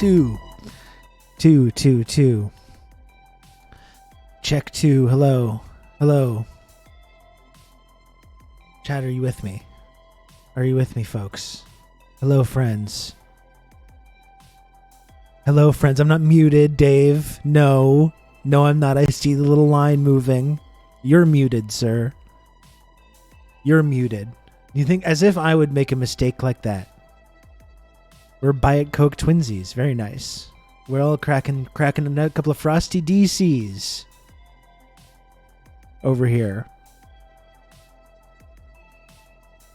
2. 2, 2, 2. Check 2. Hello. Hello. Chat, are you with me? Are you with me, folks? Hello, friends. Hello, friends. I'm not muted, Dave. No. No, I'm not. I see the little line moving. You're muted, sir. You're muted. You think as if I would make a mistake like that? We're Diet Coke twinsies. Very nice. We're all cracking a couple of frosty DCs over here.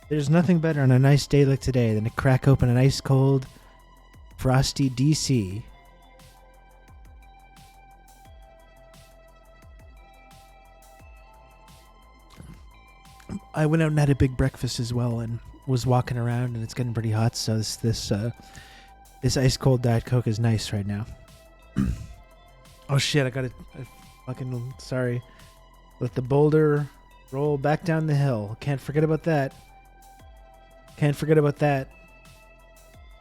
There's nothing better on a nice day like today than to crack open an ice cold frosty DC. I went out and had a big breakfast as well, and was walking around, and it's getting pretty hot. So this ice cold Diet Coke is nice right now. Oh shit! I fucking sorry. Let the boulder roll back down the hill. Can't forget about that. Can't forget about that.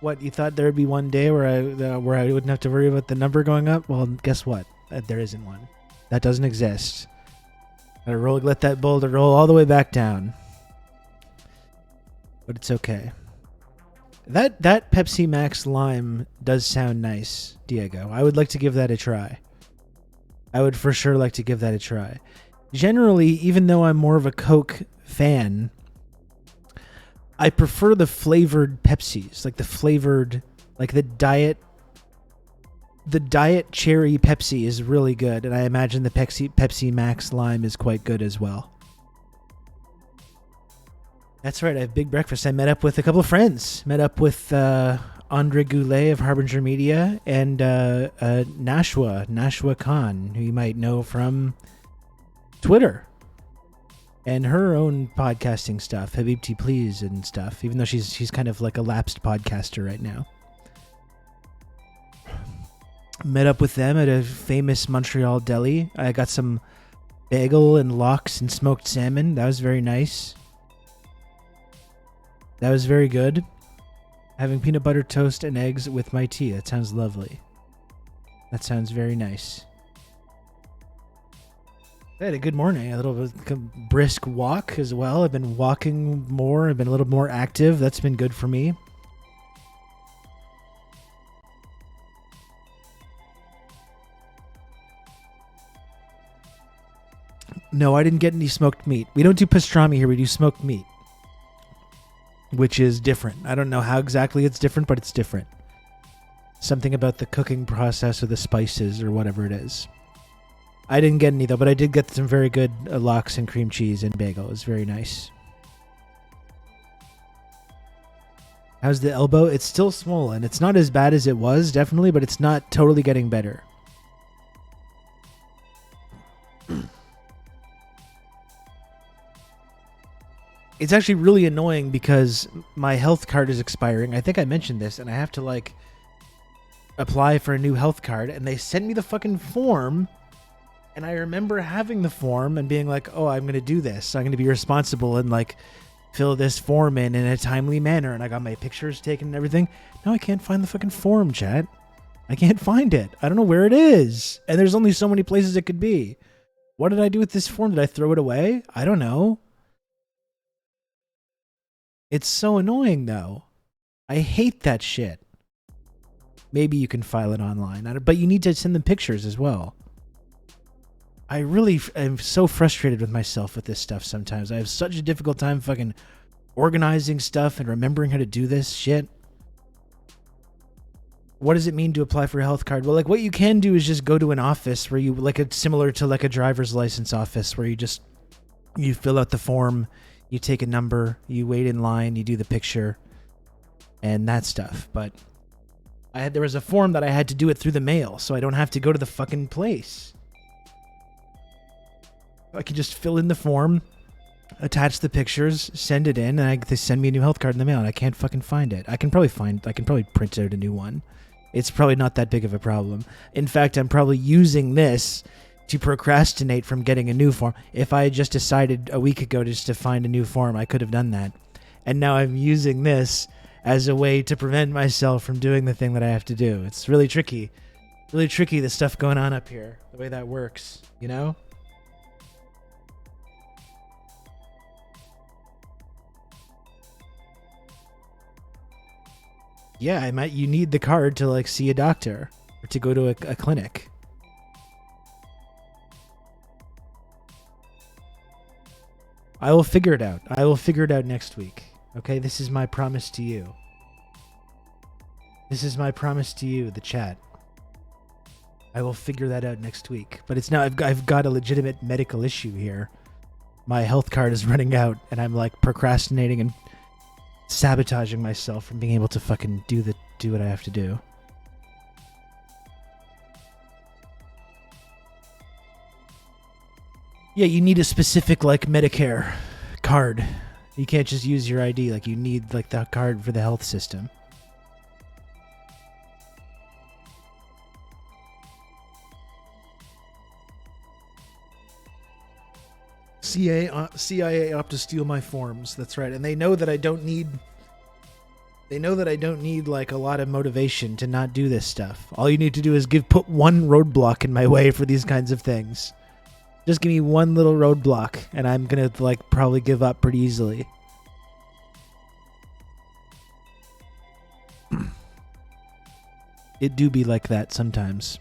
What, you thought there would be one day where I wouldn't have to worry about the number going up? Well, guess what? There isn't one. That doesn't exist. Gotta let that boulder roll all the way back down. But it's okay. That Pepsi Max Lime does sound nice, Diego. I would like to give that a try. I would for sure like to give that a try. Generally, even though I'm more of a Coke fan, I prefer the flavored Pepsis, like the flavored, like the diet cherry Pepsi is really good, and I imagine the Pepsi Max Lime is quite good as well. That's right, I have big breakfast. I met up with a couple of friends. Met up with Andre Goulet of Harbinger Media and Nashwa Khan, who you might know from Twitter and her own podcasting stuff, Habibti Please and stuff, even though she's kind of like a lapsed podcaster right now. Met up with them at a famous Montreal deli. I got some bagel and lox and smoked salmon. That was very nice. That was very good. Having peanut butter toast and eggs with my tea. That sounds lovely. That sounds very nice. I had a good morning. A little brisk walk as well. I've been walking more. I've been a little more active. That's been good for me. No, I didn't get any smoked meat. We don't do pastrami here. We do smoked meat, which is different. I don't know how exactly it's different, but it's different. Something about the cooking process or the spices or whatever it is. I didn't get any though, but I did get some very good lox and cream cheese and bagel. It was very nice. How's the elbow? It's still swollen. It's not as bad as it was, definitely, but it's not totally getting better. It's actually really annoying because my health card is expiring. I think I mentioned this, and I have to apply for a new health card, and they send me the fucking form. And I remember having the form and being like, oh, I'm going to do this. I'm going to be responsible and fill this form in a timely manner. And I got my pictures taken and everything. Now I can't find the fucking form, chat. I can't find it. I don't know where it is. And there's only so many places it could be. What did I do with this form? Did I throw it away? I don't know. It's so annoying though. I hate that shit. Maybe you can file it online, but you need to send them pictures as well. I really am so frustrated with myself with this stuff sometimes. I have such a difficult time fucking organizing stuff and remembering how to do this shit. What does it mean to apply for a health card? Well, what you can do is just go to an office where you, similar to a driver's license office, where you fill out the form, you take a number, you wait in line, you do the picture, and that stuff. But there was a form that I had to do it through the mail, so I don't have to go to the fucking place. I can just fill in the form, attach the pictures, send it in, and they send me a new health card in the mail, and I can't fucking find it. I can probably print out a new one. It's probably not that big of a problem. In fact, I'm probably using this to procrastinate from getting a new form. If I had just decided a week ago just to find a new form, I could have done that. And now I'm using this as a way to prevent myself from doing the thing that I have to do. It's really tricky. Really tricky, the stuff going on up here, the way that works, you know? Yeah, you need the card to like see a doctor or to go to a clinic. I will figure it out. I will figure it out next week. Okay, this is my promise to you. This is my promise to you, the chat. I will figure that out next week. But it's now I've got a legitimate medical issue here. My health card is running out, and I'm like procrastinating and sabotaging myself from being able to fucking do what I have to do. Yeah, you need a specific like Medicare card. You can't just use your ID. Like you need like the card for the health system. CIA opt to steal my forms. That's right, and they know that I don't need. They know that I don't need like a lot of motivation to not do this stuff. All you need to do is put one roadblock in my way for these kinds of things. Just give me one little roadblock, and I'm gonna like probably give up pretty easily. It do be like that sometimes.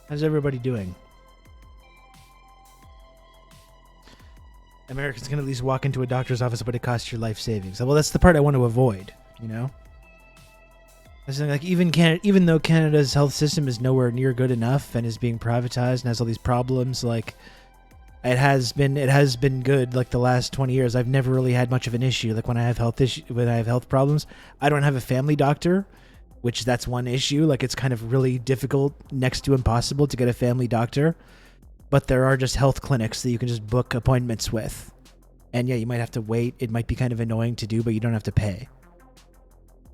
How's everybody doing? Americans can at least walk into a doctor's office, but it costs your life savings. Well, that's the part I want to avoid, you know? Like even though Canada's health system is nowhere near good enough and is being privatized and has all these problems, like it has been good like the last 20 years. I've never really had much of an issue. Like when I have health problems, I don't have a family doctor, which that's one issue. Like it's kind of really difficult, next to impossible, to get a family doctor. But there are just health clinics that you can just book appointments with. And yeah, you might have to wait. It might be kind of annoying to do, but you don't have to pay.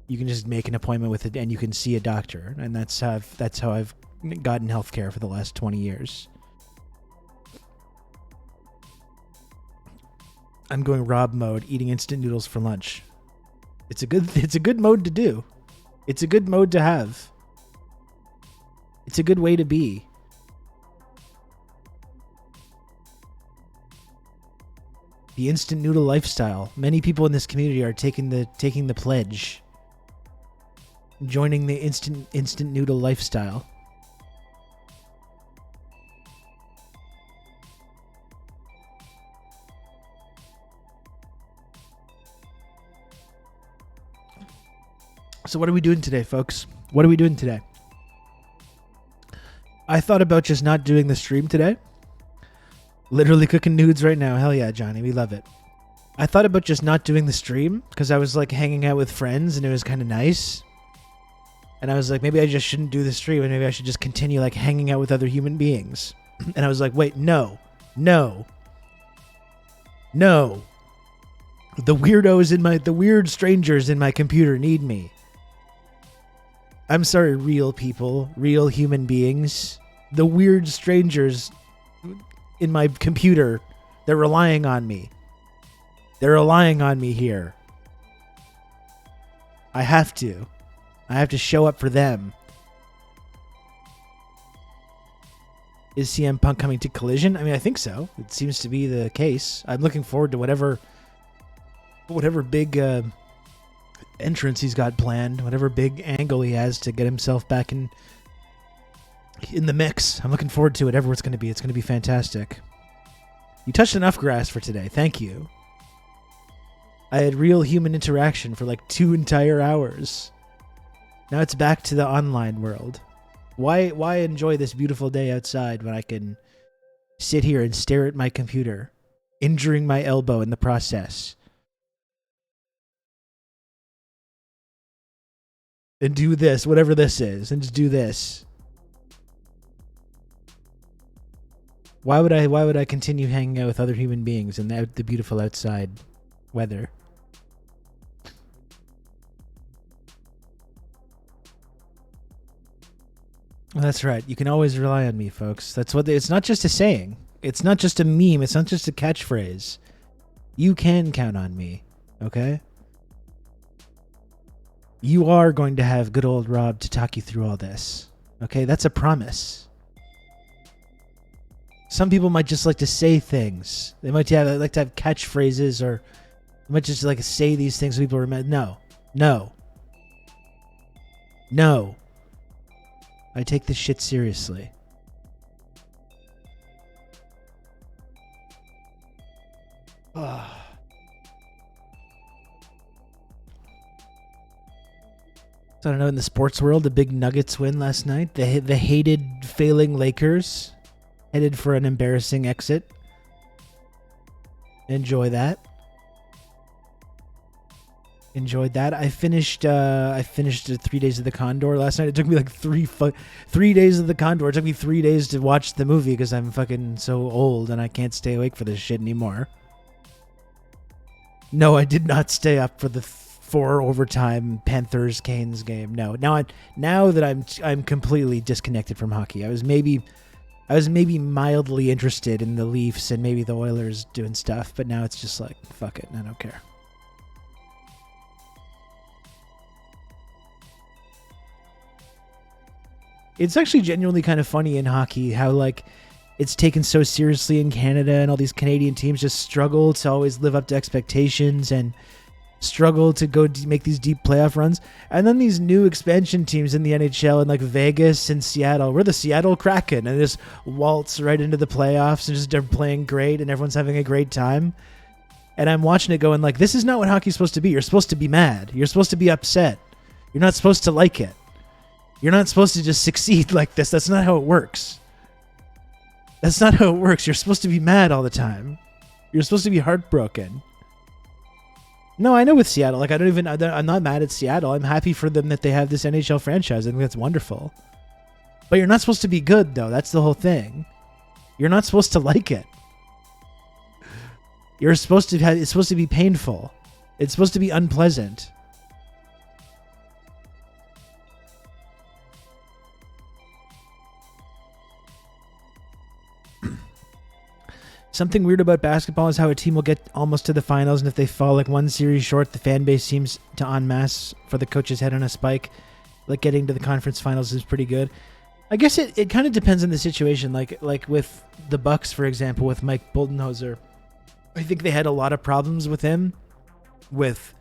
You can just make an appointment with it and you can see a doctor. And that's how I've gotten healthcare for the last 20 years. I'm going Rob mode, eating instant noodles for lunch. It's a good mode to do. It's a good mode to have. It's a good way to be. The instant noodle lifestyle. Many people in this community are taking the pledge. Joining the instant noodle lifestyle. So what are we doing today, folks? What are we doing today? I thought about just not doing the stream today. Literally cooking nudes right now. Hell yeah, Johnny. We love it. I thought about just not doing the stream because I was like hanging out with friends and it was kind of nice. And I was like, maybe I just shouldn't do the stream and maybe I should just continue like hanging out with other human beings. And I was like, wait, no. The weird strangers in my computer need me. I'm sorry, real people, real human beings. The weird strangers in my computer, they're relying on me. They're relying on me here. I have to show up for them. Is CM Punk coming to Collision? I mean, I think so. It seems to be the case. I'm looking forward to whatever big entrance he's got planned, whatever big angle he has to get himself back in the mix. I'm looking forward to whatever it's going to be. It's going to be fantastic. You touched enough grass for today. Thank you. I had real human interaction for like 2 entire hours. Now it's back to the online world. Why enjoy this beautiful day outside when I can sit here and stare at my computer, injuring my elbow in the process? And do this, whatever this is, and just do this. Why would I continue hanging out with other human beings in the beautiful outside weather? That's right. You can always rely on me, folks. That's what it's not just a saying. It's not just a meme. It's not just a catchphrase. You can count on me, okay? You are going to have good old Rob to talk you through all this, okay? That's a promise. Some people might just like to say things. They might like to have catchphrases, or they might just like to say these things so people remember. No. I take this shit seriously. So I don't know, in the sports world, the big Nuggets win last night. The hated, failing Lakers headed for an embarrassing exit. Enjoy that. Enjoyed that. I finished 3 Days of the Condor last night. It took me like 3 days of the Condor. It took me 3 days to watch the movie because I'm fucking so old and I can't stay awake for this shit anymore. No, I did not stay up for the 4 overtime Panthers-Canes game. No. Now that I'm completely disconnected from hockey. I was maybe mildly interested in the Leafs and maybe the Oilers doing stuff, but now it's just like, fuck it, I don't care. It's actually genuinely kind of funny in hockey how, like, it's taken so seriously in Canada, and all these Canadian teams just struggle to always live up to expectations and struggle to go make these deep playoff runs. And then these new expansion teams in the NHL in like Vegas and Seattle, we're the Seattle Kraken, and just waltz right into the playoffs and just they're playing great and everyone's having a great time. And I'm watching it going like, this is not what hockey's supposed to be. You're supposed to be mad. You're supposed to be upset. You're not supposed to like it. You're not supposed to just succeed like this. That's not how it works. That's not how it works. You're supposed to be mad all the time. You're supposed to be heartbroken. No, I know with Seattle. Like, I'm not mad at Seattle. I'm happy for them that they have this NHL franchise. I think that's wonderful. But you're not supposed to be good, though. That's the whole thing. You're not supposed to like it. It's supposed to be painful. It's supposed to be unpleasant. Something weird about basketball is how a team will get almost to the finals, and if they fall like one series short, the fan base seems to en masse for the coach's head on a spike. Like, getting to the conference finals is pretty good. I guess it kind of depends on the situation. Like with the Bucks, for example, with Mike Budenholzer, I think they had a lot of problems with him, with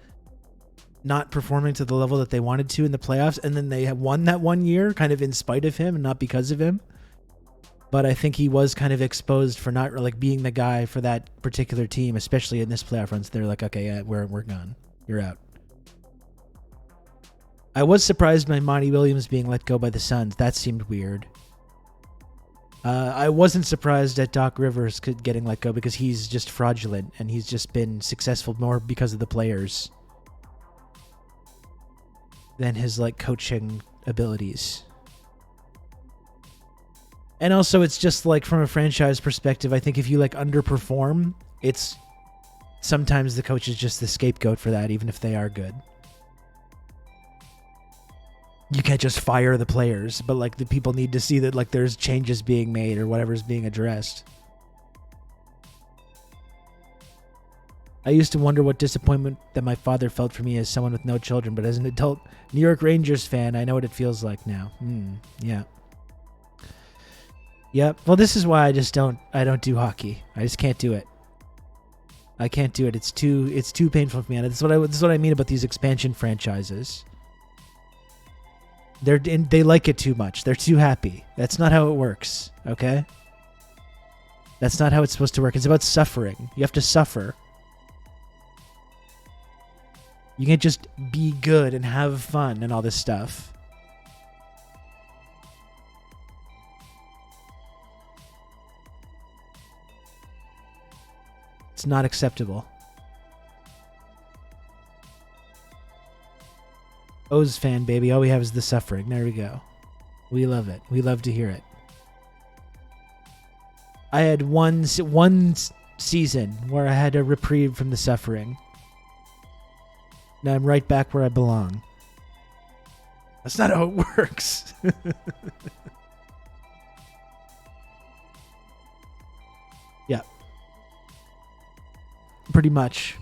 not performing to the level that they wanted to in the playoffs, and then they won that one year kind of in spite of him and not because of him. But I think he was kind of exposed for not like being the guy for that particular team, especially in this playoff run. So they're like, okay, yeah, we're gone. You're out. I was surprised by Monty Williams being let go by the Suns. That seemed weird. I wasn't surprised at Doc Rivers getting let go because he's just fraudulent and he's just been successful more because of the players than his like coaching abilities. And also, it's just like from a franchise perspective, I think if you like underperform, it's sometimes the coach is just the scapegoat for that, even if they are good. You can't just fire the players, but like the people need to see that like there's changes being made or whatever's being addressed. I used to wonder what disappointment that my father felt for me as someone with no children, but as an adult New York Rangers fan, I know what it feels like now. Yeah. Yep. Well, this is why I don't do hockey. I just can't do it. I can't do it. It's too painful for me. And this is what I mean about these expansion franchises. They like it too much. They're too happy. That's not how it works. Okay? That's not how it's supposed to work. It's about suffering. You have to suffer. You can't just be good and have fun and all this stuff. It's not acceptable. O's fan, baby. All we have is the suffering. There we go. We love it. We love to hear it. I had one season where I had a reprieve from the suffering. Now I'm right back where I belong. That's not how it works. Yeah. Pretty much.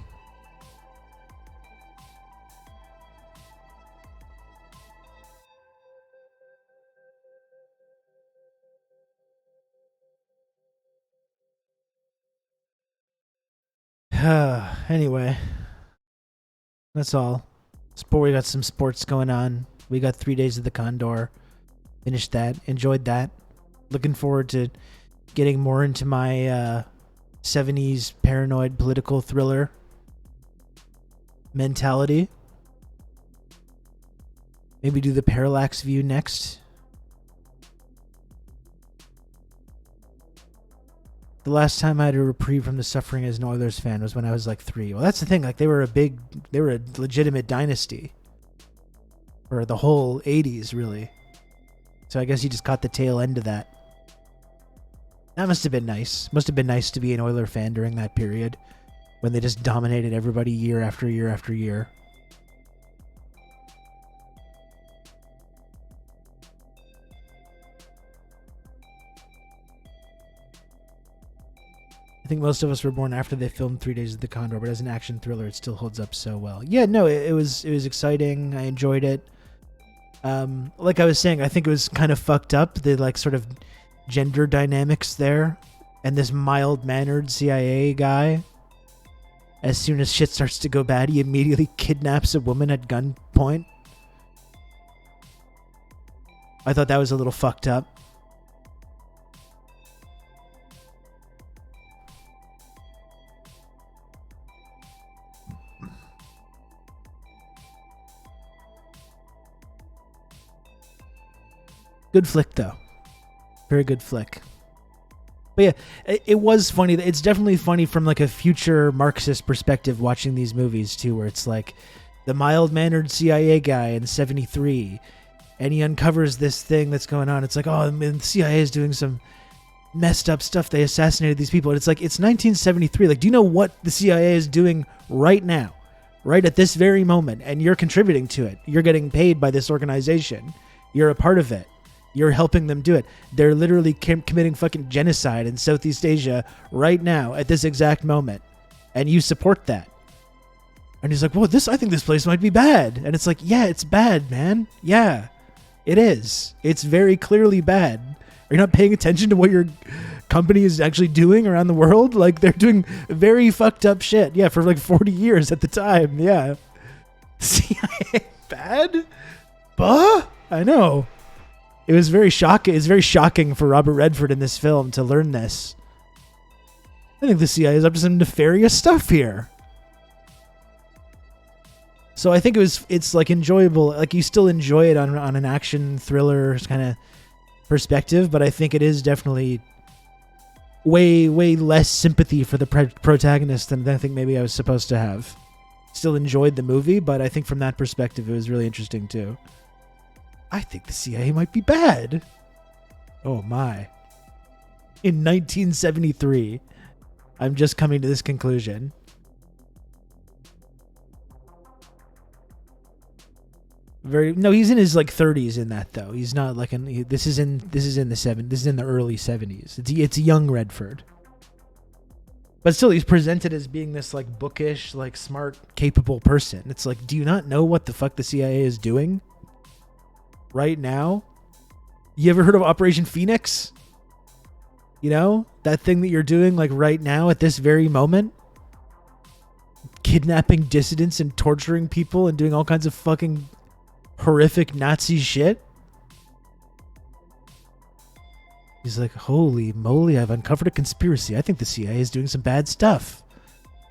Anyway, that's all. We got some sports going on. We got 3 Days of the Condor. Finished that. Enjoyed that. Looking forward to getting more into my 70s paranoid political thriller mentality. Maybe do the Parallax View next. The last time I had a reprieve from the suffering as an Oilers fan was when I was like 3. Well, that's the thing. Like they were a legitimate dynasty for the whole 80s, really. So I guess you just caught the tail end of that. That must have been nice. Must have been nice to be an Oiler fan during that period when they just dominated everybody year after year after year. I think most of us were born after they filmed 3 Days of the Condor, but as an action thriller, it still holds up so well. Yeah, no, it was exciting. I enjoyed it. Like I was saying, I think it was kind of fucked up, the like sort of gender dynamics there, and this mild-mannered CIA guy. As soon as shit starts to go bad, he immediately kidnaps a woman at gunpoint. I thought that was a little fucked up. Good flick, though. Very good flick. But yeah, it was funny. It's definitely funny from like a future Marxist perspective watching these movies, too, where it's like the mild-mannered CIA guy in 73, and he uncovers this thing that's going on. It's like, oh, the CIA is doing some messed up stuff. They assassinated these people. And it's like, it's 1973. Like, do you know what the CIA is doing right now? Right at this very moment. And you're contributing to it. You're getting paid by this organization. You're a part of it. You're helping them do it. They're literally committing fucking genocide in Southeast Asia right now at this exact moment. And you support that. And he's like, well, I think this place might be bad. And it's like, yeah, it's bad, man. Yeah, it is. It's very clearly bad. Are you not paying attention to what your company is actually doing around the world? Like, they're doing very fucked up shit. Yeah, for like 40 years at the time. Yeah. CIA bad? Buh? I know. It was very shocking. It's very shocking for Robert Redford in this film to learn this. I think the CIA is up to some nefarious stuff here. So I think it's like enjoyable. Like you still enjoy it on an action thriller kind of perspective, but I think it is definitely way less sympathy for the protagonist than I think maybe I was supposed to have. Still enjoyed the movie, but I think from that perspective it was really interesting too. I think the CIA might be bad. Oh my. In 1973, I'm just coming to this conclusion. He's in his like 30s in that though. He's not like this is in the early 70s. It's young Redford. But still, he's presented as being this like bookish, like smart, capable person. It's like, do you not know what the fuck the CIA is doing right now? You ever heard of Operation Phoenix? You know, that thing that you're doing like right now at this very moment? Kidnapping dissidents and torturing people and doing all kinds of fucking horrific Nazi shit? He's like, holy moly, I've uncovered a conspiracy. I think the CIA is doing some bad stuff.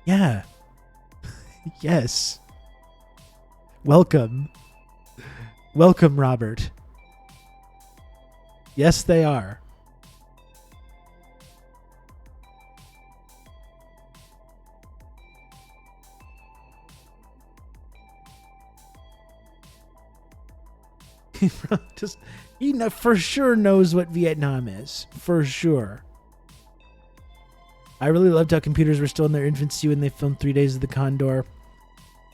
Yeah. Yes. Welcome. Welcome, Robert. Yes, they are. He for sure knows what Vietnam is. For sure. I really loved how computers were still in their infancy when they filmed 3 Days of the Condor.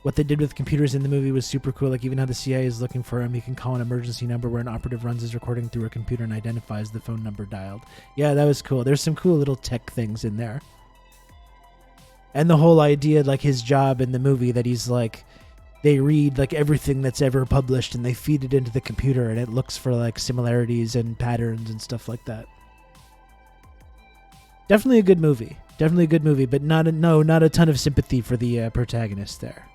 What they did with computers in the movie was super cool. Like even how the CIA is looking for him, you can call an emergency number where an operative runs his recording through a computer and identifies the phone number dialed. Yeah, that was cool. There's some cool little tech things in there. And the whole idea, like his job in the movie, that he's like, they read like everything that's ever published and they feed it into the computer and it looks for like similarities and patterns and stuff like that. Definitely a good movie. Definitely a good movie, but not a ton of sympathy for the protagonist there.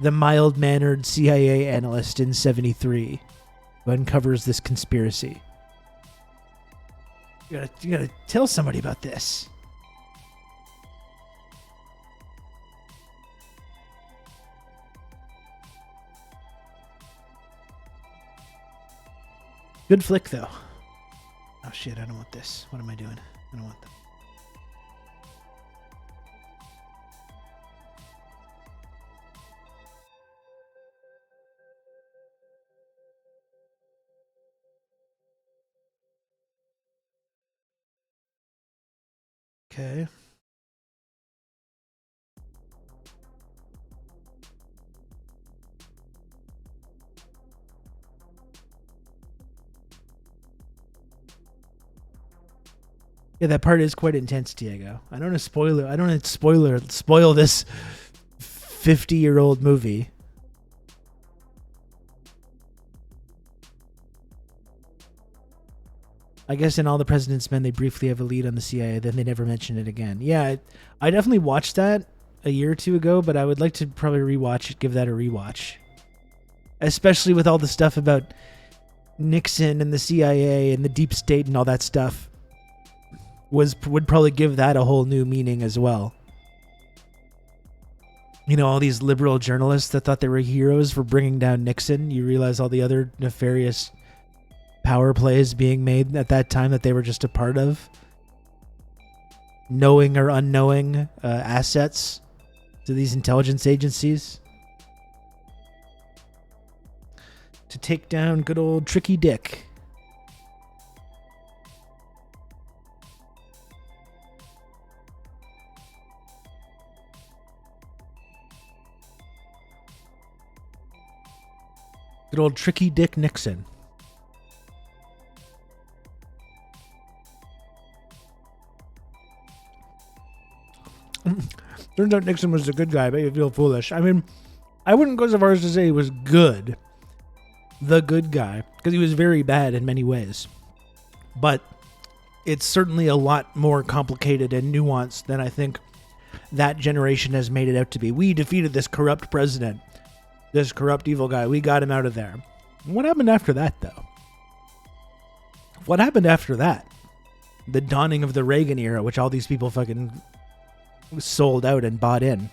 The mild-mannered CIA analyst in 73 who uncovers this conspiracy. You gotta tell somebody about this. Good flick, though. Oh, shit, I don't want this. What am I doing? I don't want that. Okay. Yeah, that part is quite intense, Diego. I don't want to spoil this 50-year-old movie. I guess in All the President's Men, they briefly have a lead on the CIA, then they never mention it again. Yeah, I definitely watched that a year or two ago, but I would like to probably rewatch it, give that a rewatch. Especially with all the stuff about Nixon and the CIA and the deep state and all that stuff. Would probably give that a whole new meaning as well. You know, all these liberal journalists that thought they were heroes for bringing down Nixon. You realize all the other nefarious power plays being made at that time that they were just a part of. Knowing or unknowing assets to these intelligence agencies. To take down good old Tricky Dick. Good old Tricky Dick Nixon. Turns out Nixon was a good guy, but you feel foolish. I mean, I wouldn't go so far as to say he was good. The good guy. Because he was very bad in many ways. But it's certainly a lot more complicated and nuanced than I think that generation has made it out to be. We defeated this corrupt president. This corrupt evil guy. We got him out of there. What happened after that, though? What happened after that? The dawning of the Reagan era, which all these people fucking sold out and bought in.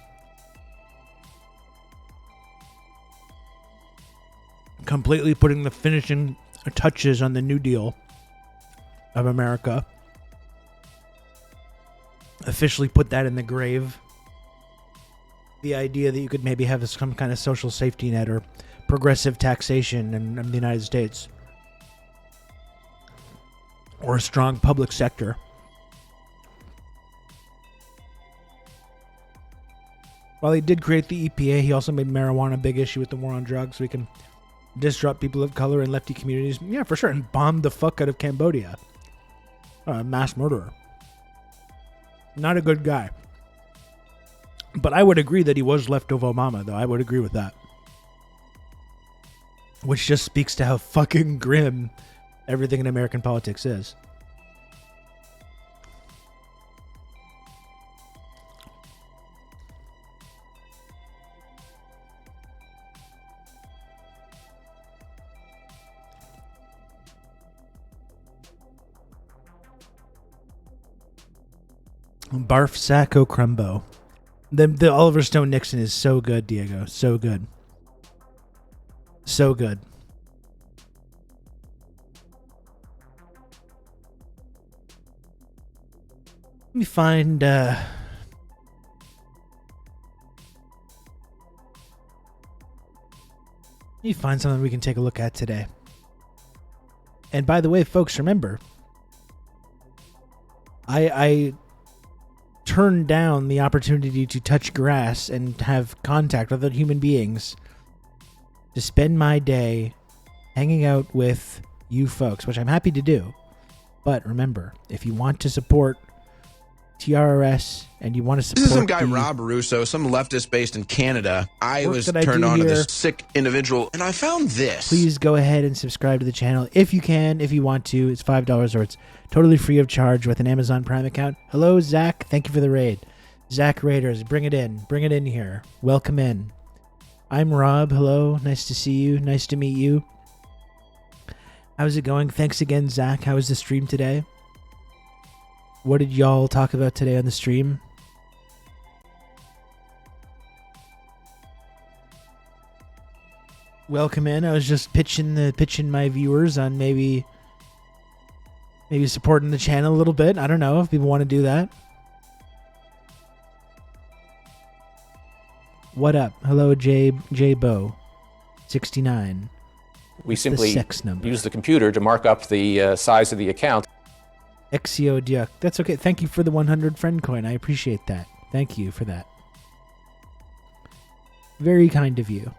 Completely putting the finishing touches on the New Deal of America. Officially put that in the grave. The idea that you could maybe have some kind of social safety net or progressive taxation in the United States. Or a strong public sector. While he did create the EPA, he also made marijuana a big issue with the war on drugs, so he can disrupt people of color and lefty communities. Yeah, for sure. And bombed the fuck out of Cambodia. Mass murderer. Not a good guy. But I would agree that he was left of Obama, though. I would agree with that. Which just speaks to how fucking grim everything in American politics is. Barf Sacco Crumbo. The Oliver Stone Nixon is so good, Diego. So good. So good. Let me find... Let me find something we can take a look at today. And by the way, folks, remember... I turn down the opportunity to touch grass and have contact with other human beings to spend my day hanging out with you folks, which I'm happy to do. But remember, if you want to support TRRS and you want to support... This is some guy, Rob Russo, some leftist based in Canada. I was turned on to this sick individual, and I found this. Please go ahead and subscribe to the channel if you can, if you want to. It's $5 or it's totally free of charge with an Amazon Prime account. Hello, Zach. Thank you for the raid. Zach Raiders, bring it in. Bring it in here. Welcome in. I'm Rob. Hello. Nice to see you. Nice to meet you. How's it going? Thanks again, Zach. How was the stream today? What did y'all talk about today on the stream? Welcome in. I was just pitching my viewers on maybe supporting the channel a little bit. I don't know if people want to do that. What up? Hello, J Bo 69. We simply use the computer to mark up the size of the account. Exio Duck. That's okay. Thank you for the 100 friend coin. I appreciate that. Thank you for that. Very kind of you.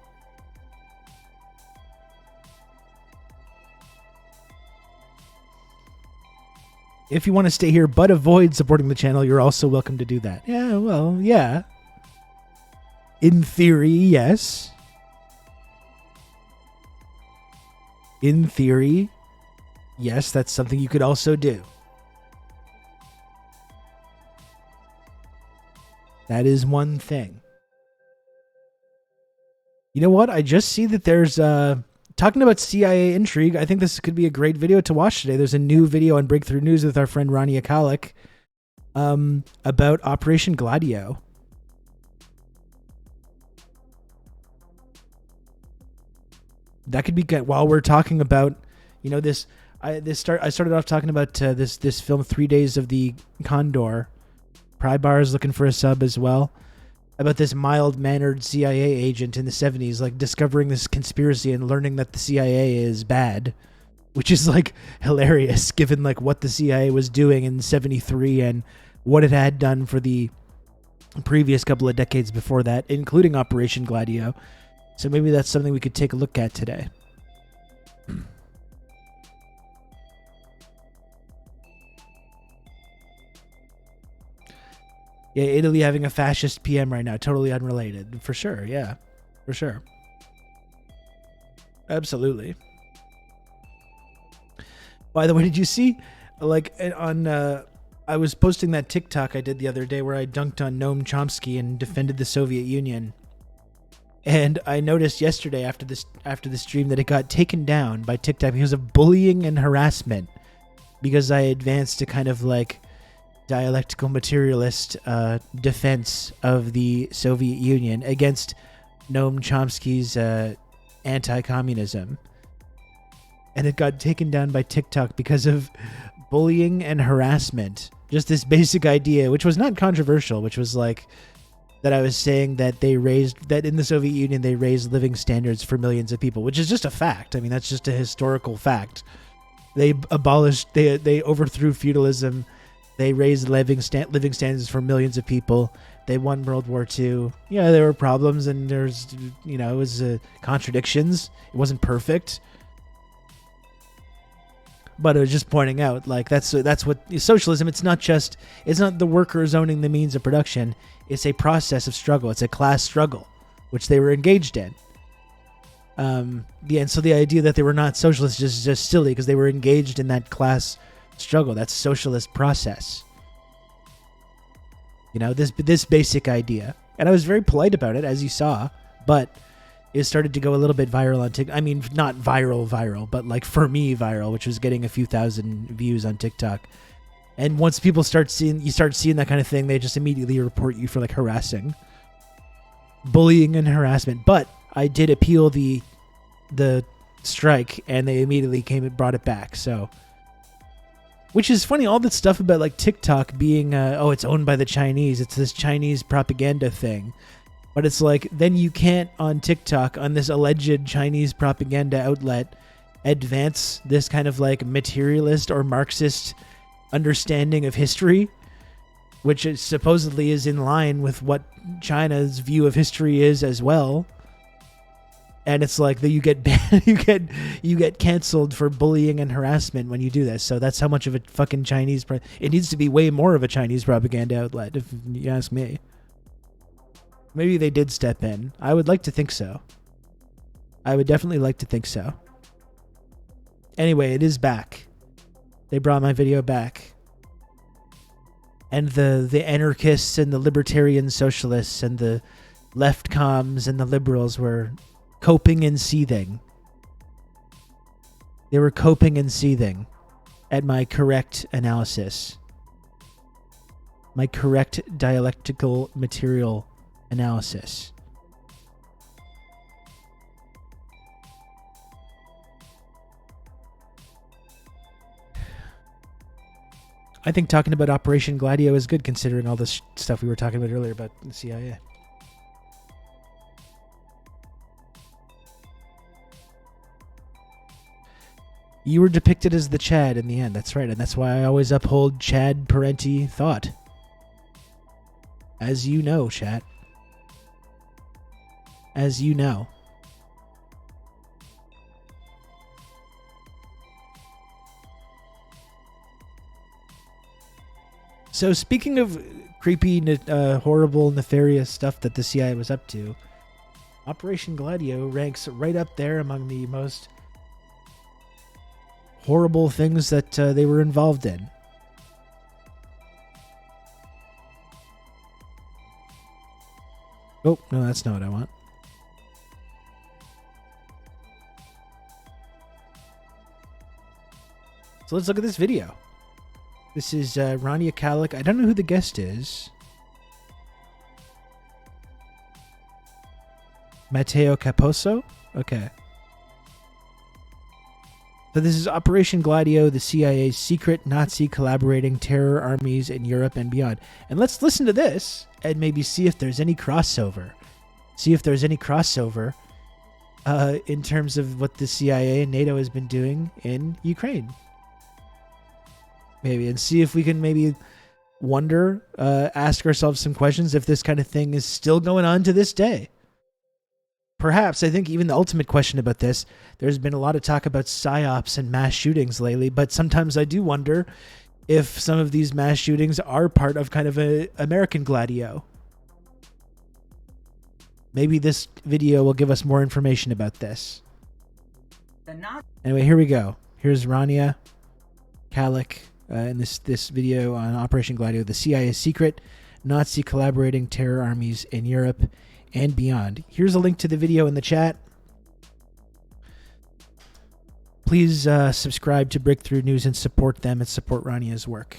If you want to stay here but avoid supporting the channel, you're also welcome to do that. Yeah, well, yeah. In theory, yes. In theory, yes, that's something you could also do. That is one thing. You know what? I just see that there's talking about CIA intrigue. I think this could be a great video to watch today. There's a new video on Breakthrough News with our friend Ronnie Akalik about Operation Gladio. That could be good while we're talking about, you know, this. I started off talking about this film 3 Days of the Condor. Prybar is looking for a sub as well. About this mild-mannered CIA agent in the 70s, like discovering this conspiracy and learning that the CIA is bad, which is like hilarious given like what the CIA was doing in 73 and what it had done for the previous couple of decades before that, including Operation Gladio. So maybe that's something we could take a look at today. Yeah, Italy having a fascist PM right now. Totally unrelated. For sure, yeah. For sure. Absolutely. By the way, did you see, like, on, I was posting that TikTok I did the other day where I dunked on Noam Chomsky and defended the Soviet Union. And I noticed yesterday after the stream that it got taken down by TikTok because of bullying and harassment. Because I advanced to kind of like dialectical materialist defense of the Soviet Union against Noam Chomsky's anti-communism. And it got taken down by TikTok because of bullying and harassment. Just this basic idea, which was not controversial, which was like that I was saying that that in the Soviet Union they raised living standards for millions of people, which is just a fact. I mean, that's just a historical fact. They overthrew feudalism. They raised living standards for millions of people. They won World War II. Yeah, there were problems and there's, you know, it was contradictions. It wasn't perfect. But it was just pointing out, like, that's what socialism, it's not the workers owning the means of production. It's a process of struggle. It's a class struggle, which they were engaged in. And so the idea that they were not socialists is just silly because they were engaged in that class struggle. That's socialist process. You know, this basic idea. And I was very polite about it, as you saw, but it started to go a little bit viral on TikTok. I mean, not viral, but like for me viral, which was getting a few thousand views on TikTok. And once people start seeing that kind of thing, they just immediately report you for like harassing, bullying and harassment. But I did appeal the strike and they immediately came and brought it back. So, which is funny, all that stuff about like TikTok being, it's owned by the Chinese. It's this Chinese propaganda thing. But it's like, then you can't on TikTok, on this alleged Chinese propaganda outlet, advance this kind of like materialist or Marxist understanding of history. which is supposedly is in line with what China's view of history is as well. And it's like that you get you get canceled for bullying and harassment when you do this. So that's how much of a fucking Chinese. It needs to be way more of a Chinese propaganda outlet, if you ask me. Maybe they did step in. I would like to think so. I would definitely like to think so. Anyway, it is back. They brought my video back. And the anarchists and the libertarian socialists and the left comms and the liberals were coping and seething. They were coping and seething at my correct analysis. My correct dialectical material analysis. I think talking about Operation Gladio is good considering all this stuff we were talking about earlier about the CIA. You were depicted as the Chad in the end. That's right. And that's why I always uphold Chad Parenti thought. As you know, chat. As you know. So speaking of creepy, horrible, nefarious stuff that the CIA was up to, Operation Gladio ranks right up there among the most horrible things that they were involved in. Oh, no, that's not what I want. So let's look at this video. This is Rania Khalek. I don't know who the guest is. Matteo Caposo? Okay. So this is Operation Gladio, the CIA's secret Nazi collaborating terror armies in Europe and beyond. And let's listen to this and maybe see if there's any crossover. See if there's any crossover in terms of what the CIA and NATO has been doing in Ukraine. Maybe, and see if we can maybe wonder, ask ourselves some questions if this kind of thing is still going on to this day. Perhaps, I think even the ultimate question about this, there's been a lot of talk about psyops and mass shootings lately, but sometimes I do wonder if some of these mass shootings are part of kind of a American Gladio. Maybe this video will give us more information about this. Anyway, here we go. Here's Rania Khalek in this video on Operation Gladio, the CIA's secret Nazi collaborating terror armies in Europe and beyond. Here's a link to the video in the chat. Please subscribe to Breakthrough News and support them and support Rania's work.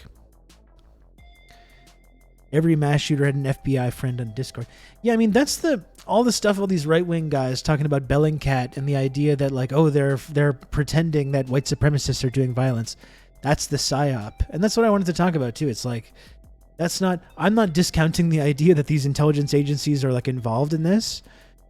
Every mass shooter had an FBI friend on Discord. Yeah, I mean, that's all the stuff all these right-wing guys talking about Bellingcat and the idea that, like, oh, they're pretending that white supremacists are doing violence. That's the psyop. And that's what I wanted to talk about, too. It's like, I'm not discounting the idea that these intelligence agencies are, like, involved in this.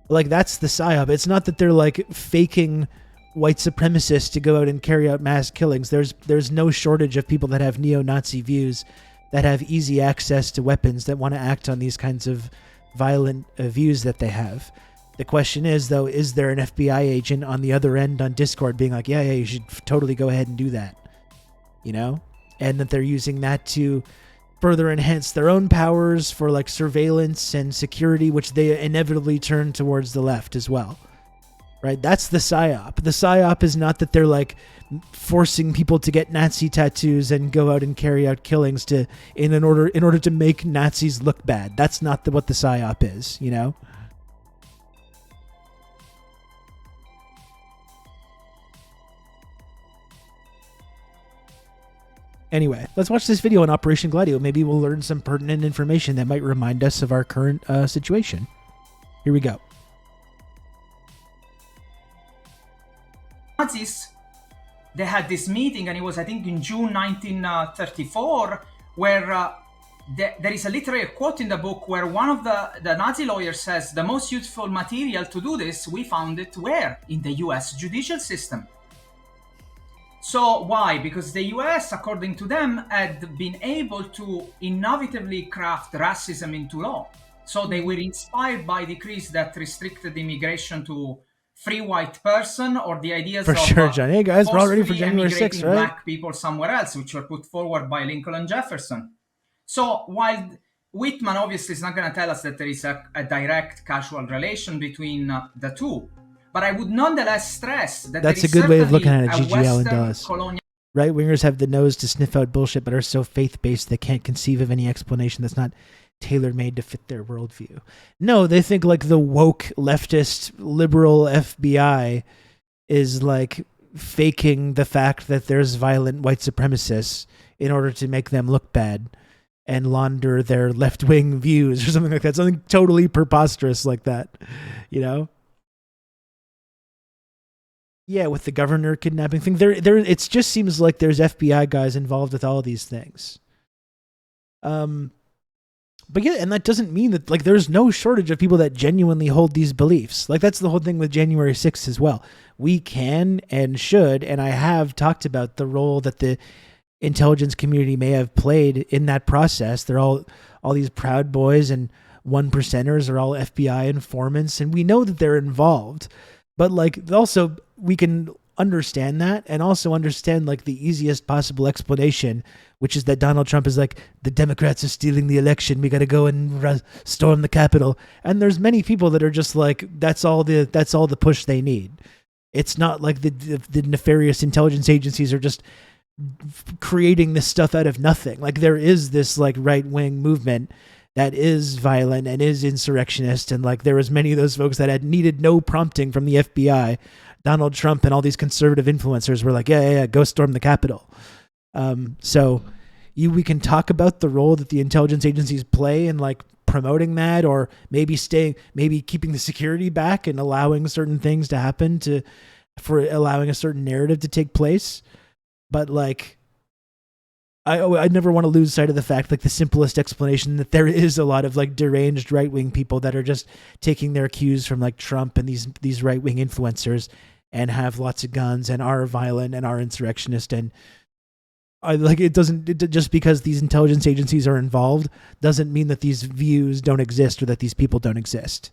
Like, that's the psyop. It's not that they're, like, faking white supremacists to go out and carry out mass killings. There's no shortage of people that have neo-Nazi views, that have easy access to weapons, that want to act on these kinds of violent views that they have. The question is, though, is there an FBI agent on the other end on Discord being like, yeah, you should totally go ahead and do that? You know? And that they're using that to further enhance their own powers for, like, surveillance and security, which they inevitably turn towards the left as well. Right? That's the psyop. The psyop is not that they're, like, forcing people to get Nazi tattoos and go out and carry out killings in order to make Nazis look bad. That's not what the psyop is, you know? Anyway, let's watch this video on Operation Gladio. Maybe we'll learn some pertinent information that might remind us of our current situation. Here we go. Nazis, they had this meeting, and it was, I think, in June 1934, where there is a literary quote in the book where one of the Nazi lawyers says, the most useful material to do this, we found it where? In the US judicial system. So why? Because the US, according to them, had been able to innovatively craft racism into law. So they were inspired by decrees that restricted immigration to free white person, or the ideas for of sure, John. Hey guys, we're all ready for forcefully January 6th, emigrating right? black people somewhere else, which were put forward by Lincoln and Jefferson. So while Whitman obviously is not going to tell us that there is a direct causal relation between the two, but I would nonetheless stress that that's there is a good way of looking at it, a GGL and Western Dulles. colonial. Right wingers have the nose to sniff out bullshit, but are so faith based they can't conceive of any explanation that's not tailor made to fit their worldview. No, they think like the woke leftist liberal FBI is like faking the fact that there's violent white supremacists in order to make them look bad and launder their left wing views or something like that. Something totally preposterous like that, you know? Yeah, with the governor kidnapping thing, it just seems like there's FBI guys involved with all these things. But yeah, and that doesn't mean that like there's no shortage of people that genuinely hold these beliefs. Like that's the whole thing with January 6th as well. We can and should, and I have talked about the role that the intelligence community may have played in that process. They're all these Proud Boys and one percenters are all FBI informants, and we know that they're involved. But like also we can understand that and also understand like the easiest possible explanation, which is that Donald Trump is like, the Democrats are stealing the election, we got to go and storm the Capitol. And there's many people that are just like, that's all the push they need. It's not like the nefarious intelligence agencies are just creating this stuff out of nothing. Like there is this like right-wing movement that is violent and is insurrectionist, and like there was many of those folks that had needed no prompting from the FBI. Donald Trump and all these conservative influencers were like, yeah, go storm the Capitol. So we can talk about the role that the intelligence agencies play in like promoting that, or maybe keeping the security back and allowing certain things to happen for allowing a certain narrative to take place. But like, I never want to lose sight of the fact, like the simplest explanation, that there is a lot of like deranged right-wing people that are just taking their cues from like Trump and these right-wing influencers and have lots of guns and are violent and are insurrectionist. And I like just because these intelligence agencies are involved doesn't mean that these views don't exist or that these people don't exist.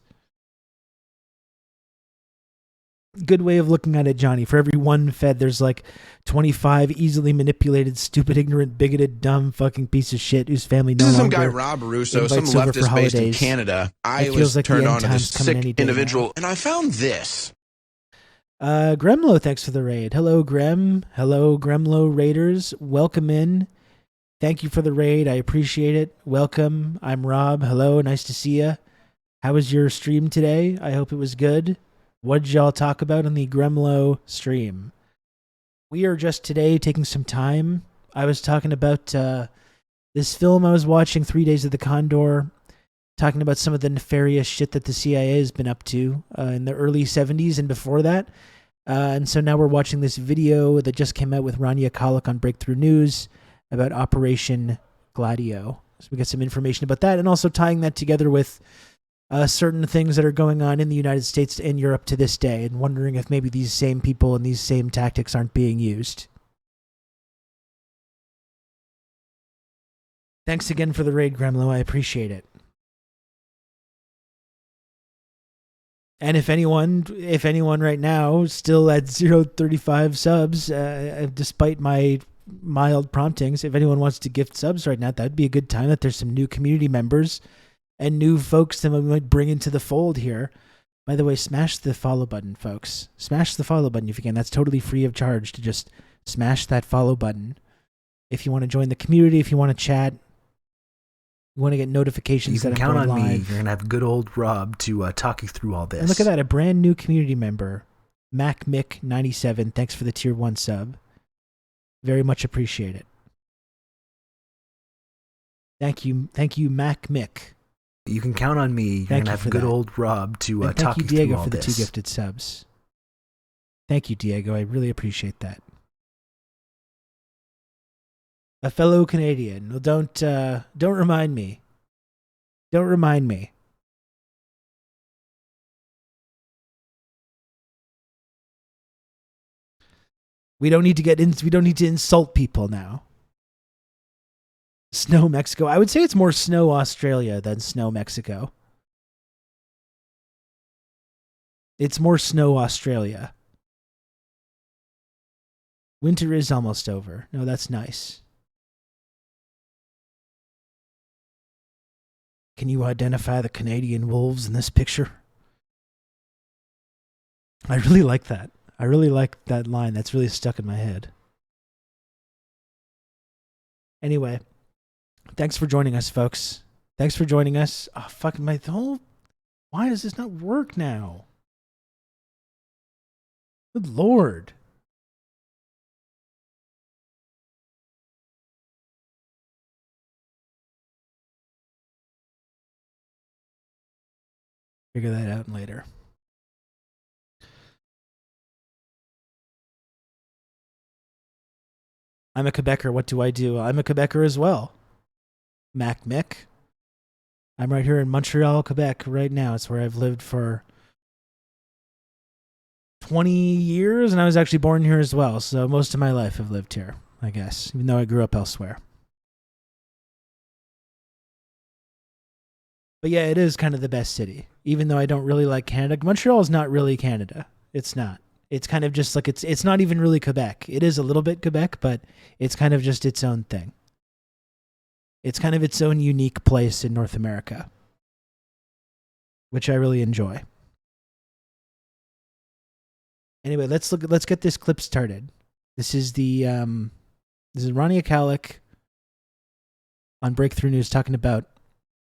Good way of looking at it, Johnny. For every one Fed, there's like 25 easily manipulated, stupid, ignorant, bigoted, dumb fucking piece of shit whose family no longer. This is some guy, Rob Russo, some leftist based in Canada. I was like turned on to this sick individual, and I found this. Gremlo, thanks for the raid. Hello, Grem. Hello, Gremlo Raiders. Welcome in. Thank you for the raid. I appreciate it. Welcome. I'm Rob. Hello, nice to see you. How was your stream today? I hope it was good. What did y'all talk about on the Gremlo stream? We are just today taking some time. I was talking about this film I was watching, 3 Days of the Condor, talking about some of the nefarious shit that the CIA has been up to in the early 70s and before that. And so now we're watching this video that just came out with Rania Khalek on Breakthrough News about Operation Gladio. So we get some information about that, and also tying that together with certain things that are going on in the United States and Europe to this day, and wondering if maybe these same people and these same tactics aren't being used. Thanks again for the raid, Gremlo. I appreciate it. And if anyone right now still at 0.35 subs, despite my mild promptings, if anyone wants to gift subs right now, that'd be a good time. That there's some new community members and new folks that we might bring into the fold here. By the way, smash the follow button, folks. Smash the follow button if you can. That's totally free of charge to just smash that follow button. If you want to join the community, if you want to chat, you want to get notifications that I'm going live. You can count on me. You're going to have good old Rob to talk you through all this. And look at that, a brand new community member, MacMick97. Thanks for the tier 1 sub. Very much appreciate it. Thank you, MacMick. You can count on me. You're going to have good old Rob to talk you through all this. Thank you, Diego, for the 2 gifted subs. Thank you, Diego. I really appreciate that. A fellow Canadian. Well, don't remind me. Don't remind me. We don't need to insult people now. Snow Mexico. I would say it's more snow Australia than snow Mexico. It's more snow Australia. Winter is almost over. No, that's nice. Can you identify the Canadian wolves in this picture? I really like that. I really like that line. That's really stuck in my head. Anyway, thanks for joining us, folks. Thanks for joining us. Oh, fucking my whole... Why does this not work now? Good Lord. Figure that out later. I'm a Quebecer. What do I do? I'm a Quebecer as well. Mac Mick. I'm right here in Montreal, Quebec right now. It's where I've lived for 20 years, and I was actually born here as well. So most of my life I've lived here, I guess, even though I grew up elsewhere. But yeah, it is kind of the best city, even though I don't really like Canada. Montreal is not really Canada. It's not. It's kind of just like it's not even really Quebec. It is a little bit Quebec, but it's kind of just its own thing. It's kind of its own unique place in North America, which I really enjoy. Anyway, let's get this clip started. This is Ronnie Akalik on Breakthrough News talking about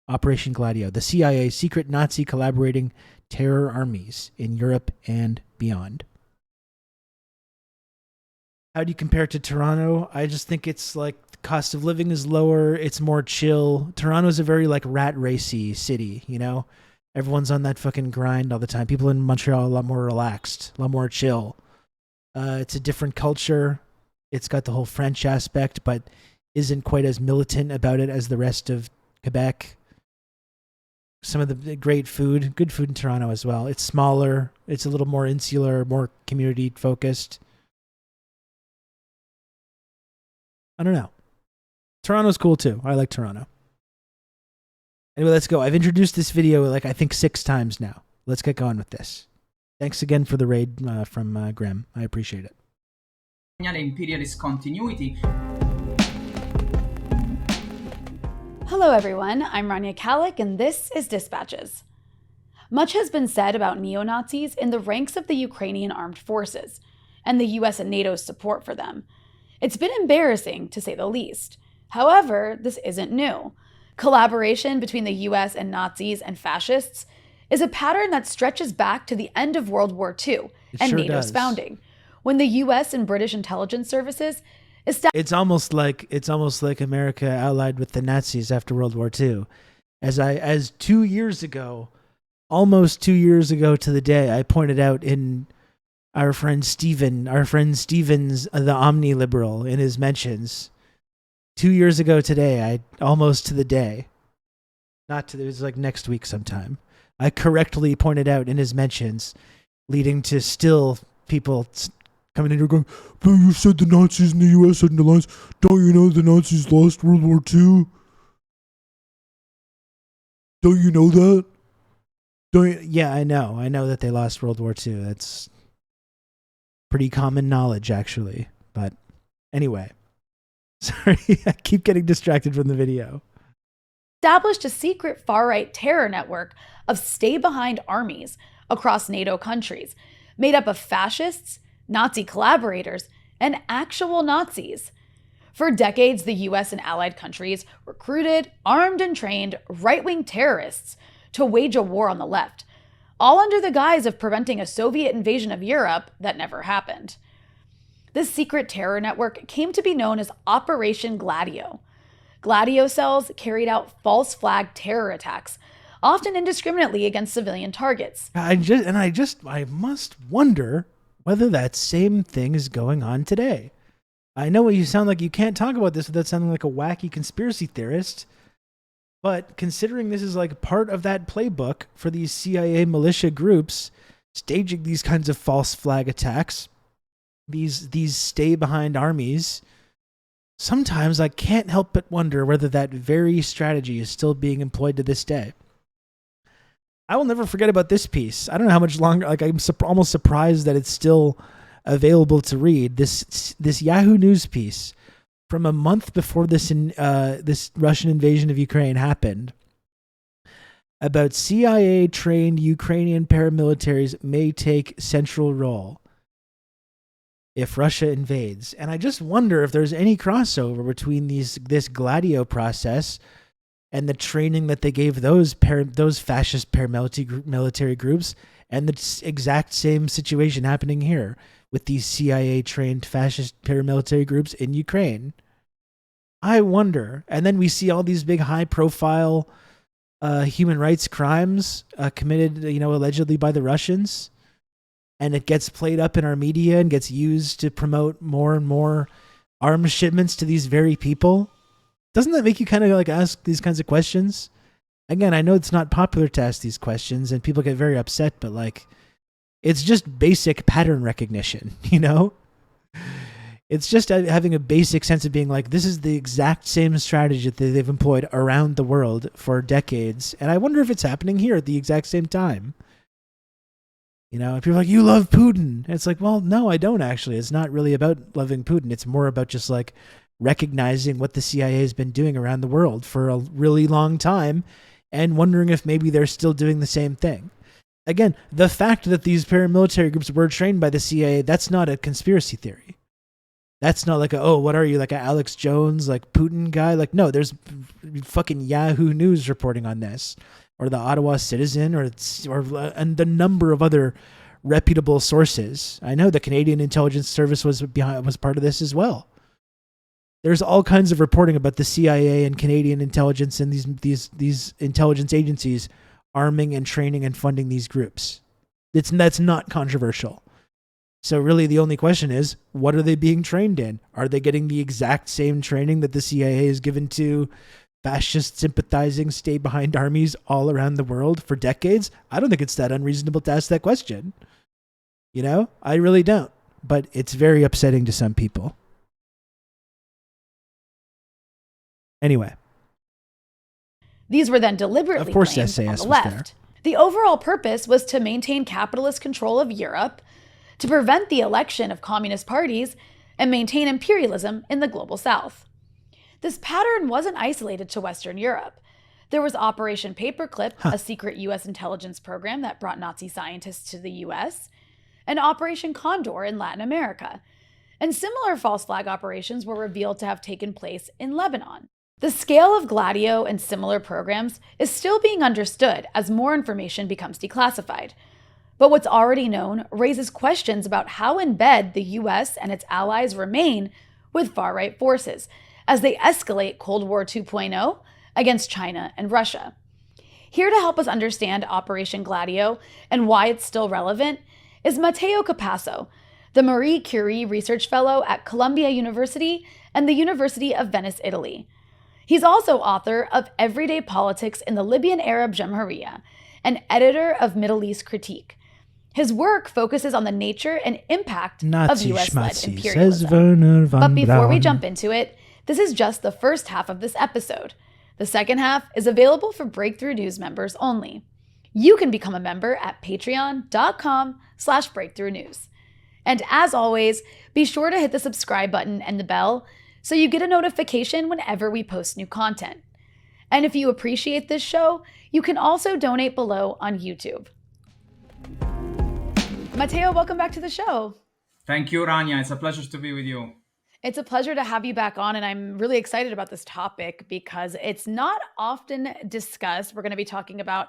Operation Gladio, the CIA secret Nazi collaborating terror armies in Europe and beyond. How do you compare it to Toronto? I just think it's like the cost of living is lower. It's more chill. Toronto's a very like rat racy city, you know? Everyone's on that fucking grind all the time. People in Montreal are a lot more relaxed, a lot more chill. It's a different culture. It's got the whole French aspect, but isn't quite as militant about it as the rest of Quebec. Some of the great food, good food in Toronto as well. It's smaller. It's a little more insular, more community focused. I don't know. Toronto's cool too. I like Toronto. Anyway, let's go. I've introduced this video like I think 6 times now. Let's get going with this. Thanks again for the raid from Graham. I appreciate it. Imperialist continuity. Hello everyone, I'm Rania Kalik and this is Dispatches. Much has been said about neo-Nazis in the ranks of the Ukrainian armed forces, and the US and NATO's support for them. It's been embarrassing, to say the least. However, this isn't new. Collaboration between the US and Nazis and fascists is a pattern that stretches back to the end of World War II and sure NATO's does. founding, when the US and British intelligence services It's almost like America allied with the Nazis after World War II. As 2 years ago, almost 2 years ago to the day, I pointed out in our friend Steven's, the omni-liberal, in his mentions. 2 years ago today, almost to the day. It was like next week sometime. I correctly pointed out in his mentions, leading to still people coming in here going, "No, you said the Nazis in the U.S. had an alliance. Don't you know the Nazis lost World War II? Don't you know that? Yeah, I know. I know that they lost World War II. That's pretty common knowledge, actually. But anyway, sorry, I keep getting distracted from the video. Established a secret far-right terror network of stay-behind armies across NATO countries, made up of fascists, Nazi collaborators, and actual Nazis. For decades, the US and allied countries recruited, armed, and trained right-wing terrorists to wage a war on the left, all under the guise of preventing a Soviet invasion of Europe that never happened. This secret terror network came to be known as Operation Gladio. Gladio cells carried out false flag terror attacks, often indiscriminately against civilian targets. I must wonder whether that same thing is going on today. I know you sound like you can't talk about this without sounding like a wacky conspiracy theorist, but considering this is like part of that playbook for these CIA militia groups staging these kinds of false flag attacks, these stay behind armies, sometimes I can't help but wonder whether that very strategy is still being employed to this day. I will never forget about this piece. I don't know how much longer, like I'm almost surprised that it's still available to read. This Yahoo News piece from a month before this Russian invasion of Ukraine happened about CIA-trained Ukrainian paramilitaries may take central role if Russia invades. And I just wonder if there's any crossover between this Gladio process and the training that they gave those fascist paramilitary groups, and the exact same situation happening here with these CIA-trained fascist paramilitary groups in Ukraine. I wonder. And then we see all these big high-profile human rights crimes committed, allegedly by the Russians, and it gets played up in our media and gets used to promote more and more arms shipments to these very people. Doesn't that make you kind of like ask these kinds of questions? Again, I know it's not popular to ask these questions and people get very upset, but like, it's just basic pattern recognition, It's just having a basic sense of being like, this is the exact same strategy that they've employed around the world for decades. And I wonder if it's happening here at the exact same time. If you're like, you love Putin. And it's like, well, no, I don't actually. It's not really about loving Putin. It's more about just like recognizing what the CIA has been doing around the world for a really long time and wondering if maybe they're still doing the same thing. Again, the fact that these paramilitary groups were trained by the CIA, that's not a conspiracy theory. That's not like what are you, like a Alex Jones, like Putin guy? Like, no, there's fucking Yahoo News reporting on this, or the Ottawa Citizen, and the number of other reputable sources. I know the Canadian Intelligence Service was part of this as well. There's all kinds of reporting about the CIA and Canadian intelligence and these intelligence agencies arming and training and funding these groups. That's not controversial. So really the only question is, what are they being trained in? Are they getting the exact same training that the CIA has given to fascist sympathizing stay behind armies all around the world for decades? I don't think it's that unreasonable to ask that question. I really don't. But it's very upsetting to some people. Anyway. These were then deliberately of course blamed SAS on the was left. there. The overall purpose was to maintain capitalist control of Europe, to prevent the election of communist parties, and maintain imperialism in the global south. This pattern wasn't isolated to Western Europe. There was Operation Paperclip, a secret U.S. intelligence program that brought Nazi scientists to the U.S., and Operation Condor in Latin America. And similar false flag operations were revealed to have taken place in Lebanon. The scale of Gladio and similar programs is still being understood as more information becomes declassified. But what's already known raises questions about how in bed the US and its allies remain with far-right forces as they escalate Cold War 2.0 against China and Russia. Here to help us understand Operation Gladio and why it's still relevant is Matteo Capasso, the Marie Curie Research Fellow at Columbia University and the University of Venice, Italy. He's also author of Everyday Politics in the Libyan Arab Jamhuriya and editor of Middle East Critique. His work focuses on the nature and impact of US-led imperialism. But before we jump into it, this is just the first half of this episode. The second half is available for Breakthrough News members only. You can become a member at patreon.com/Breakthrough News. And as always, be sure to hit the subscribe button and the bell so you get a notification whenever we post new content. And if you appreciate this show, you can also donate below on YouTube. Matteo, welcome back to the show. Thank you, Rania. It's a pleasure to be with you. It's a pleasure to have you back on, and I'm really excited about this topic because it's not often discussed. We're going to be talking about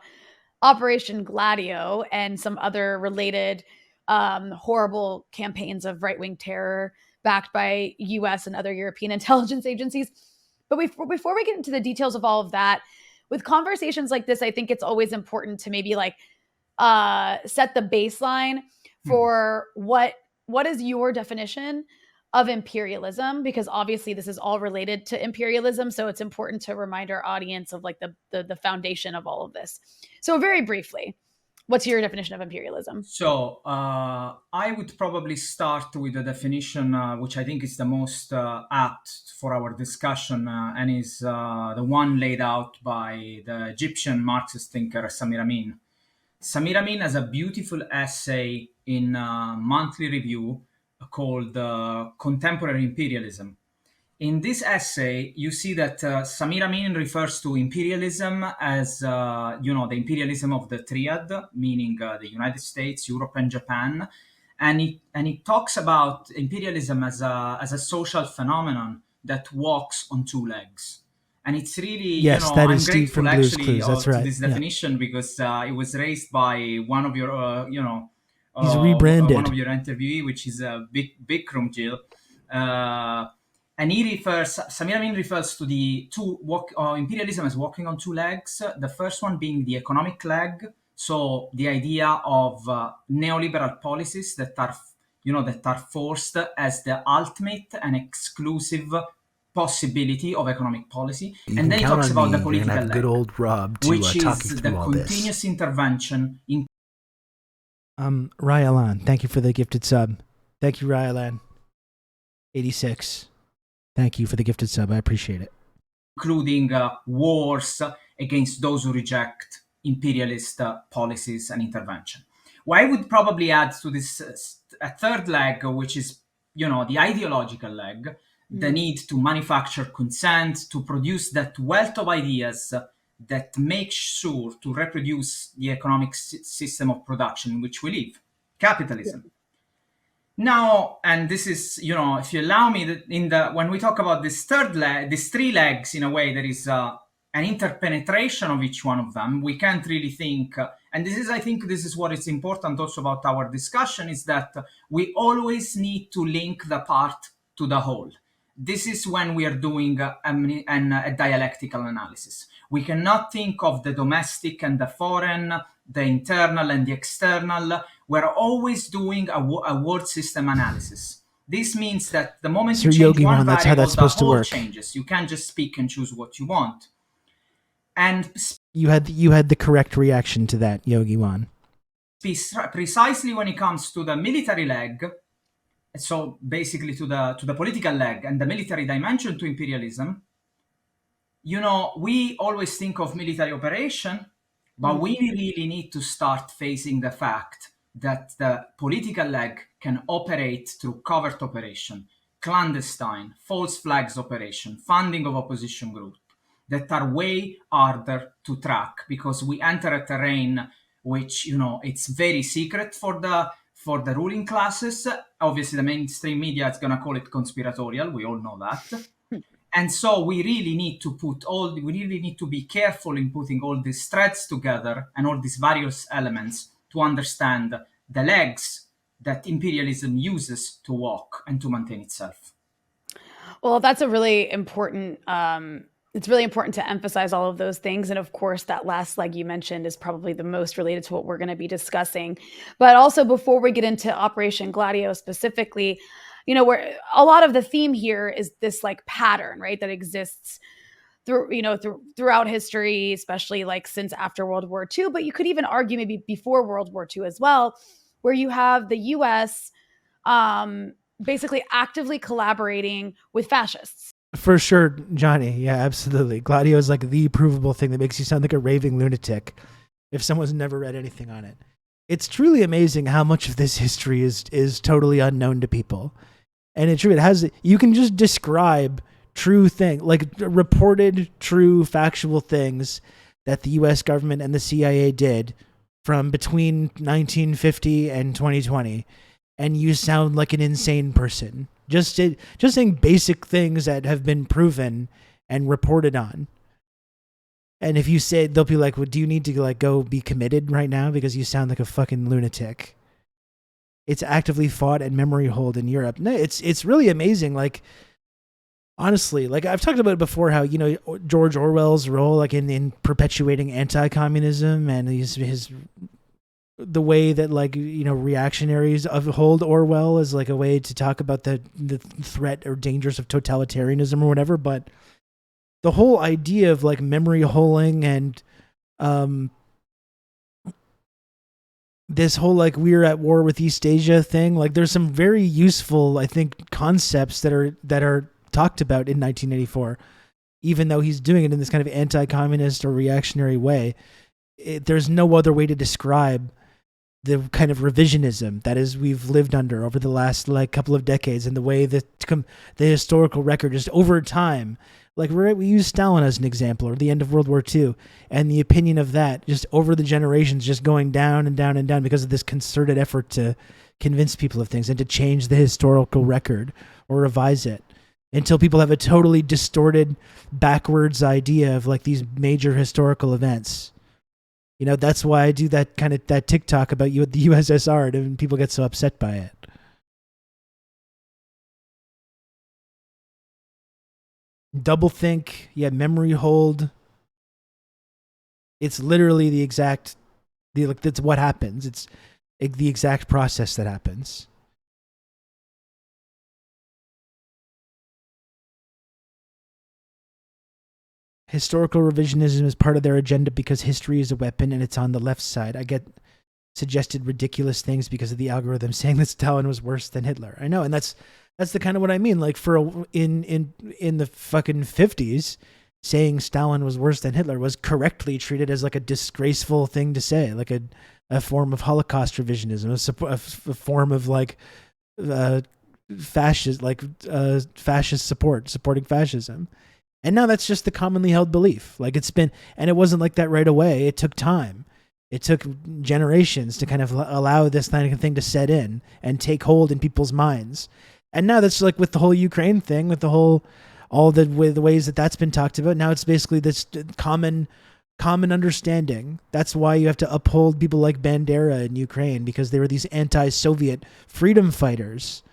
Operation Gladio and some other related horrible campaigns of right-wing terror backed by US and other European intelligence agencies. But before we get into the details of all of that, with conversations like this, I think it's always important to maybe set the baseline for what is your definition of imperialism, because obviously this is all related to imperialism. So it's important to remind our audience of the foundation of all of this. So very briefly, What's your definition of imperialism? So I would probably start with the definition, which I think is the most apt for our discussion, and is the one laid out by the Egyptian Marxist thinker Samir Amin. Samir Amin has a beautiful essay in Monthly Review called Contemporary Imperialism. In this essay, you see that Samir Amin refers to imperialism as, the imperialism of the triad, meaning the United States, Europe, and Japan. And he talks about imperialism as a social phenomenon that walks on two legs. And it's really, that is I'm Steve from grateful Blue's actually Clues. That's right. to this definition because it was raised by one of your, he's rebranded. one of your interviewee, which is Bikram Jill. And Samir Amin refers to the imperialism as walking on two legs. The first one being the economic leg. So the idea of neoliberal policies that are forced as the ultimate and exclusive possibility of economic policy. And then he talks about the political leg, good old Rob to which talk is you the through all continuous intervention in. Ryalan, thank you for the gifted sub. Thank you, Ryalan. 86. Thank you for the gifted sub. I appreciate it. Including wars against those who reject imperialist policies and intervention. Well, I would probably add to this a third leg, which is, the ideological leg, the need to manufacture consent, to produce that wealth of ideas that makes sure to reproduce the economic system of production in which we live, capitalism. Yeah. Now, and this is, if you allow me, when we talk about this these three legs, in a way, there is an interpenetration of each one of them. We can't really think, and I think this is what is important also about our discussion, is that we always need to link the part to the whole. This is when we are doing a dialectical analysis. We cannot think of the domestic and the foreign, the internal and the external. We're always doing a word system analysis. This means that the moment you change one variable, the whole changes. You can't just speak and choose what you want. And you had the correct reaction to that, Yogi Wan. Precisely when it comes to the military leg, so basically to the political leg and the military dimension to imperialism, we always think of military operation, but we really need to start facing the fact that the political leg can operate through covert operation, clandestine, false flags operation, funding of opposition groups that are way harder to track because we enter a terrain which, it's very secret for the ruling classes. Obviously, the mainstream media is going to call it conspiratorial. We all know that. And so we really need to be careful in putting all these threads together and all these various elements to understand the legs that imperialism uses to walk and to maintain itself. Well, that's a really important, it's really important to emphasize all of those things. And of course, that last leg you mentioned is probably the most related to what we're going to be discussing. But also, before we get into Operation Gladio specifically, where a lot of the theme here is this pattern, right, that exists throughout history, especially since after World War II, but you could even argue maybe before World War II as well, where you have the U.S. Basically actively collaborating with fascists. For sure, Johnny. Yeah, absolutely. Gladio is the provable thing that makes you sound like a raving lunatic if someone's never read anything on it. It's truly amazing how much of this history is totally unknown to people. And it's true. You can just describe true things, reported true factual things that the U.S. government and the CIA did from between 1950 and 2020, and you sound like an insane person. Just saying basic things that have been proven and reported on. And if you say, they'll be like, well, do you need to go be committed right now because you sound like a fucking lunatic? It's actively fought and memory hold in Europe. No, it's really amazing. Honestly, I've talked about it before, how, George Orwell's role, in perpetuating anti-communism and the way that reactionaries hold Orwell as a way to talk about the threat or dangers of totalitarianism or whatever. But the whole idea of memory holing and this whole like we're at war with East Asia thing, like there's some very useful, I think, concepts that are talked about in 1984, even though he's doing it in this kind of anti-communist or reactionary way. There's no other way to describe the kind of revisionism that is we've lived under over the last like couple of decades, and the way that the historical record just over time, like we use Stalin as an example, or the end of World War II, and the opinion of that just over the generations just going down and down and down because of this concerted effort to convince people of things and to change the historical record or revise it until people have a totally distorted backwards idea of like these major historical events. You know, that's why I do that TikTok about the USSR, and people get so upset by it. Double think, memory hold. It's literally that's what happens. It's the exact process that happens. Historical revisionism is part of their agenda because history is a weapon and it's on the left side. I get suggested ridiculous things because of the algorithm saying that Stalin was worse than Hitler. I know, and that's the kind of what I mean. Like in the fucking 50s, saying Stalin was worse than Hitler was correctly treated as like a disgraceful thing to say, like a form of Holocaust revisionism, a form of like fascist supporting fascism. And now that's just the commonly held belief. Like and it wasn't like that right away. It took time. It took generations to kind of allow this kind of thing to set in and take hold in people's minds. And now that's like with the whole Ukraine thing, with the ways that that's been talked about. Now it's basically this common understanding. That's why you have to uphold people like Bandera in Ukraine, because they were these anti-Soviet freedom fighters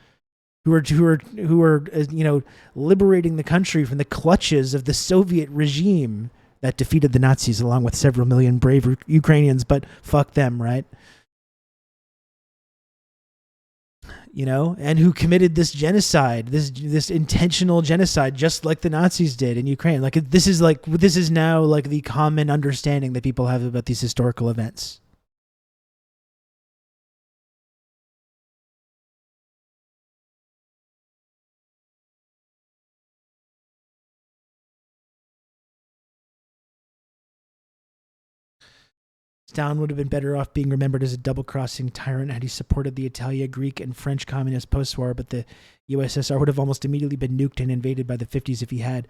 who are liberating the country from the clutches of the Soviet regime that defeated the Nazis along with several million brave Ukrainians, but fuck them, right? And who committed this genocide, this intentional genocide, just like the Nazis did in Ukraine. Like this is now like the common understanding that people have about these historical events. Stalin would have been better off being remembered as a double-crossing tyrant had he supported the Italia, Greek, and French communists post-war, but the USSR would have almost immediately been nuked and invaded by the 50s if he had.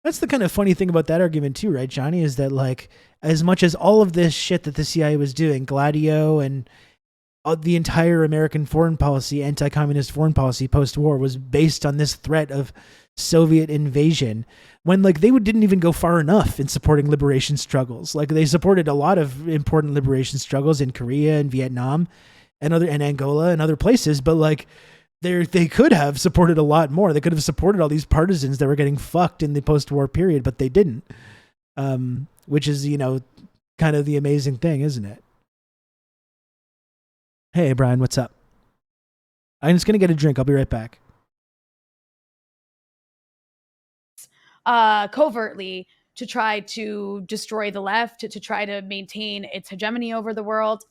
That's the kind of funny thing about that argument too, right, Johnny, is that like as much as all of this shit that the CIA was doing, Gladio and the entire American foreign policy, anti-communist foreign policy post-war was based on this threat of Soviet invasion, when like they didn't even go far enough in supporting liberation struggles. Like they supported a lot of important liberation struggles in Korea and Vietnam and Angola and other places, but like they could have supported a lot more. They could have supported all these partisans that were getting fucked in the post-war period, but they didn't. Which is, kind of the amazing thing, isn't it? Hey, Brian, what's up? I'm just going to get a drink. I'll be right back. Covertly to try to destroy the left, to try to maintain its hegemony over the world.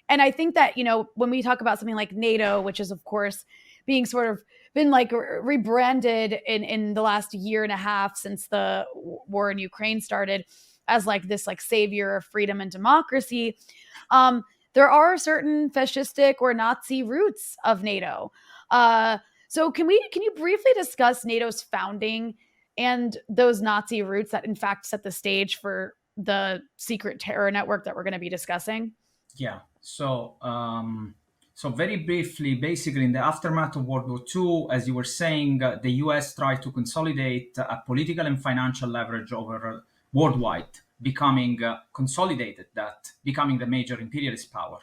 And I think that, when we talk about something like NATO, which is, of course, being sort of been like rebranded in the last year and a half since the war in Ukraine started as like this like savior of freedom and democracy, there are certain fascistic or Nazi roots of NATO. So can you briefly discuss NATO's founding and those Nazi roots that in fact set the stage for the secret terror network that we're going to be discussing? Yeah. So very briefly, basically in the aftermath of World War II, as you were saying, the US tried to consolidate a political and financial leverage over worldwide, becoming consolidated, that becoming the major imperialist power.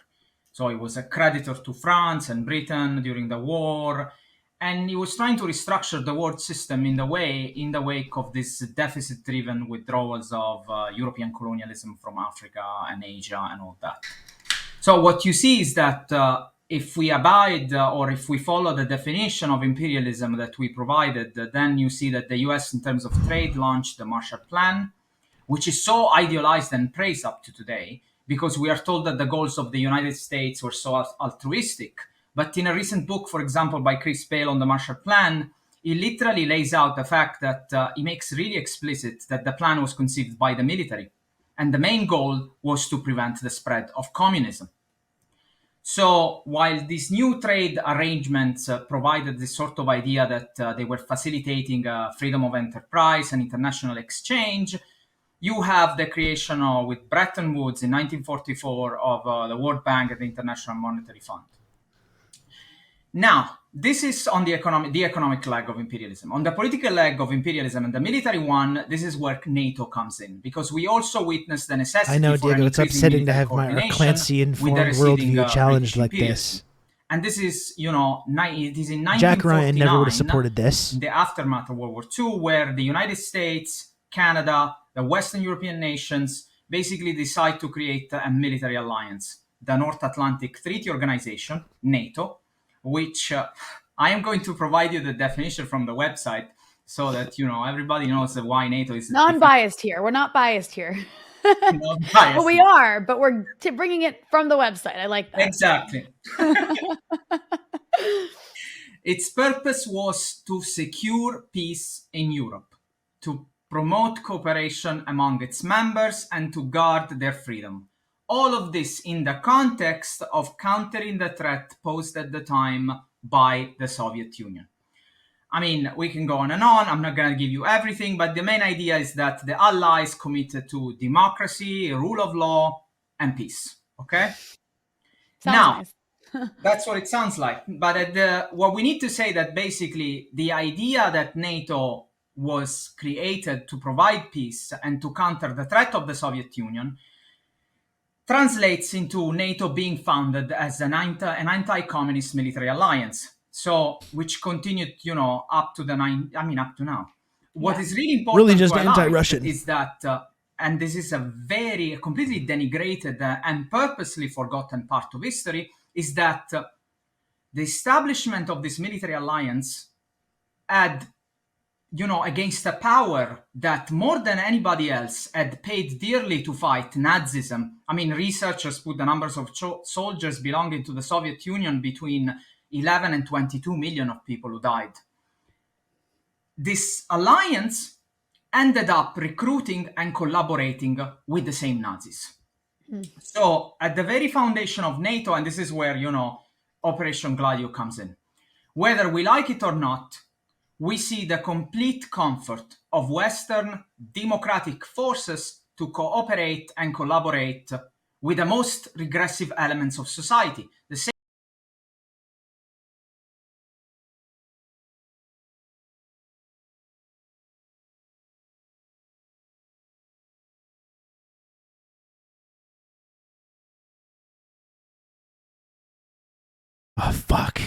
So it was a creditor to France and Britain during the war. And he was trying to restructure the world system in the wake of this deficit-driven withdrawals of European colonialism from Africa and Asia and all that. So what you see is that if we abide or if we follow the definition of imperialism that we provided, then you see that the US, in terms of trade, launched the Marshall Plan, which is so idealized and praised up to today, because we are told that the goals of the United States were so altruistic. But in a recent book, for example, by Chris Bale on the Marshall Plan, he literally lays out the fact that he makes really explicit that the plan was conceived by the military. And the main goal was to prevent the spread of communism. So while these new trade arrangements provided this sort of idea that they were facilitating freedom of enterprise and international exchange, you have the creation with Bretton Woods in 1944 of the World Bank and the International Monetary Fund. Now, this is on the economic leg of imperialism. On the political leg of imperialism and the military one, this is where NATO comes in, because we also witnessed the necessity. I know, Diego, it's upsetting to have my Clancy-informed worldview challenged like this. And this is, it is in 1949, Jack Ryan never would have supported this. In the aftermath of World War II, where the United States, Canada, the Western European nations basically decide to create a military alliance, the North Atlantic Treaty Organization, NATO, which I am going to provide you the definition from the website so that, everybody knows why NATO is... Non-biased here. We're not biased here. Well, we are, but we're bringing it from the website. I like that. Exactly. Its purpose was to secure peace in Europe, to promote cooperation among its members, and to guard their freedom. All of this in the context of countering the threat posed at the time by the Soviet Union. I mean, we can go on and on. I'm not going to give you everything, but the main idea is that the Allies committed to democracy, rule of law, and peace. Okay? Now, that's what it sounds like. But what we need to say that basically the idea that NATO was created to provide peace and to counter the threat of the Soviet Union translates into NATO being founded as an anti-communist military alliance. So, which continued, up to now. What is really important, really just anti-Russian, is that, and this is a completely denigrated and purposely forgotten part of history, is that the establishment of this military alliance had, against a power that more than anybody else had paid dearly to fight Nazism. I mean, researchers put the numbers of soldiers belonging to the Soviet Union between 11 and 22 million of people who died. This alliance ended up recruiting and collaborating with the same Nazis. So at the very foundation of NATO, and this is where, Operation Gladio comes in, whether we like it or not, we see the complete comfort of Western democratic forces to cooperate and collaborate with the most regressive elements of society. The same Oh, fuck.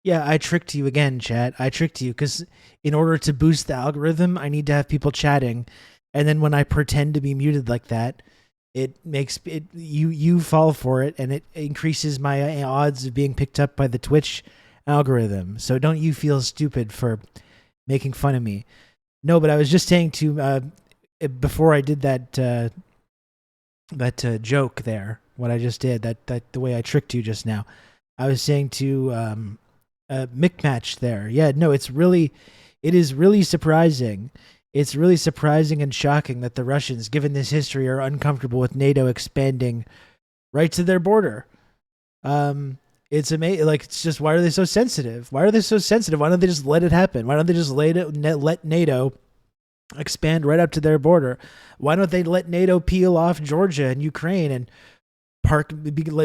Yeah, I tricked you again, chat. I tricked you because in order to boost the algorithm, I need to have people chatting. And then when I pretend to be muted like that, it makes it you fall for it, and it increases my odds of being picked up by the Twitch algorithm. So don't you feel stupid for making fun of me. No, but I was just saying to before I did that joke there, what I just did, that the way I tricked you just now, I was saying to Micmatch there. Yeah, no, it is really surprising. It's really surprising and shocking that the Russians, given this history, are uncomfortable with NATO expanding right to their border. It's amazing. Like, it's just, why are they so sensitive? Why don't they just let it happen? Why don't they just let NATO expand right up to their border? Why don't they let NATO peel off Georgia and Ukraine and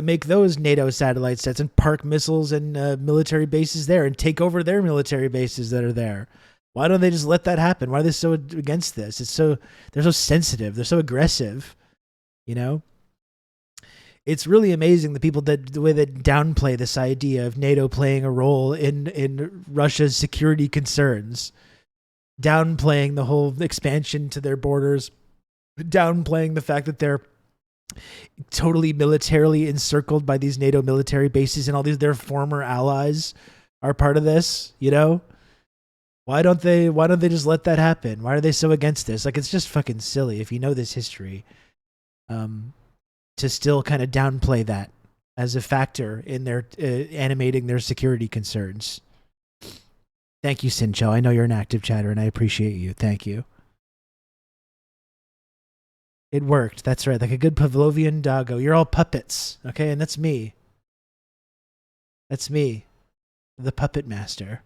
make those NATO satellite sets and park missiles and military bases there and take over their military bases that are there? Why don't they just let that happen? Why are they so against this? They're so sensitive. They're so aggressive. It's really amazing the way that downplay this idea of NATO playing a role in Russia's security concerns, downplaying the whole expansion to their borders, downplaying the fact that they're totally militarily encircled by these NATO military bases and all their former allies are part of this, Why don't they just let that happen? Why are they so against this? Like, it's just fucking silly if you know this history, to still kind of downplay that as a factor in their animating their security concerns. Thank you, Sincho. I know you're an active chatter, and I appreciate you. Thank you. It worked. That's right. Like a good Pavlovian doggo. You're all puppets, okay? And that's me. That's me, the puppet master.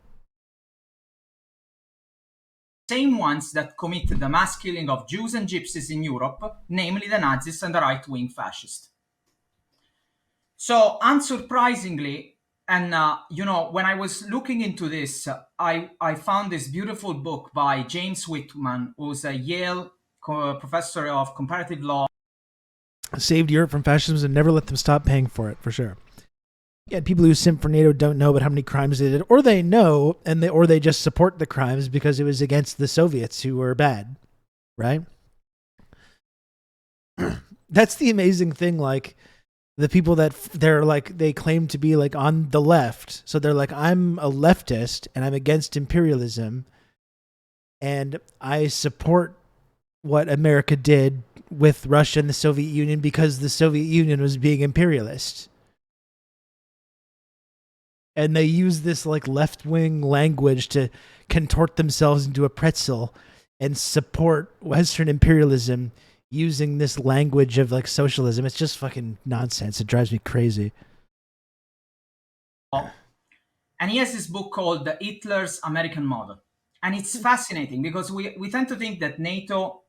Same ones that committed the mass killing of Jews and Gypsies in Europe, namely the Nazis and the right-wing fascists. So, unsurprisingly, and when I was looking into this, I found this beautiful book by James Whitman, who's a Yale professor of comparative law. Saved Europe from fascism and never let them stop paying for it, for sure. Yeah, people who simp for NATO don't know about how many crimes they did, or they know, or they just support the crimes because it was against the Soviets who were bad, right? That's the amazing thing. Like, the people that they claim to be like on the left, so they're like, I'm a leftist and I'm against imperialism, and I support what America did with Russia and the Soviet Union because the Soviet Union was being imperialist. And they use this like left-wing language to contort themselves into a pretzel and support Western imperialism using this language of like socialism. It's just fucking nonsense. It drives me crazy. And he has this book called Hitler's American Model. And it's fascinating because we tend to think that NATO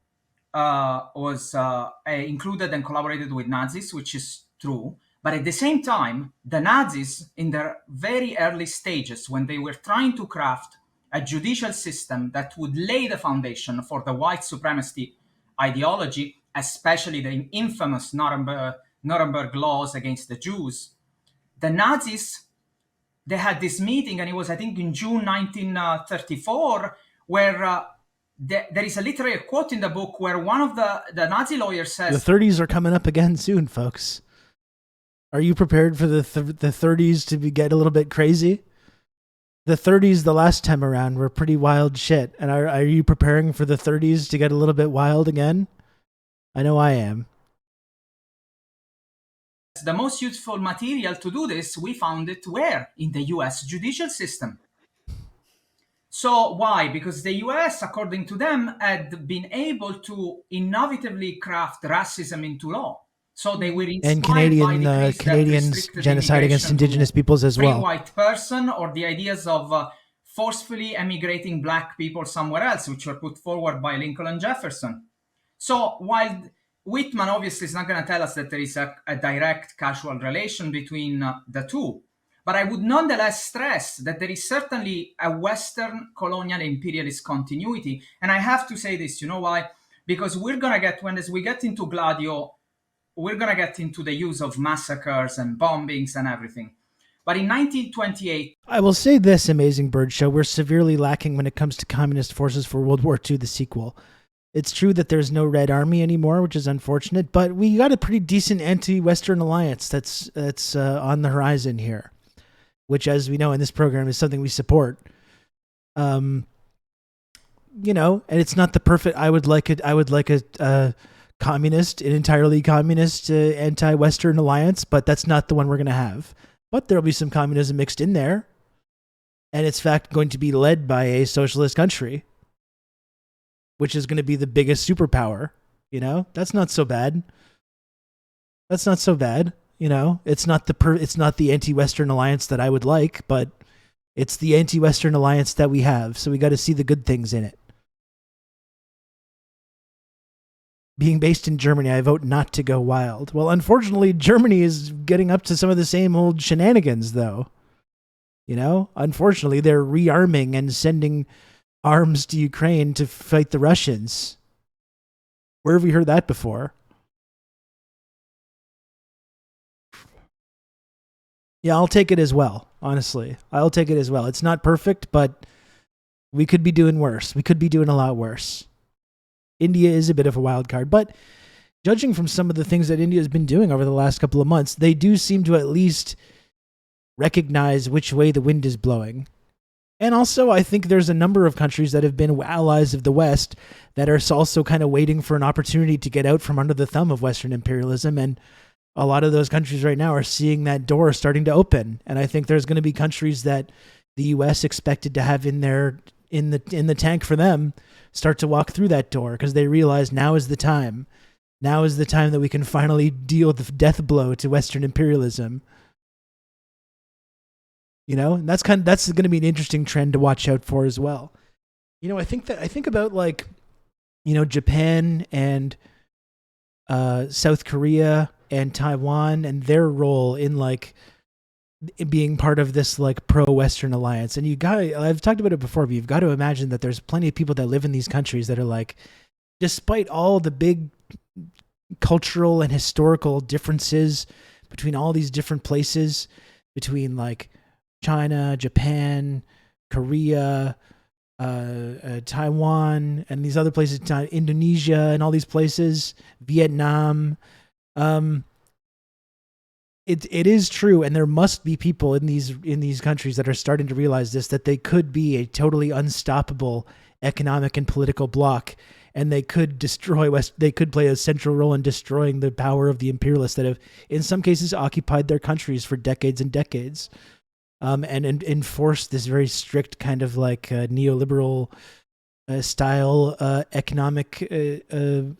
was included and collaborated with Nazis, which is true. But at the same time, the Nazis, in their very early stages, when they were trying to craft a judicial system that would lay the foundation for the white supremacy ideology, especially the infamous Nuremberg laws against the Jews, the Nazis, they had this meeting, and it was, I think, in June 1934, where there is a literary quote in the book where one of the Nazi lawyers says... The 30s are coming up again soon, folks. Are you prepared for the 30s to get a little bit crazy? The 30s the last time around were pretty wild shit. And are you preparing for the 30s to get a little bit wild again? I know I am. The most useful material to do this, we found it where? In the US judicial system. So why? Because the US, according to them, had been able to innovatively craft racism into law. So they were inspired and Canadians genocide against indigenous peoples as well. Free white person, or the ideas of forcefully emigrating black people somewhere else, which were put forward by Lincoln and Jefferson. So while Whitman obviously is not going to tell us that there is a direct causal relation between the two, but I would nonetheless stress that there is certainly a Western colonial imperialist continuity. And I have to say this, you know why? Because we're going to get, as we get into Gladio, we're going to get into the use of massacres and bombings and everything. But in 1928... I will say this, Amazing Bird Show, we're severely lacking when it comes to communist forces for World War II, the sequel. It's true that there's no Red Army anymore, which is unfortunate, but we got a pretty decent anti-Western alliance that's on the horizon here, which, as we know in this program, is something we support. And it's not the perfect... I would like a communist, an entirely communist anti-Western alliance, but that's not the one we're going to have. But there'll be some communism mixed in there, and it's in fact going to be led by a socialist country, which is going to be the biggest superpower. That's not so bad. It's not the anti-Western alliance that I would like, but it's the anti-Western alliance that we have. So we got to see the good things in it. Being based in Germany, I vote not to go wild. Well, unfortunately, Germany is getting up to some of the same old shenanigans, though. Unfortunately, they're rearming and sending arms to Ukraine to fight the Russians. Where have we heard that before? Yeah, I'll take it as well, honestly. I'll take it as well. It's not perfect, but we could be doing worse. We could be doing a lot worse. India is a bit of a wild card, but judging from some of the things that India has been doing over the last couple of months, they do seem to at least recognize which way the wind is blowing And also, I think there's a number of countries that have been allies of the West that are also kind of waiting for an opportunity to get out from under the thumb of Western imperialism. And a lot of those countries right now are seeing that door starting to open. And I think there's going to be countries that the U.S. expected to have in the tank for them start to walk through that door because they realize now is the time. Now is the time that we can finally deal the death blow to Western imperialism. You know, and that's going to be an interesting trend to watch out for as well. You know, I think about like, you know, Japan and South Korea and Taiwan and their role in like being part of this like pro-Western alliance. And I've talked about it before, but you've got to imagine that there's plenty of people that live in these countries that are like, despite all the big cultural and historical differences between all these different places, between like China, Japan, Korea, Taiwan, and these other places, Indonesia, and all these places, Vietnam. It is true, and there must be people in these countries that are starting to realize this, that they could be a totally unstoppable economic and political bloc, and they could they could play a central role in destroying the power of the imperialists that have, in some cases, occupied their countries for decades and decades. And enforce this very strict kind of like neoliberal style economic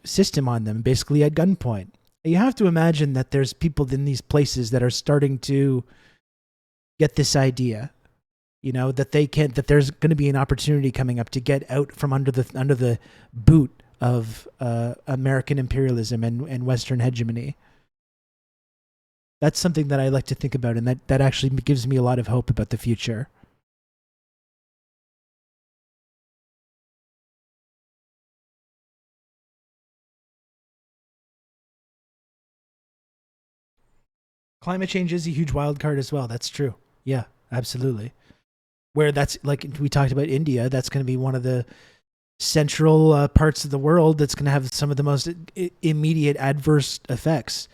system on them, basically at gunpoint. You have to imagine that there's people in these places that are starting to get this idea, you know, that there's going to be an opportunity coming up to get out from under the boot of American imperialism and Western hegemony. That's something that I like to think about, and that actually gives me a lot of hope about the future. Climate change is a huge wild card as well. That's true. Yeah, absolutely. Where that's, like we talked about India, that's going to be one of the central parts of the world that's going to have some of the most immediate adverse effects.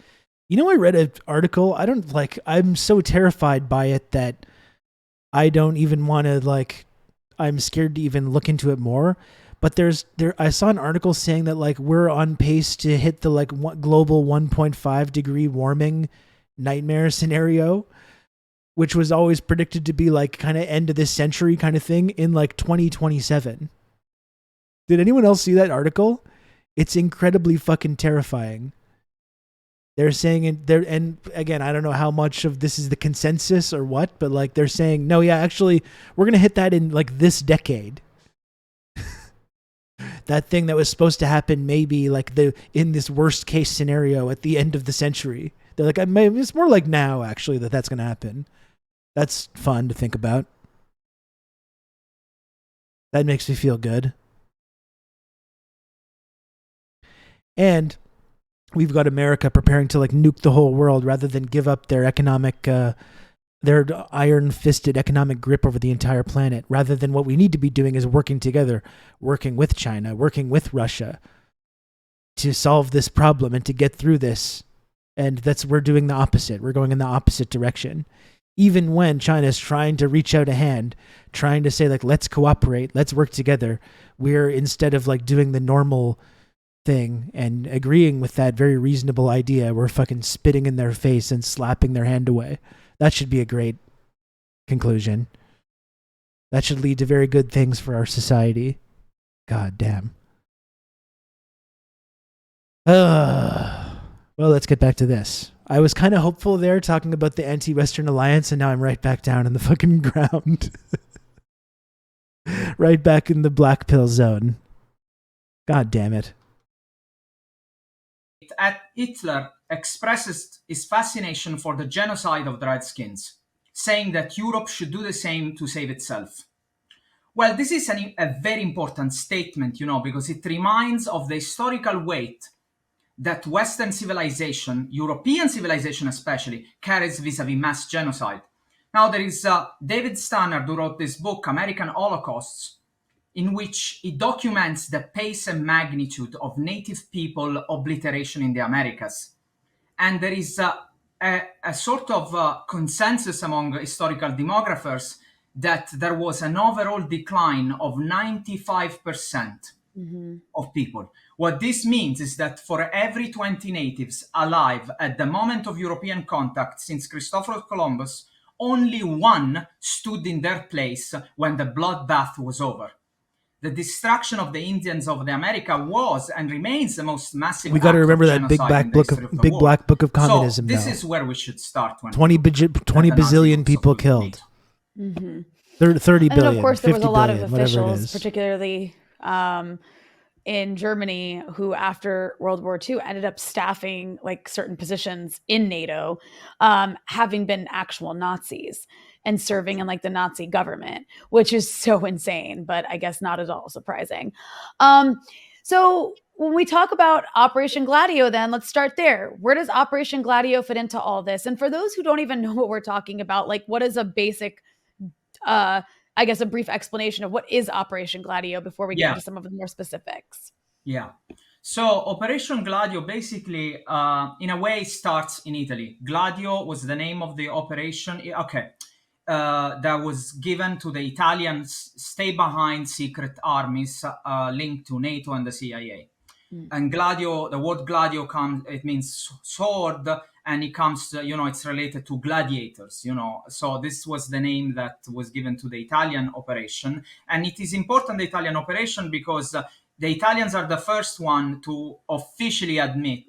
You know, I read an article. I'm so terrified by it that I don't even want to I'm scared to even look into it more. But I saw an article saying that like we're on pace to hit the like global 1.5 degree warming nightmare scenario, which was always predicted to be like kind of end of this century kind of thing in like 2027. Did anyone else see that article? It's incredibly fucking terrifying. They're saying it there, and again, I don't know how much of this is the consensus or what, but like they're saying, no, yeah, actually, we're gonna hit that in like this decade. That thing that was supposed to happen maybe like in this worst case scenario at the end of the century. They're like, it's more like now actually that's gonna happen. That's fun to think about. That makes me feel good. And we've got America preparing to like nuke the whole world rather than give up their economic, their iron-fisted economic grip over the entire planet. Rather than what we need to be doing is working together, working with China, working with Russia to solve this problem and to get through this. And we're doing the opposite. We're going in the opposite direction. Even when China is trying to reach out a hand, trying to say like, let's cooperate, let's work together, we're instead of like doing the normal thing and agreeing with that very reasonable idea, we're fucking spitting in their face and slapping their hand away. That should be a great conclusion. That should lead to very good things for our society. God damn. Well, let's get back to this. I was kind of hopeful there talking about the anti-Western alliance, and now I'm right back down in the fucking ground. Right back in the black pill zone. God damn it. Hitler expresses his fascination for the genocide of the Redskins, saying that Europe should do the same to save itself. Well, this is a very important statement, because it reminds of the historical weight that Western civilization, European civilization especially, carries vis-a-vis mass genocide. Now, there is David Stannard, who wrote this book, American Holocausts, in which he documents the pace and magnitude of native people obliteration in the Americas. And there is a sort of consensus among historical demographers that there was an overall decline of 95% of people. What this means is that for every 20 natives alive at the moment of European contact since Christopher Columbus, only one stood in their place when the bloodbath was over. The destruction of the Indians of the America was and remains the most massive. We got to remember that big black book of communism. So this is where we should start. 20 bazillion people killed. 30 billion. And of course, there was a lot of billion, officials, particularly in Germany, who after World War II ended up staffing like certain positions in NATO, having been actual Nazis and serving in like the Nazi government, which is so insane, but I guess not at all surprising. So when we talk about Operation Gladio, then let's start there. Where does Operation Gladio fit into all this? And for those who don't even know what we're talking about, like what is a basic, I guess a brief explanation of what is Operation Gladio before we get into some of the more specifics. Yeah. So Operation Gladio basically, in a way, starts in Italy. Gladio was the name of the operation. Okay. That was given to the Italian stay-behind secret armies linked to NATO and the CIA. And Gladio, the word Gladio it means sword, and it comes, it's related to gladiators, So this was the name that was given to the Italian operation. And it is important, the Italian operation, because the Italians are the first one to officially admit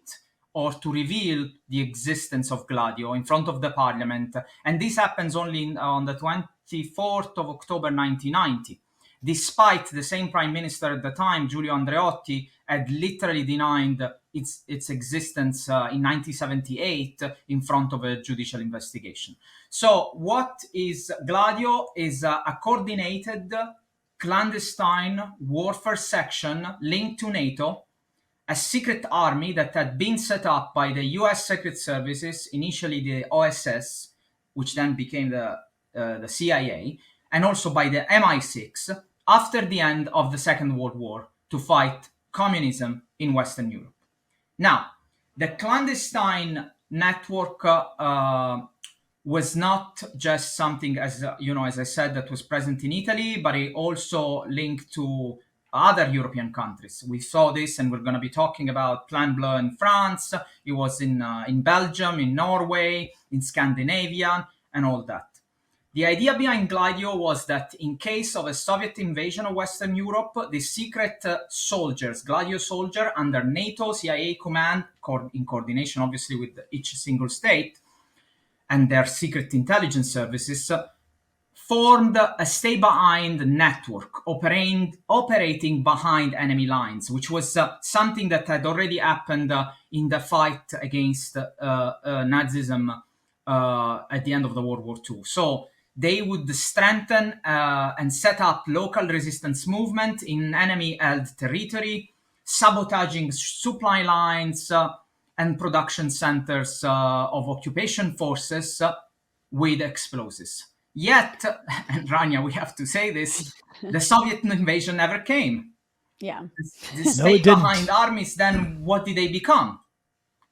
or to reveal the existence of Gladio in front of the parliament. And this happens only on the 24th of October 1990, despite the same prime minister at the time, Giulio Andreotti, had literally denied its existence in 1978 in front of a judicial investigation. So what is Gladio? Is a coordinated clandestine warfare section linked to NATO, a secret army that had been set up by the US Secret Services, initially the OSS, which then became the CIA, and also by the MI6 after the end of the Second World War to fight communism in Western Europe. Now, the clandestine network was not just something, as I said, that was present in Italy, but it also linked to other European countries. We saw this, and we're going to be talking about Plan Bleu in France. It was in Belgium, in Norway, in Scandinavia, and all that. The idea behind Gladio was that in case of a Soviet invasion of Western Europe, the secret soldiers, Gladio soldier under NATO, CIA command, in coordination obviously with each single state, and their secret intelligence services, formed a stay-behind network operating behind enemy lines, which was something that had already happened in the fight against Nazism at the end of the World War II. So they would strengthen and set up local resistance movement in enemy-held territory, sabotaging supply lines and production centers of occupation forces with explosives. Yet, and Rania, we have to say this, the Soviet invasion never came. Yeah. The stay-behind armies, then what did they become?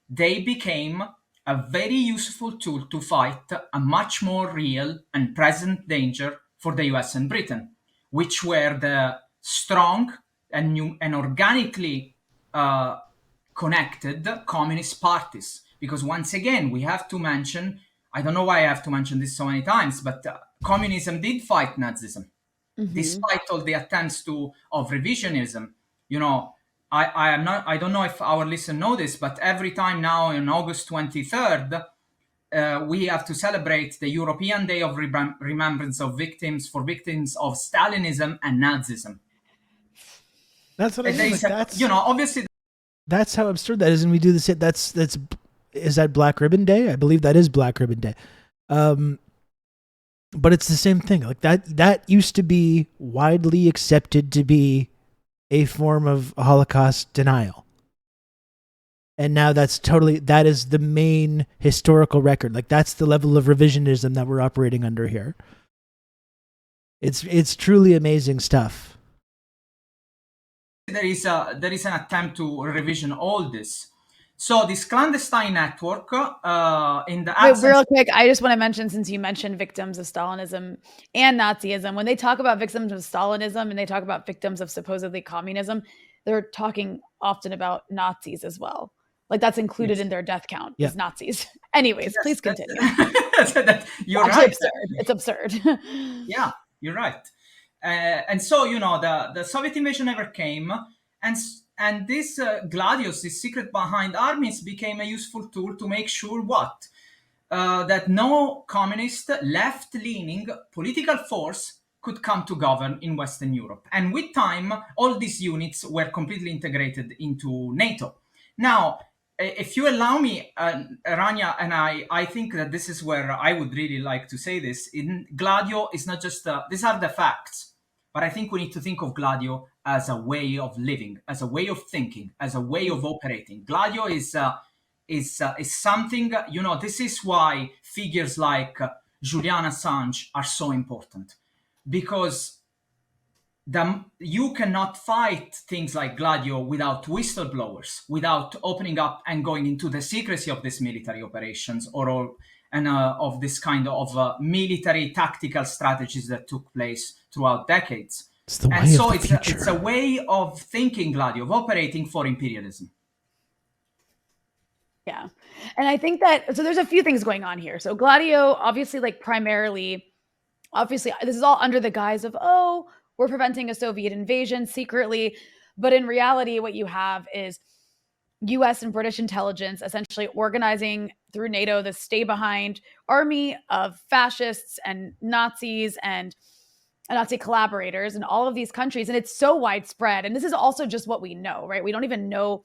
They became a very useful tool to fight a much more real and present danger for the US and Britain, which were the strong and organically connected communist parties. Because once again, we have to mention, I don't know why I have to mention this so many times, but communism did fight Nazism, despite all the attempts of revisionism. I don't know if our listeners know this, but every time now on August 23rd, we have to celebrate the European Day of Remembrance of Victims of Stalinism and Nazism. That's what I mean. Like, obviously. That's how absurd that is, and we do this. Is that Black Ribbon Day? I believe that is Black Ribbon Day. But it's the same thing. Like that used to be widely accepted to be a form of Holocaust denial. And now that is the main historical record. Like that's the level of revisionism that we're operating under here. It's truly amazing stuff. There is an attempt to revision all this. So this clandestine network in the absence... Wait, real quick, I just want to mention, since you mentioned victims of Stalinism and Nazism, when they talk about victims of Stalinism and they talk about victims of supposedly communism, they're talking often about Nazis as well. Like that's included in their death count, is Nazis. Anyways, please continue. You're right. Absurd. It's absurd. Yeah, you're right. And so, the Soviet invasion never came. And this gladios, this secret behind armies, became a useful tool to make sure what? That no communist left-leaning political force could come to govern in Western Europe. And with time, all these units were completely integrated into NATO. Now, if you allow me, Rania and I think that this is where I would really like to say this. In Gladio is not just, these are the facts, but I think we need to think of Gladio as a way of living, as a way of thinking, as a way of operating. Gladio is something, this is why figures like Julian Assange are so important, because you cannot fight things like Gladio without whistleblowers, without opening up and going into the secrecy of these military operations of this kind of military tactical strategies that took place throughout decades. It's the way and so it's a way of thinking, Gladio, of operating for imperialism. Yeah. And I think that, so there's a few things going on here. So Gladio, obviously, this is all under the guise of, we're preventing a Soviet invasion secretly. But in reality, what you have is US and British intelligence essentially organizing through NATO the stay-behind army of fascists and Nazis and Nazi collaborators in all of these countries. And it's so widespread. And this is also just what we know, right? We don't even know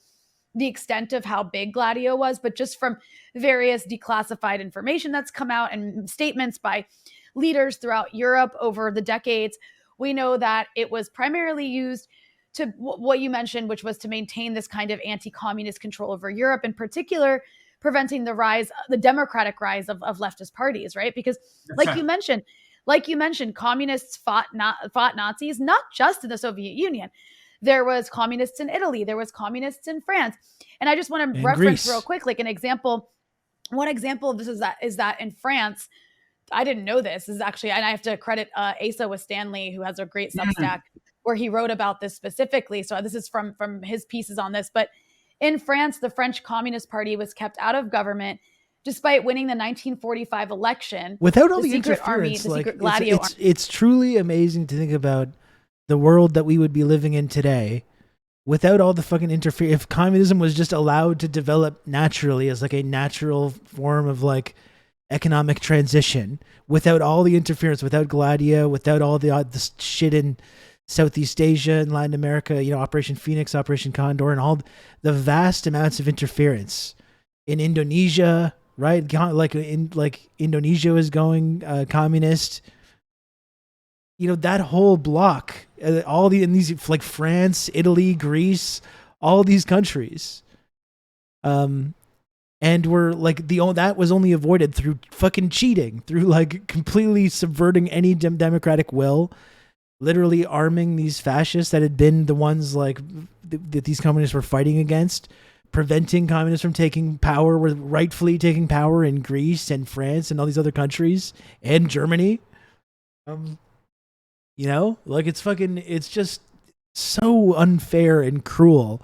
the extent of how big Gladio was, but just from various declassified information that's come out and statements by leaders throughout Europe over the decades, we know that it was primarily used to what you mentioned, which was to maintain this kind of anti-communist control over Europe, in particular, preventing the democratic rise of leftist parties, right? Because like you mentioned, communists fought Nazis, not just in the Soviet Union. There was communists in Italy. There was communists in France. And I just want to reference real quick, like an example. One example of this is that in France, I didn't know this. This is actually, and I have to credit Asa with Stanley, who has a great Substack where he wrote about this specifically. So this is from his pieces on this. But in France, the French Communist Party was kept out of government despite winning the 1945 election. Without all the interference, it's truly amazing to think about the world that we would be living in today without all the fucking interference. If communism was just allowed to develop naturally as like a natural form of like economic transition, without all the interference, without Gladio, without all the shit in Southeast Asia and Latin America, Operation Phoenix, Operation Condor, and all the vast amounts of interference in Indonesia, right? Like Indonesia is going communist. That whole block, in these like France, Italy, Greece, all these countries, and we're like that was only avoided through fucking cheating, through like completely subverting any democratic will, literally arming these fascists that had been the ones like that these communists were fighting against, preventing communists from taking power, were rightfully taking power in Greece and France and all these other countries and Germany. It's just so unfair and cruel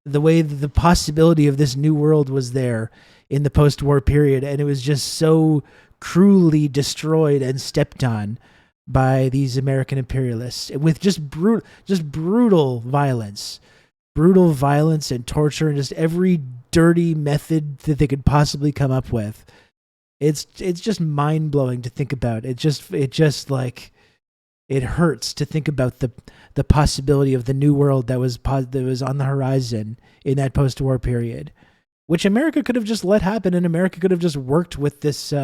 the way that the possibility of this new world was there in the post-war period, and it was just so cruelly destroyed and stepped on by these American imperialists with just brutal violence and torture and just every dirty method that they could possibly come up with. It's just mind-blowing to think about. It hurts to think about the possibility of the new world that was on the horizon in that post-war period, which America could have just let happen, and America could have just worked with this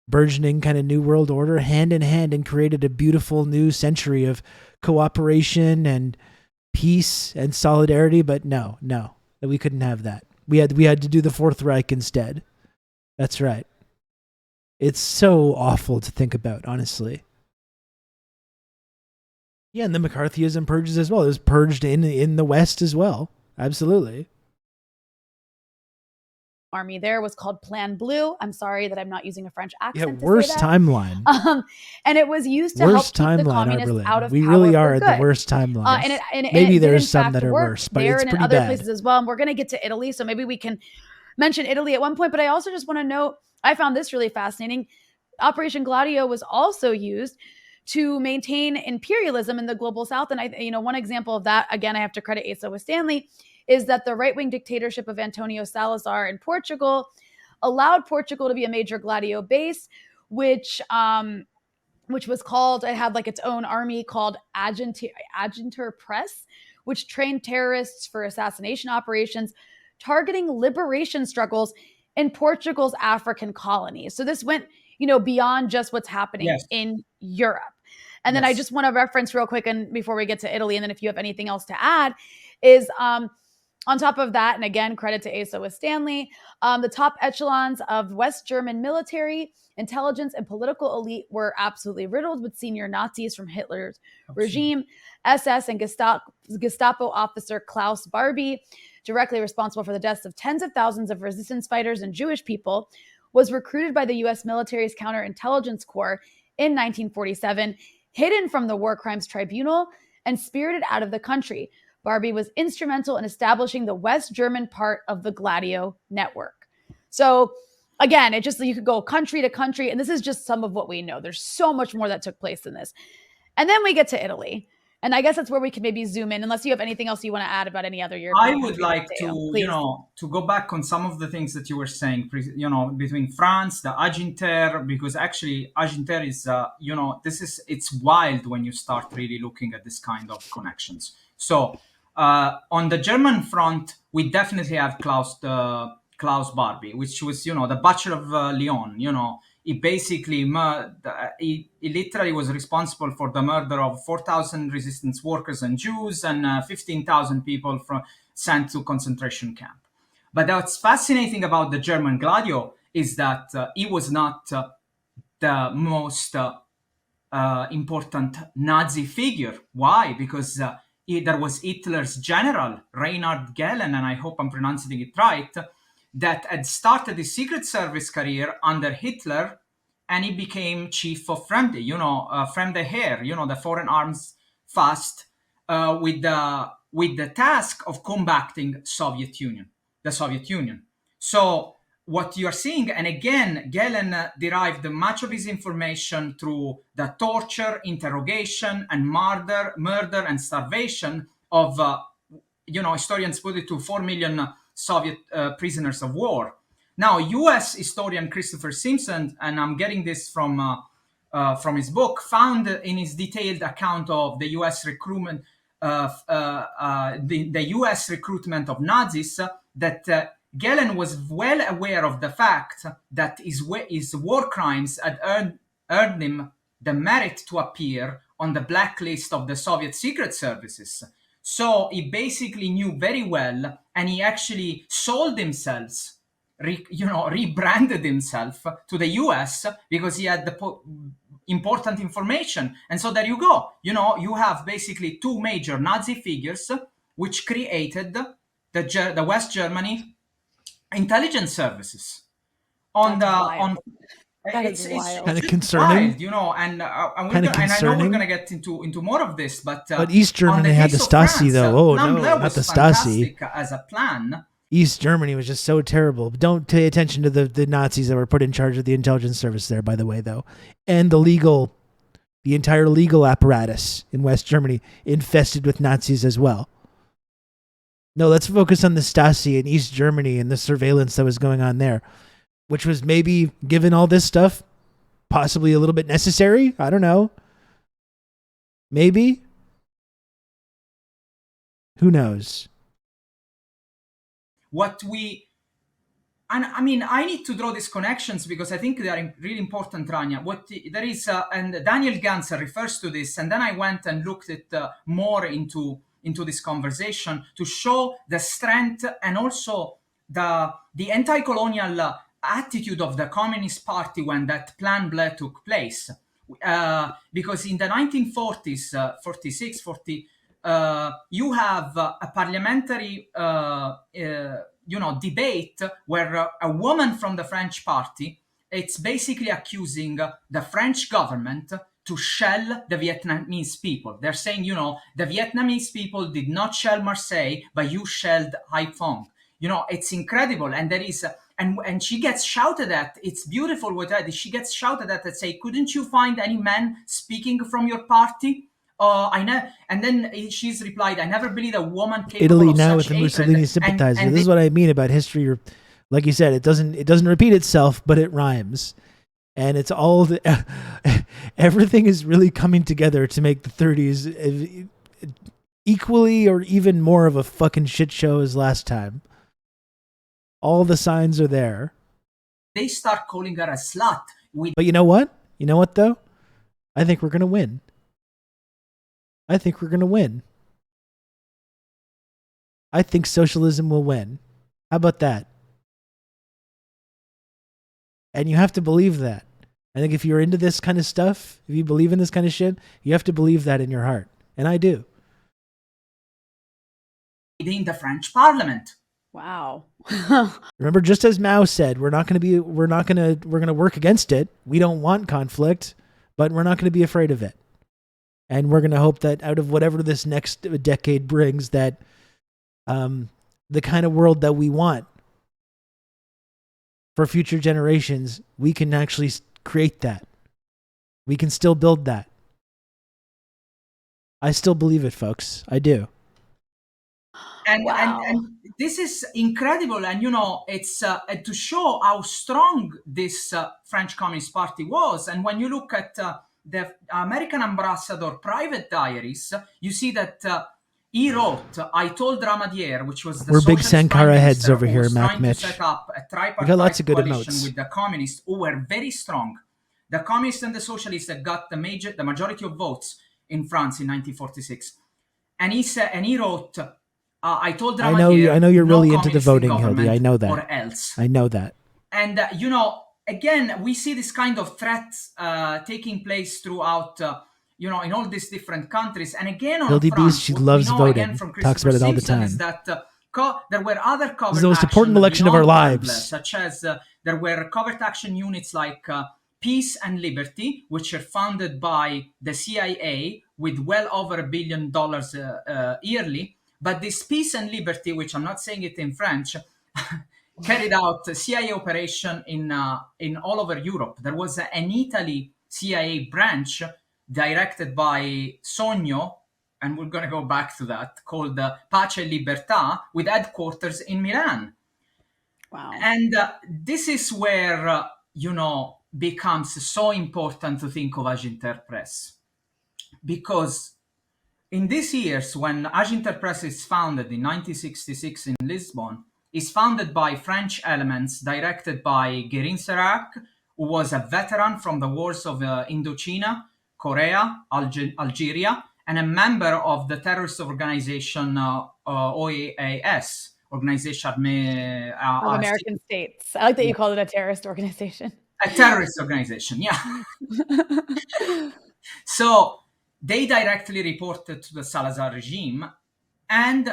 burgeoning kind of new world order hand in hand and created a beautiful new century of cooperation and peace and solidarity. But no, we couldn't have that. We had to do the Fourth Reich instead. That's right. It's so awful to think about, honestly. Yeah, and the McCarthyism purges as well. It was purged in the West as well. Absolutely. army there was called Plan Bleu. I'm sorry that I'm not using a French accent. Yeah, worst timeline. And it was used to help keep the communists out of power. We really are the worst timeline. Maybe there's some that are worse, but it's pretty bad. There and in other places as well. And we're going to get to Italy, so maybe we can mention Italy at one point. But I also just want to note, I found this really fascinating. Operation Gladio was also used to maintain imperialism in the global south. And one example of that, again, I have to credit Asa Winstanley, is that the right-wing dictatorship of Antonio Salazar in Portugal allowed Portugal to be a major Gladio base, which was called, it had like its own army called Aginter Press, which trained terrorists for assassination operations, targeting liberation struggles in Portugal's African colonies. So this went, beyond just what's happening in Europe. And then I just want to reference real quick, and before we get to Italy, and then if you have anything else to add, is on top of that, and again, credit to Asa Winstanley, the top echelons of West German military, intelligence, and political elite were absolutely riddled with senior Nazis from Hitler's regime. SS and Gestapo officer Klaus Barbie, directly responsible for the deaths of tens of thousands of resistance fighters and Jewish people, was recruited by the U.S. military's counterintelligence corps in 1947, hidden from the War Crimes Tribunal, and spirited out of the country. Barbie was instrumental in establishing the West German part of the Gladio network. So again, you could go country to country, and this is just some of what we know. There's so much more that took place in this. And then we get to Italy. And I guess that's where we can maybe zoom in, unless you have anything else you want to add about any other European. I would like to go back on some of the things that you were saying, between France, the Aginter, because actually Aginter is, it's wild when you start really looking at this kind of connections. So on the German front, we definitely have Klaus Barbie, which was, the Butcher of Lyon, He basically he literally was responsible for the murder of 4,000 resistance workers and Jews and 15,000 people sent to concentration camp. But what's fascinating about the German Gladio is that he was not the most important Nazi figure. Why? Because there was Hitler's general, Reinhard Gehlen, and I hope I'm pronouncing it right, that had started his Secret Service career under Hitler, and he became chief of Fremde, Fremde Heer, the Foreign Arms Fast, with the task of combating the Soviet Union. So what you're seeing, and again, Gehlen derived much of his information through the torture, interrogation, and murder and starvation of, historians put it to 4 million Soviet prisoners of war. Now, U.S. historian Christopher Simpson, and I'm getting this from his book, found in his detailed account of the U.S. recruitment, the U.S. recruitment of Nazis, that Gehlen was well aware of the fact that his war crimes had earned him the merit to appear on the blacklist of the Soviet secret services. So he basically knew very well, and he actually sold himself, rebranded himself to the US because he had the important information. And so there you go. You have basically two major Nazi figures which created the West Germany intelligence services. It's kind of concerning, wild, and I know we're going to get into more of this, but East Germany had the Stasi, though. Oh no, not the Stasi. As a plan, East Germany was just so terrible. Don't pay attention to the Nazis that were put in charge of the intelligence service there, by the way, though, and the entire legal apparatus in West Germany infested with Nazis as well. No, let's focus on the Stasi in East Germany and the surveillance that was going on there, which was maybe, given all this stuff, possibly a little bit necessary. I don't know. Maybe. Who knows? I need to draw these connections because I think they are really important, Rania. And Daniel Ganser refers to this, and then I went and looked at more into this conversation to show the strength and also the anti-colonial attitude of the Communist Party when that Plan Bleu took place. Because in the 1940s, 46, 40, you have a parliamentary debate where a woman from the French party, it's basically accusing the French government to shell the Vietnamese people. They're saying, the Vietnamese people did not shell Marseille, but you shelled Haiphong. It's incredible. And there is, and she gets shouted at. It's beautiful what that is. She gets shouted at and say, couldn't you find any men speaking from your party? I know. And then she's replied, I never believed a woman capable Italy of now such with the hatred. Mussolini sympathizer. This is what I mean about history. Like you said, it doesn't repeat itself, but it rhymes. And it's all everything is really coming together to make the 30s equally or even more of a fucking shit show as last time. All the signs are there. They start calling her a slut. But you know what? You know what, though? I think we're going to win. I think we're going to win. I think socialism will win. How about that? And you have to believe that. I think if you're into this kind of stuff, if you believe in this kind of shit, you have to believe that in your heart. And I do. In the French Parliament. Wow. Remember, just as Mao said, we're going to work against it. We don't want conflict, but we're not going to be afraid of it. And we're going to hope that out of whatever this next decade brings, that the kind of world that we want for future generations, we can actually create that. We can still build that. I still believe it, folks. I do. And, wow. and this is incredible. And, it's to show how strong this French Communist Party was. And when you look at the American ambassador private diaries, you see that he wrote, I told Ramadier, which was the We're big socialist Sankara prime heads minister over who here, was Mac trying Mitch. to set up a We got tripartite lots of good coalition emotes. with the communists, who were very strong. The communists and the socialists that got the majority of votes in France in 1946. And he wrote, I told Ramadier, I know you're really no into the communist in voting, government Hildy. I know that. Or else. I know that. And, again, we see this kind of threat taking place throughout, in all these different countries. And again, on Hildy France, Beast, she loves voting. Talks about it all the time. Is that there were other covert This is the most important election of our lives. Such as there were covert action units like Peace and Liberty, which are funded by the CIA with well over $1 billion yearly. But this Peace and Liberty, which I'm not saying it in French, carried out a CIA operation in all over Europe. There was an Italy CIA branch directed by Sogno, and we're going to go back to that, called Pace e Libertà, with headquarters in Milan. Wow. And this is where, becomes so important to think of Agence-TRRS. Because in these years, when Agence-TRRS is founded in 1966 in Lisbon, is founded by French elements directed by Guérin Serac, who was a veteran from the wars of Indochina, Korea, Algeria, and a member of the terrorist organization OAS, Organisation Armée of American States. I like that you called it a terrorist organization. A terrorist organization, yeah. So they directly reported to the Salazar regime. And,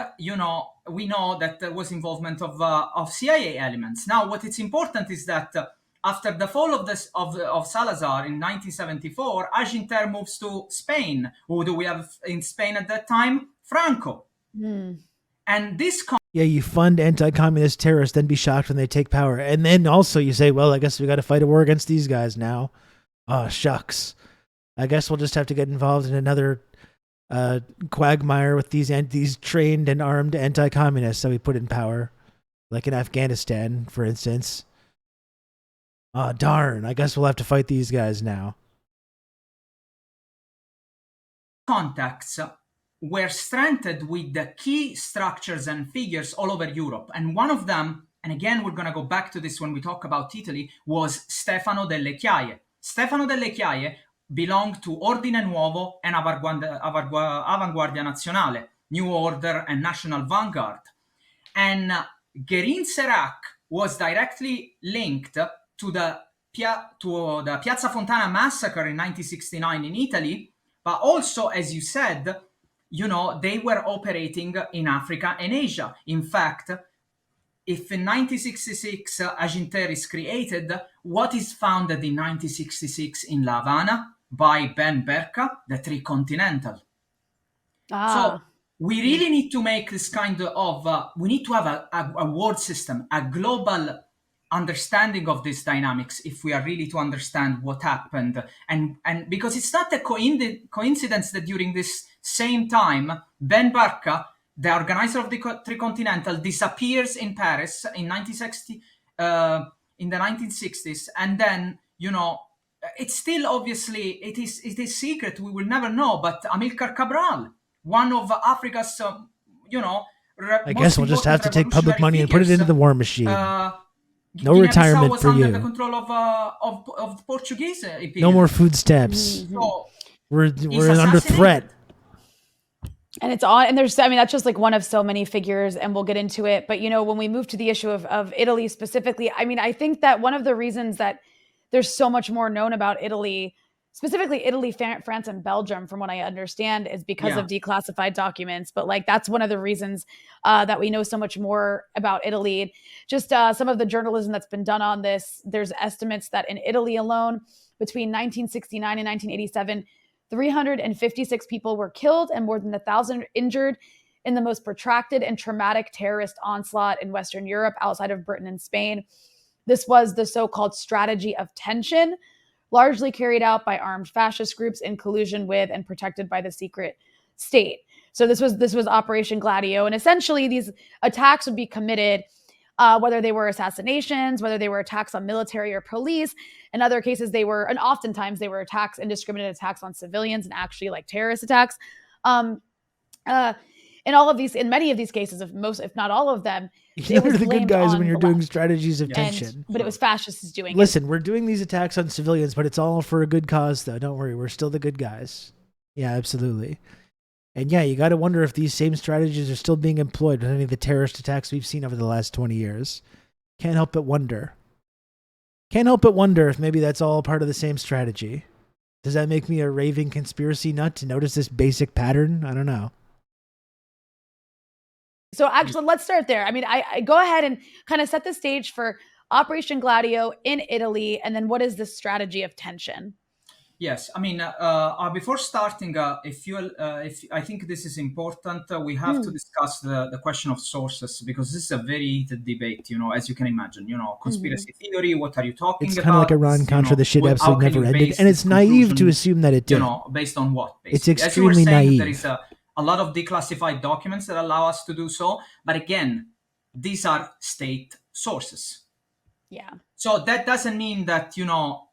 we know that there was involvement of CIA elements. Now, what is important is that after the fall of Salazar in 1974, Agence-TRRS moves to Spain. Who do we have in Spain at that time? Franco. And this... you fund anti-communist terrorists, then be shocked when they take power. And then also you say, well, I guess we got to fight a war against these guys now. Oh, shucks. I guess we'll just have to get involved in another quagmire with these trained and armed anti-communists that we put in power, like in Afghanistan, for instance. Oh, darn. I guess we'll have to fight these guys now. Contacts were strengthened with the key structures and figures all over Europe. And one of them, and again, we're going to go back to this when we talk about Italy, was Stefano Delle Chiaie. Stefano Delle Chiaie belonged to Ordine Nuovo and Avanguardia Nazionale, New Order and National Vanguard. And Guérin Serac was directly linked to the Piazza Fontana massacre in 1969 in Italy, but also, as you said, they were operating in Africa and Asia. In fact, if in 1966 Aginter is created, what is founded in 1966 in La Habana by Ben Berka? The Tricontinental. So we really need to make this kind of, we need to have a world system, a global understanding of these dynamics if we are really to understand what happened. And because it's not a coincidence that during this same time, Ben Barka, the organizer of the Tricontinental, disappears in Paris in 1960, in the 1960s. And then, it's still obviously, it is secret. We will never know. But Amilcar Cabral, one of Africa's, I guess we'll just have to take public money and put it into the war machine. No retirement for you. Under the control of the Portuguese imperium. No more food stamps. So we're under threat. And it's on, and that's just like one of so many figures, and we'll get into it. But, when we move to the issue of Italy specifically, I think that one of the reasons that there's so much more known about Italy, specifically Italy, France, and Belgium, from what I understand, is because of declassified documents. But that's one of the reasons that we know so much more about Italy. Just some of the journalism that's been done on this, there's estimates that in Italy alone, between 1969 and 1987, 356 people were killed and more than 1,000 injured in the most protracted and traumatic terrorist onslaught in Western Europe outside of Britain and Spain. This was the so-called strategy of tension, largely carried out by armed fascist groups in collusion with and protected by the secret state. So this was Operation Gladio. And essentially these attacks would be committed, whether they were assassinations, whether they were attacks on military or police. In other cases, and oftentimes they were attacks, indiscriminate attacks on civilians, and actually terrorist attacks. In many of these cases, if not all of them, you're the good guys when you're doing strategies of tension. But it was fascists doing it. Listen, we're doing these attacks on civilians, but it's all for a good cause, though. Don't worry, we're still the good guys. Yeah, absolutely. And yeah, you got to wonder if these same strategies are still being employed with any of the terrorist attacks we've seen over the last 20 years. Can't help but wonder. Can't help but wonder if maybe that's all part of the same strategy. Does that make me a raving conspiracy nut to notice this basic pattern? I don't know. So actually, let's start there. I go ahead and kind of set the stage for Operation Gladio in Italy, and then what is the strategy of tension? Yes, before starting, if I think this is important, we have to discuss the question of sources, because this is a very heated debate. As you can imagine, conspiracy theory. What are you talking about? It's kind of like Iran-Contra. The shit absolutely never ended, and it's naive to assume that it did. Based on what? Basically. It's extremely naive. There is a lot of declassified documents that allow us to do so, but again, these are state sources. Yeah. So that doesn't mean that,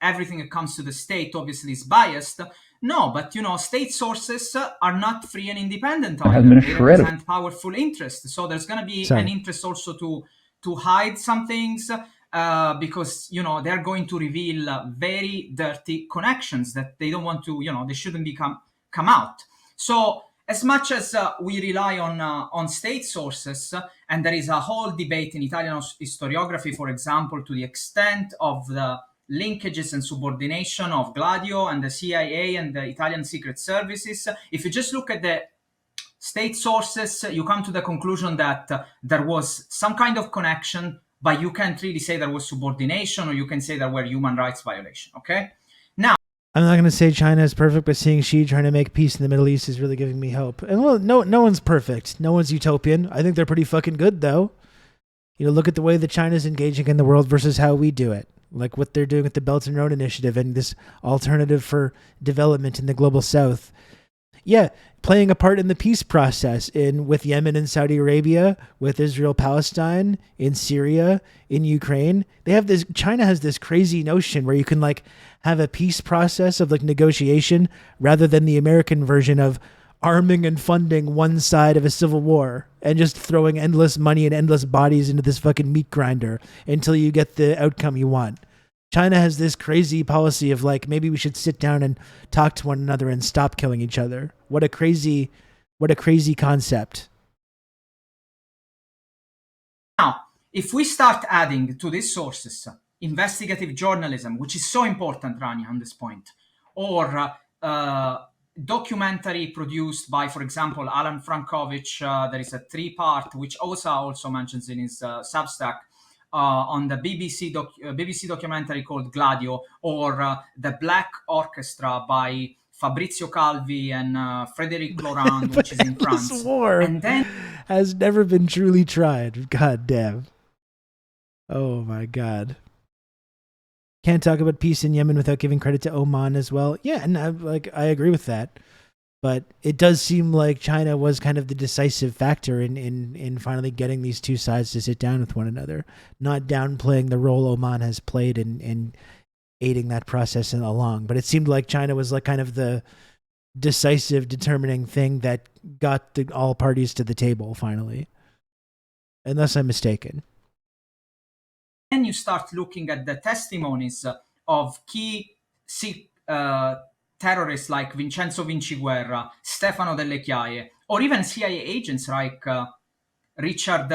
everything that comes to the state obviously is biased. No, but, state sources are not free and independent. They represent powerful interests. So there's going to be an interest also to hide some things because, they're going to reveal very dirty connections that they don't want to, they shouldn't come out. So as much as we rely on state sources, and there is a whole debate in Italian historiography, for example, to the extent of the linkages and subordination of Gladio and the CIA and the Italian secret services. If you just look at the state sources, you come to the conclusion that there was some kind of connection, but you can't really say there was subordination, or you can say there were human rights violation, okay? I'm not going to say China is perfect, but seeing Xi trying to make peace in the Middle East is really giving me hope. And well, no one's perfect. No one's utopian. I think they're pretty fucking good, though. Look at the way that China's engaging in the world versus how we do it. Like what they're doing with the Belt and Road Initiative and this alternative for development in the global south. Yeah, playing a part in the peace process with Yemen and Saudi Arabia, with Israel, Palestine, in Syria, in Ukraine. China has this crazy notion where you can have a peace process of negotiation rather than the American version of arming and funding one side of a civil war and just throwing endless money and endless bodies into this fucking meat grinder until you get the outcome you want. China has this crazy policy of maybe we should sit down and talk to one another and stop killing each other. What a crazy concept. Now, if we start adding to these sources investigative journalism, which is so important, Rania, on this point, or documentary produced by, for example, Alan Frankovich. There is a 3-part, which Osa also mentions in his Substack, on the BBC documentary called Gladio, or The Black Orchestra by Fabrizio Calvi and Frédéric Laurent, which is in France. War and then has never been truly tried. God damn. Oh my God. Can't talk about peace in Yemen without giving credit to Oman as well. Yeah, and I agree with that. But it does seem like China was kind of the decisive factor in finally getting these two sides to sit down with one another, not downplaying the role Oman has played in aiding that process along. But it seemed like China was like kind of the decisive, determining thing that got all parties to the table finally, unless I'm mistaken. Then you start looking at the testimonies of key terrorists like Vincenzo Vinciguerra, Stefano Delle Chiaie, or even CIA agents like Richard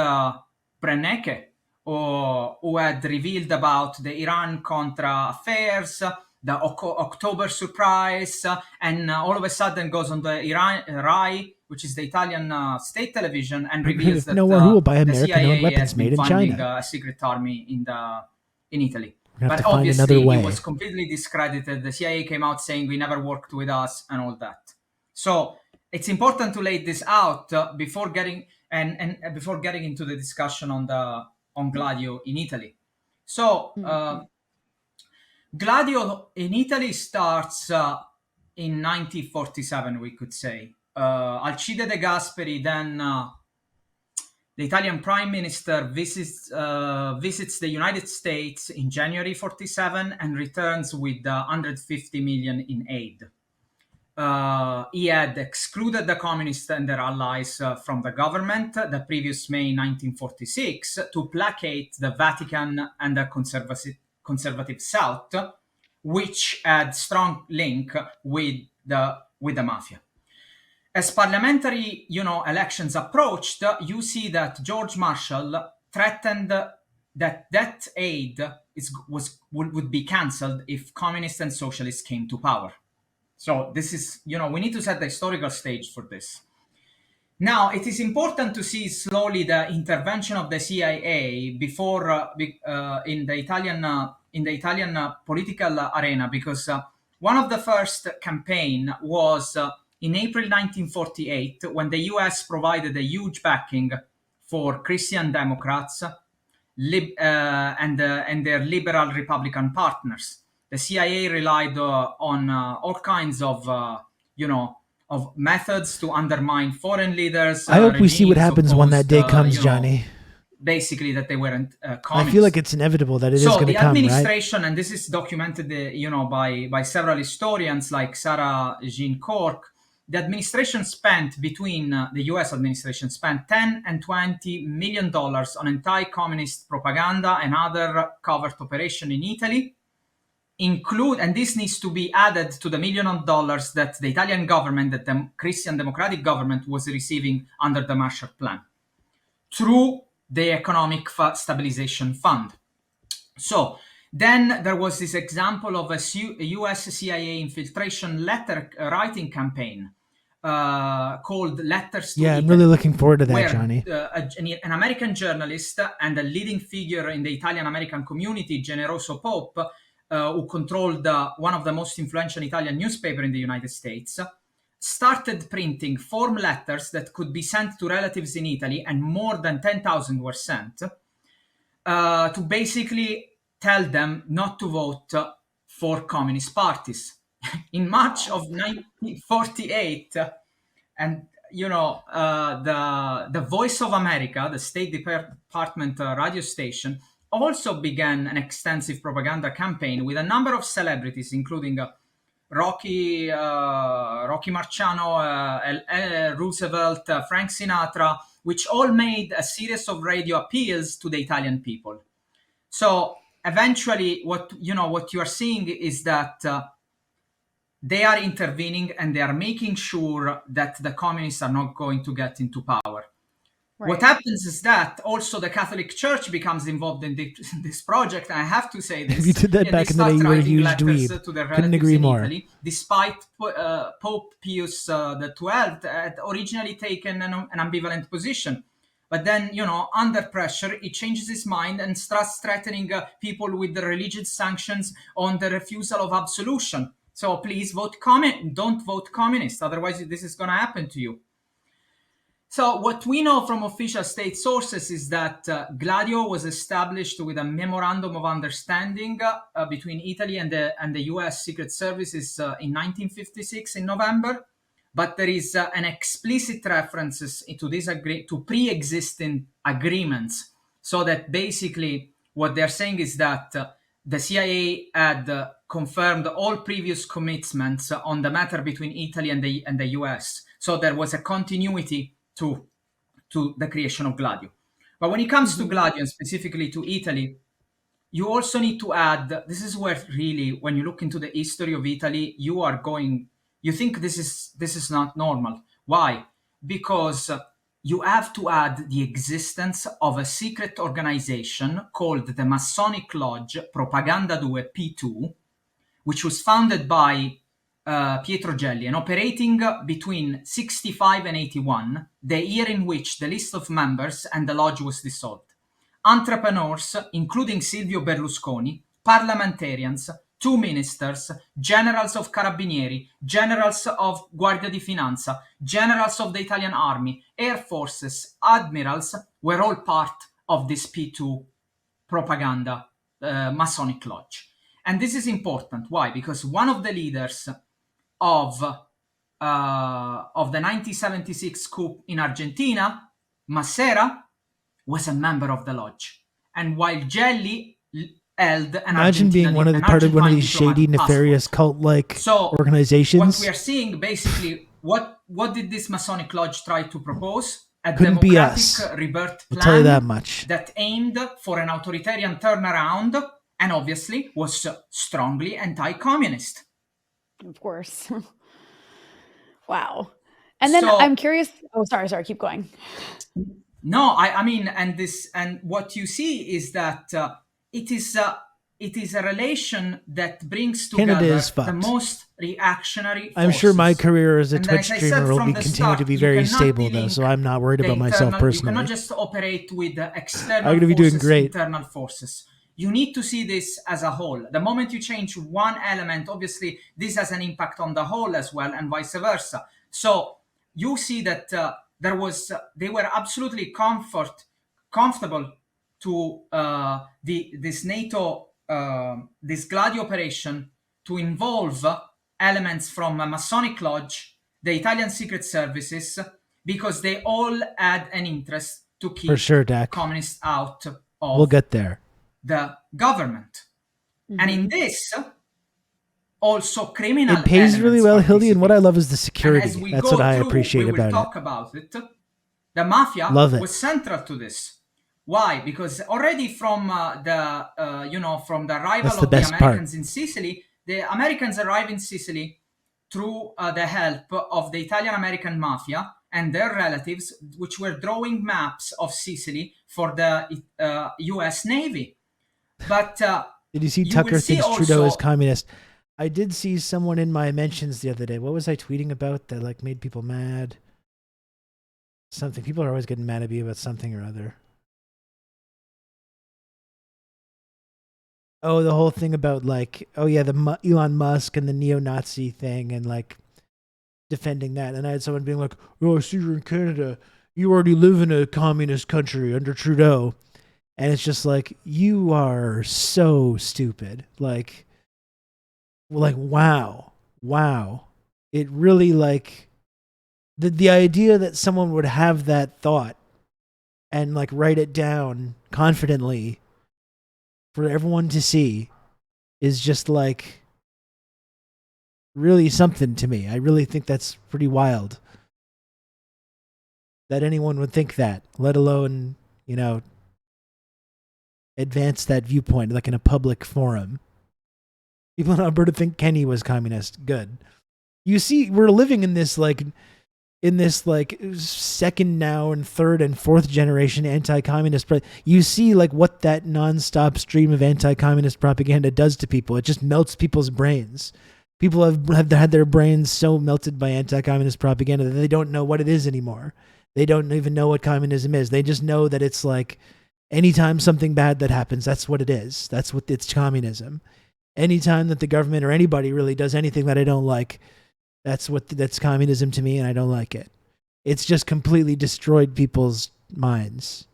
Brennecke, who had revealed about the Iran-Contra affairs, the October surprise, and all of a sudden goes on the RAI, which is the Italian state television, and reveals that who will buy the CIA weapons has been made in funding China? a secret army in Italy. But obviously, it was completely discredited. The CIA came out saying we never worked with us and all that. So it's important to lay this out before getting before getting into the discussion on Gladio in Italy. So Gladio in Italy starts in 1947, we could say. Alcide De Gasperi then. The Italian Prime Minister visits the United States in January 47 and returns with 150 million in aid. He had excluded the communists and their allies from the government the previous May 1946 to placate the Vatican and the conservative South, which had strong link with the mafia. As parliamentary, elections approached, you see that George Marshall threatened that aid would be cancelled if communists and socialists came to power. So this is, we need to set the historical stage for this. Now, it is important to see slowly the intervention of the CIA before in the Italian political arena, because one of the first campaign was. In April 1948, when the US provided a huge backing for Christian Democrats and their liberal Republican partners, the CIA relied on all kinds of methods to undermine foreign leaders. I hope we see what happens when that day comes, Johnny. Basically, that they weren't communists. I feel like it's inevitable that it is going to come, right? So the administration, and this is documented, by several historians like Sarah Jean Cork. The administration spent the U.S. administration spent $10 and $20 million on anti-communist propaganda and other covert operation in Italy, and this needs to be added to the $1 million that the Italian government, that the Christian Democratic government was receiving under the Marshall Plan through the Economic Stabilization Fund. So then there was this example of a US CIA infiltration letter writing campaign called Letters to Italy. I'm really looking forward to that, where, Johnny. An American journalist and a leading figure in the Italian-American community, Generoso Pope, who controlled one of the most influential Italian newspapers in the United States, started printing form letters that could be sent to relatives in Italy, and more than 10,000 were sent, to basically tell them not to vote for communist parties. In March of 1948, and the Voice of America, the State Department radio station, also began an extensive propaganda campaign with a number of celebrities, including Rocky Marciano, Roosevelt, Frank Sinatra, which all made a series of radio appeals to the Italian people. So eventually, what you are seeing is that they are intervening and they are making sure that the communists are not going to get into power. Right. What happens is that also the Catholic Church becomes involved in this project. And I have to say this. If you did that back in the day, you were a huge dweeb. To their Couldn't relatives agree in more. Italy, despite Pope Pius the 12th had originally taken an ambivalent position. But then, under pressure, he changes his mind and starts threatening people with the religious sanctions on the refusal of absolution. So please don't vote communist. Otherwise, this is going to happen to you. So what we know from official state sources is that Gladio was established with a memorandum of understanding between Italy and the U.S. Secret Services in 1956 in November. But there is an explicit references to pre-existing agreements. So that basically what they're saying is that the CIA had confirmed all previous commitments on the matter between Italy and the US. So there was a continuity to the creation of Gladio. But when it comes to Gladio, and specifically to Italy, you also need to add, this is where really, when you look into the history of Italy, you think this is not normal. Why? Because you have to add the existence of a secret organization called the Masonic Lodge Propaganda 2 P2, which was founded by Pietro Gelli and operating between 65 and 81, the year in which the list of members and the lodge was dissolved. Entrepreneurs, including Silvio Berlusconi, parliamentarians, 2 ministers, generals of Carabinieri, generals of Guardia di Finanza, generals of the Italian Army, air forces, admirals, were all part of this P2 propaganda Masonic Lodge. And this is important. Why? Because one of the leaders of the 1976 coup in Argentina, Massera, was a member of the lodge. And while Gelli held an Imagine being part of one of these shady, nefarious cult-like organizations. What we are seeing, basically, what did this Masonic Lodge try to propose? A Couldn't be democratic us. rebirth plan, I'll tell you that much. That aimed for an authoritarian turnaround and obviously was strongly anti-communist. Of course. Wow. And then I'm curious. Oh, sorry. Keep going. No, I mean, and what you see is that it is a relation that brings together the most reactionary forces. I'm sure my career as a Twitch streamer will continue to be very stable, though, so I'm not worried about myself personally. You cannot just operate with external I'm gonna be doing great. Internal forces. You need to see this as a whole. The moment you change one element, obviously, this has an impact on the whole as well, and vice versa. So you see that they were absolutely comfortable to this NATO, this Gladio operation, to involve elements from a Masonic Lodge, the Italian Secret Services, because they all had an interest to keep communists out of we'll get there. The government. Mm-hmm. And in this, also criminal it pays really well, Hildy, and what I love is the security. That's what I appreciate about it. We will talk about it. The mafia was central to this. Why? Because already from the arrival of the Americans in Sicily, the Americans arrived in Sicily through the help of the Italian-American mafia and their relatives, which were drawing maps of Sicily for the U.S. Navy. But did you see Tucker thinks Trudeau is communist? I did see someone in my mentions the other day. What was I tweeting about that made people mad? Something. People are always getting mad at me about something or other. Oh, the whole thing about the Elon Musk and the neo-Nazi thing and defending that. And I had someone being like, "Oh, I see you're in Canada. You already live in a communist country under Trudeau." And it's just you are so stupid. Wow. It really the idea that someone would have that thought and write it down confidently for everyone to see is just really something to me. I really think that's pretty wild that anyone would think that, let alone, advance that viewpoint in a public forum. People in Alberta think Kenny was communist. Good. You see, we're living in this in this like second now and third and fourth generation anti-communist, you see like what that nonstop stream of anti-communist propaganda does to people. It just melts people's brains. People have had their brains so melted by anti-communist propaganda that they don't know what it is anymore. They don't even know what communism is. They just know that it's like anytime something bad that happens, that's what it is. That's what it's communism. Anytime that the government or anybody really does anything that I don't like, that's communism to me, and I don't like it. It's just completely destroyed people's minds.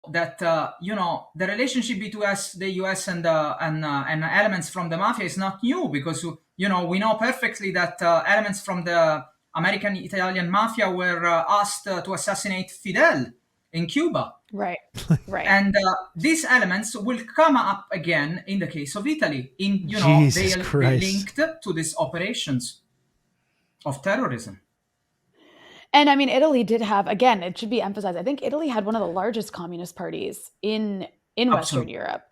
That the relationship between the U.S. and elements from the mafia is not new, because we know perfectly that elements from the American Italian mafia were asked to assassinate Fidel in Cuba. Right. And these elements will come up again in the case of Italy. They'll be linked to these operations of terrorism. And I mean, Italy did have, again, it should be emphasized, I think Italy had one of the largest communist parties in Western Europe.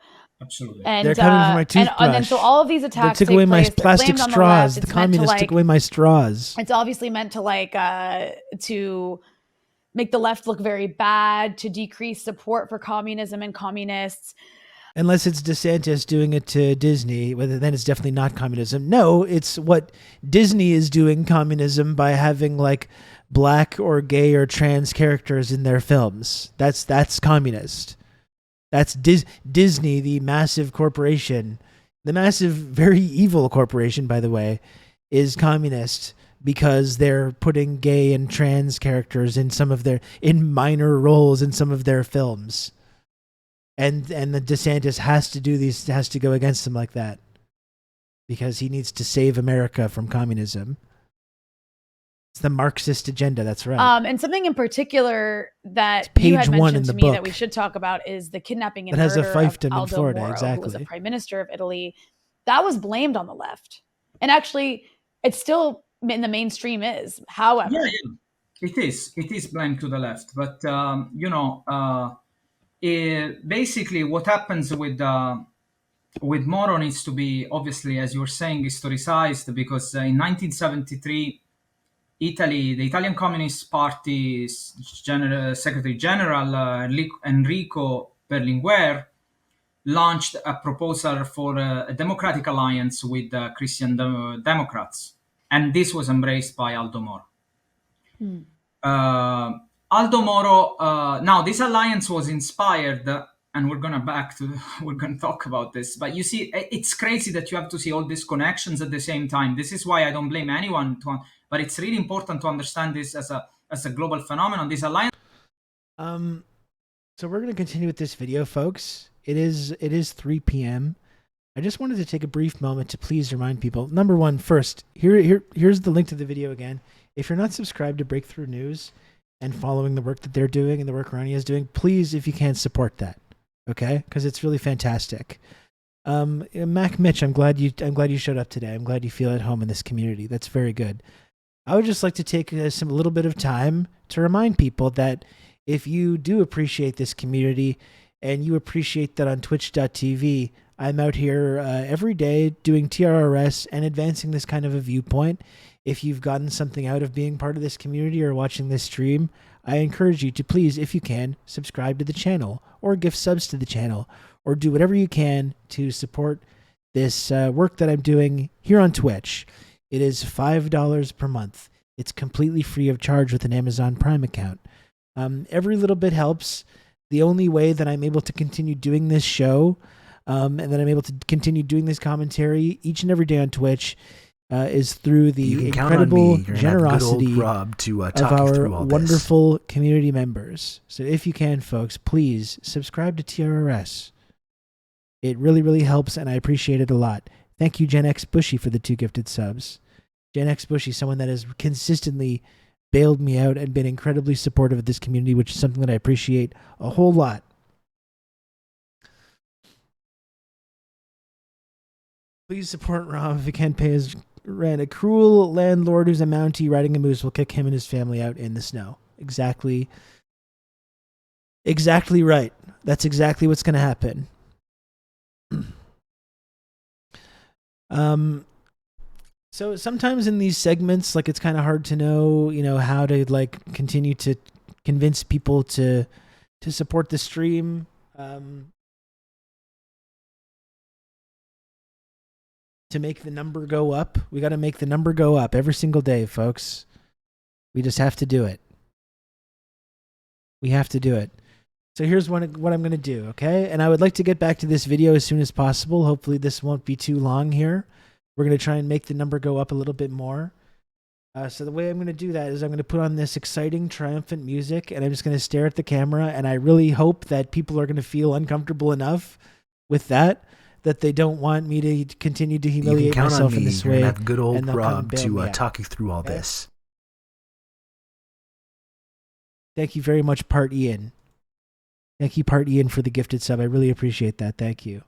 Absolutely. And they're coming for my toothbrush. And then so all of these attacks took away my plastic straws. The communists took away my straws. It's obviously meant to to make the left look very bad, to decrease support for communism and communists. Unless it's DeSantis doing it to Disney, then it's definitely not communism. No, it's what Disney is doing communism by having like black or gay or trans characters in their films. That's communist. That's Disney, the massive corporation, the massive, very evil corporation, by the way, is communist because they're putting gay and trans characters in in minor roles in some of their films. And the DeSantis has to go against them like that because he needs to save America from communism. It's the Marxist agenda. That's right. And something in particular that you had mentioned to me that we should talk about is the kidnapping and murder of Aldo Moro, who was the prime minister of Italy. That was blamed on the left, and actually, it's still in the mainstream. However, it is blamed to the left, but basically, what happens with Moro needs to be, obviously, as you were saying, historicized, because in 1973, Italy, the Italian Communist Party's Secretary General Enrico Berlinguer launched a proposal for a democratic alliance with Christian Democrats, and this was embraced by Aldo Moro. Aldo Moro. Now, this alliance was inspired, and we're gonna talk about this. But you see, it's crazy that you have to see all these connections at the same time. This is why I don't blame anyone. But it's really important to understand this as a global phenomenon. This alliance. So we're gonna continue with this video, folks. It is 3 p.m. I just wanted to take a brief moment to please remind people. Number one, first, here's the link to the video again. If you're not subscribed to Breakthrough News and following the work that they're doing and the work Ronnie is doing, please, if you can, support that. Okay, because it's really fantastic. Mac Mitch, I'm glad you showed up today. I'm glad you feel at home in this community. That's very good. I would just like to take a little bit of time to remind people that if you do appreciate this community and you appreciate that on twitch.tv, I'm out here every day doing TRRS and advancing this kind of a viewpoint. If you've gotten something out of being part of this community or watching this stream, I encourage you to please, if you can, subscribe to the channel or give subs to the channel or do whatever you can to support this work that I'm doing here on Twitch. It is $5 per month. It's completely free of charge with an Amazon Prime account. Every little bit helps. The only way that I'm able to continue doing this show and that I'm able to continue doing this commentary each and every day on Twitch is through the incredible generosity of our wonderful community members. So if you can, folks, please subscribe to TRRS. It really, really helps, and I appreciate it a lot. Thank you, Gen X Bushy, for the 2 gifted subs. Gen X Bushy, someone that has consistently bailed me out and been incredibly supportive of this community, which is something that I appreciate a whole lot. Please support Rom if you can't pay his rent. A cruel landlord who's a Mountie riding a moose will kick him and his family out in the snow. Exactly right. That's exactly what's going to happen. So sometimes in these segments, like, it's kind of hard to know, how to like continue to convince people to support the stream. To make the number go up. We got to make the number go up every single day, folks. We just have to do it. We have to do it. So here's what I'm going to do, okay? And I would like to get back to this video as soon as possible. Hopefully this won't be too long here. We're going to try and make the number go up a little bit more. So the way I'm going to do that is I'm going to put on this exciting, triumphant music, and I'm just going to stare at the camera, and I really hope that people are going to feel uncomfortable enough with that they don't want me to continue to humiliate myself in this way. You can have good old Rob to talk you through all this. Thank you very much, Part Ian. Thank you, Part Ian, for the gifted sub. I really appreciate that. Thank you.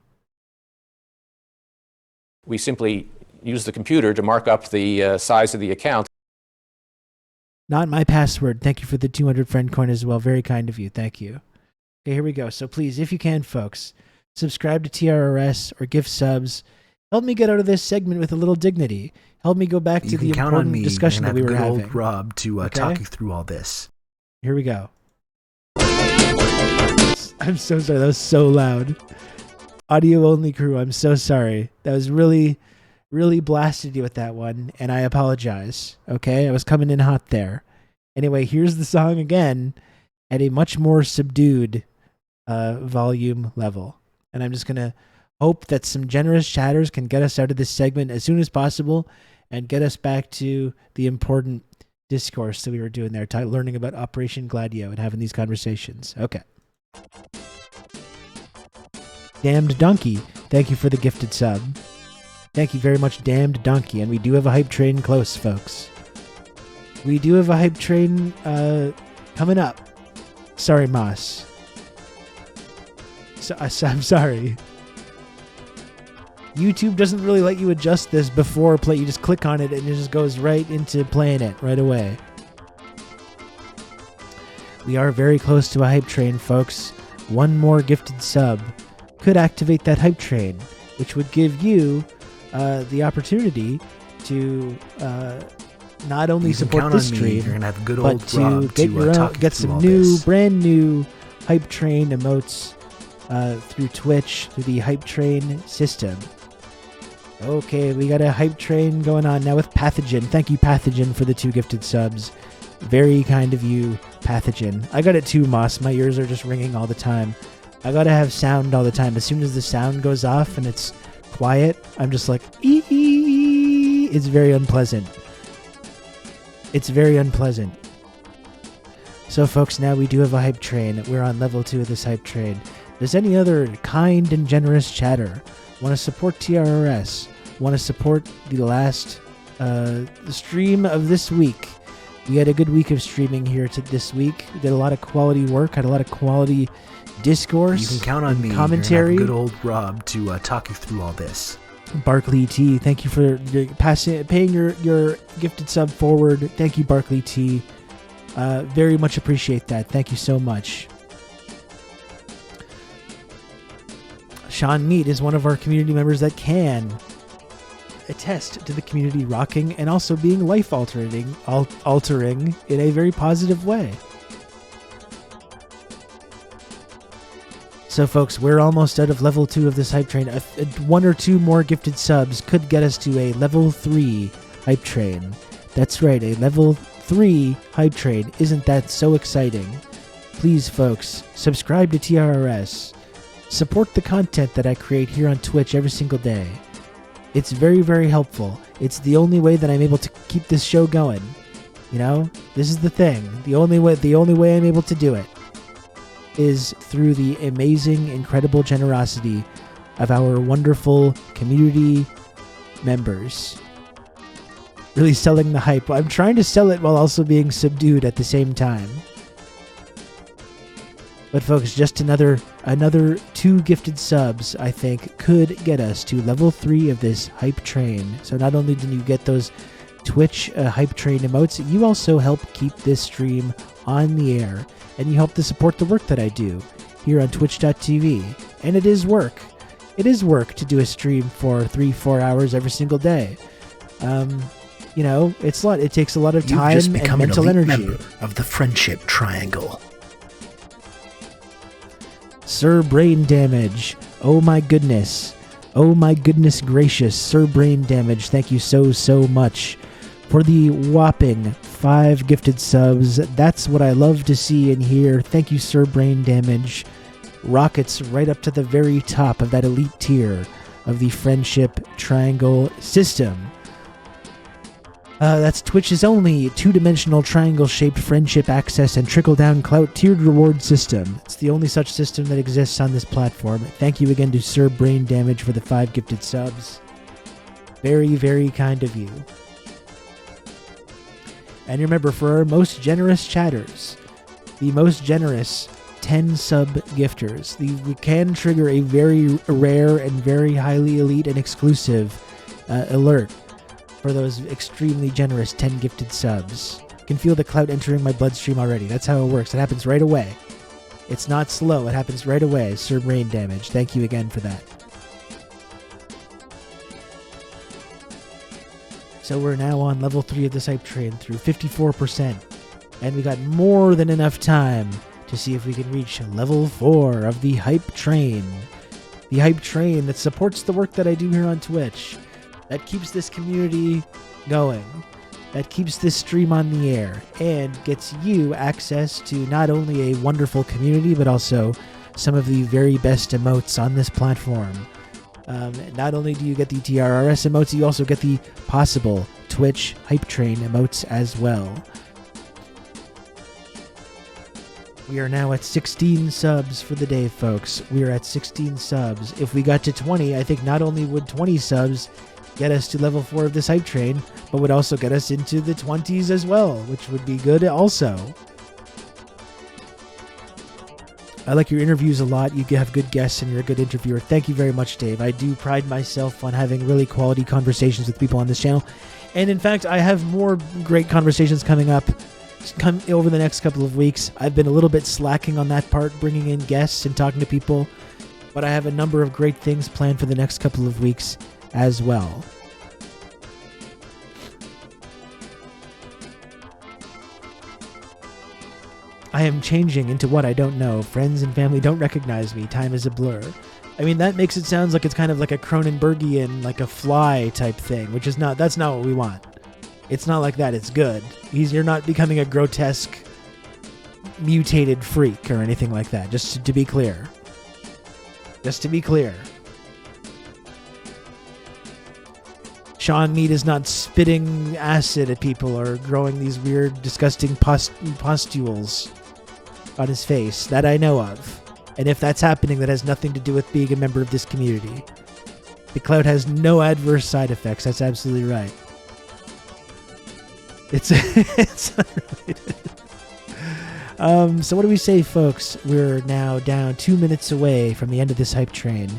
We simply use the computer to mark up the size of the account. Not my password. Thank you for the 200 friend coin as well. Very kind of you. Thank you. Okay, here we go. So please, if you can, folks, subscribe to TRRS or gift subs. Help me get out of this segment with a little dignity. Help me go back to the important discussion that we were having. Old Rob to talk you through all this. Here we go. I'm so sorry. That was so loud. Audio only crew, I'm so sorry. That was really, really blasted you with that one, and I apologize. Okay? I was coming in hot there. Anyway, here's the song again at a much more subdued volume level. And I'm just going to hope that some generous chatters can get us out of this segment as soon as possible and get us back to the important discourse that we were doing there, learning about Operation Gladio and having these conversations. Okay. Damned Donkey, thank you for the gifted sub. Thank you very much, Damned Donkey. And we do have a hype train close, folks. We do have a hype train coming up. Sorry, Moss. I'm sorry. YouTube doesn't really let you adjust this before play. You just click on it and it just goes right into playing it right away. We are very close to a hype train, folks. One more gifted sub could activate that hype train, which would give you the opportunity to not only support this stream, but to get some brand new hype train emotes through Twitch, through the hype train system. Okay, we got a hype train going on now with Pathogen. Thank you, Pathogen, for the 2 gifted subs. Very kind of you, Pathogen. I got it too, Moss. My ears are just ringing all the time. I gotta have sound all the time. As soon as the sound goes off and it's quiet, I'm just like, ee. It's very unpleasant. It's very unpleasant. So, folks, now we do have a hype train. We're on level 2 of this hype train. Does any other kind and generous chatter want to support TRRS? Want to support the last stream of this week? We had a good week of streaming here this week. We did a lot of quality work, had a lot of quality discourse. You can count on me. Commentary. Good old Rob to talk you through all this. Barkley T, thank you for paying your gifted sub forward. Thank you, Barkley T. Very much appreciate that. Thank you so much. Sean Mead is one of our community members that can attest to the community rocking and also being life altering in a very positive way. So, folks, we're almost out of level 2 of this hype train. 1 or 2 more gifted subs could get us to a level 3 hype train. That's right, a level 3 hype train. Isn't that so exciting? Please, folks, subscribe to TRRS. Support the content that I create here on Twitch every single day. It's very, very helpful. It's the only way that I'm able to keep this show going. You know, this is the thing. The only way I'm able to do it is through the amazing, incredible generosity of our wonderful community members. Really selling the hype. I'm trying to sell it while also being subdued at the same time. But folks, just another 2 gifted subs, I think, could get us to level 3 of this hype train. So not only do you get those Twitch hype train emotes, you also help keep this stream on the air. And you help to support the work that I do here on twitch.tv. And it is work. It is work to do a stream for 3-4 hours every single day. You know, it's a lot. It takes a lot of time and mental energy. Member of the Friendship Triangle. Sir Brain Damage. Oh my goodness. Oh my goodness gracious. Sir Brain Damage, thank you so much for the whopping 5 gifted subs. That's what I love to see and hear. Thank you, Sir Brain Damage. Rockets right up to the very top of that elite tier of the Friendship Triangle system. That's Twitch's only 2-dimensional triangle-shaped friendship access and trickle-down clout tiered reward system. It's the only such system that exists on this platform. Thank you again to Sir Brain Damage for the 5 gifted subs. Very, very kind of you. And remember, for our most generous chatters, the most generous 10 sub gifters, we can trigger a very rare and very highly elite and exclusive alert for those extremely generous 10 gifted subs. You can feel the clout entering my bloodstream already. That's how it works. It happens right away. It's not slow. It happens right away. Sir Brain Damage. Thank you again for that. So we're now on level 3 of this hype train through 54%. And we got more than enough time to see if we can reach level 4 of the hype train. The hype train that supports the work that I do here on Twitch. That keeps this community going. That keeps this stream on the air. And gets you access to not only a wonderful community, but also some of the very best emotes on this platform. Not only do you get the TRRS emotes, you also get the possible Twitch hype train emotes as well. We are now at 16 subs for the day, folks. We are at 16 subs. If we got to 20, I think not only would 20 subs get us to level 4 of this hype train, but would also get us into the 20s as well, which would be good also. I like your interviews a lot. You have good guests and you're a good interviewer. Thank you very much, Dave. I do pride myself on having really quality conversations with people on this channel. And in fact, I have more great conversations coming up over the next couple of weeks. I've been a little bit slacking on that part, bringing in guests and talking to people. But I have a number of great things planned for the next couple of weeks as well. I am changing into what I don't know. Friends and family don't recognize me. Time is a blur. I mean, that makes it sound like it's kind of like a Cronenbergian, like a Fly type thing, which is not, that's not what we want. It's not like that. It's good. You're not becoming a grotesque, mutated freak or anything like that. Just to be clear. Just to be clear. Sean Mead is not spitting acid at people or growing these weird, disgusting pustules on his face that I know of. And if that's happening, that has nothing to do with being a member of this community. The cloud has no adverse side effects. That's absolutely right. It's unrelated. So what do we say, folks? We're now down 2 minutes away from the end of this hype train.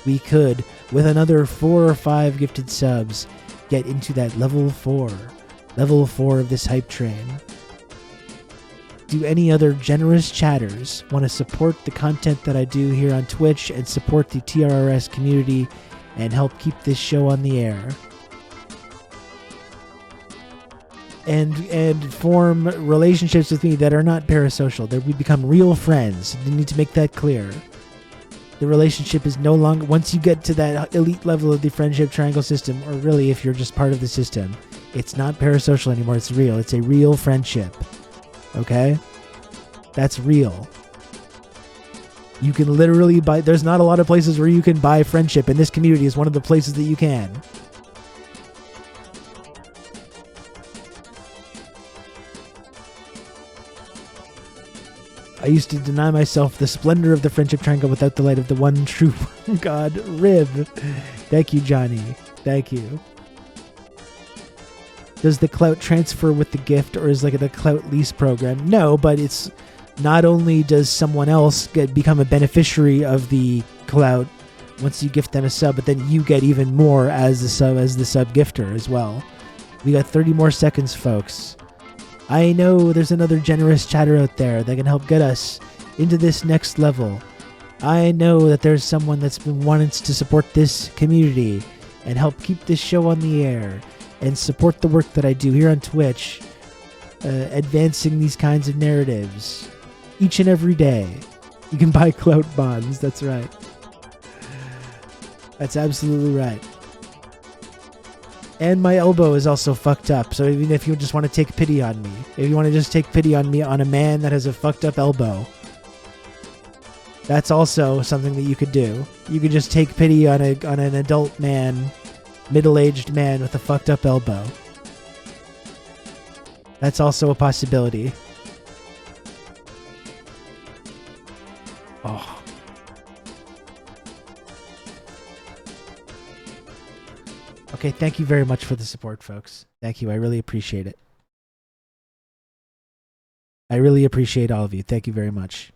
We could, with another 4 or 5 gifted subs, get into that level 4 of this hype train. Do any other generous chatters want to support the content that I do here on Twitch and support the TRRS community and help keep this show on the air? And form relationships with me that are not parasocial, that we become real friends. You need to make that clear. The relationship is no longer, once you get to that elite level of the friendship triangle system, or really if you're just part of the system, it's not parasocial anymore, it's real. It's a real friendship. Okay? That's real. You can literally buy, there's not a lot of places where you can buy friendship, and this community is one of the places that you can. I used to deny myself the splendor of the friendship triangle without the light of the one true God. Rib. Thank you, Johnny. Thank you. Does the clout transfer with the gift, or is like a clout lease program? No, but it's not only does someone else become a beneficiary of the clout once you gift them a sub, but then you get even more as the sub gifter as well. We got 30 more seconds, folks. I know there's another generous chatter out there that can help get us into this next level I know that there's someone that's been wanting to support this community and help keep this show on the air and support the work that I do here on Twitch, advancing these kinds of narratives each and every day. You can buy clout bonds. That's right. That's absolutely right. And my elbow is also fucked up, so even if you just want to take pity on me, if you want to just take pity on me on a man that has a fucked up elbow, that's also something that you could do. You could just take pity on an adult man, middle-aged man with a fucked up elbow. That's also a possibility. Oh. Okay, thank you very much for the support, folks. Thank you. I really appreciate it. I really appreciate all of you. Thank you very much.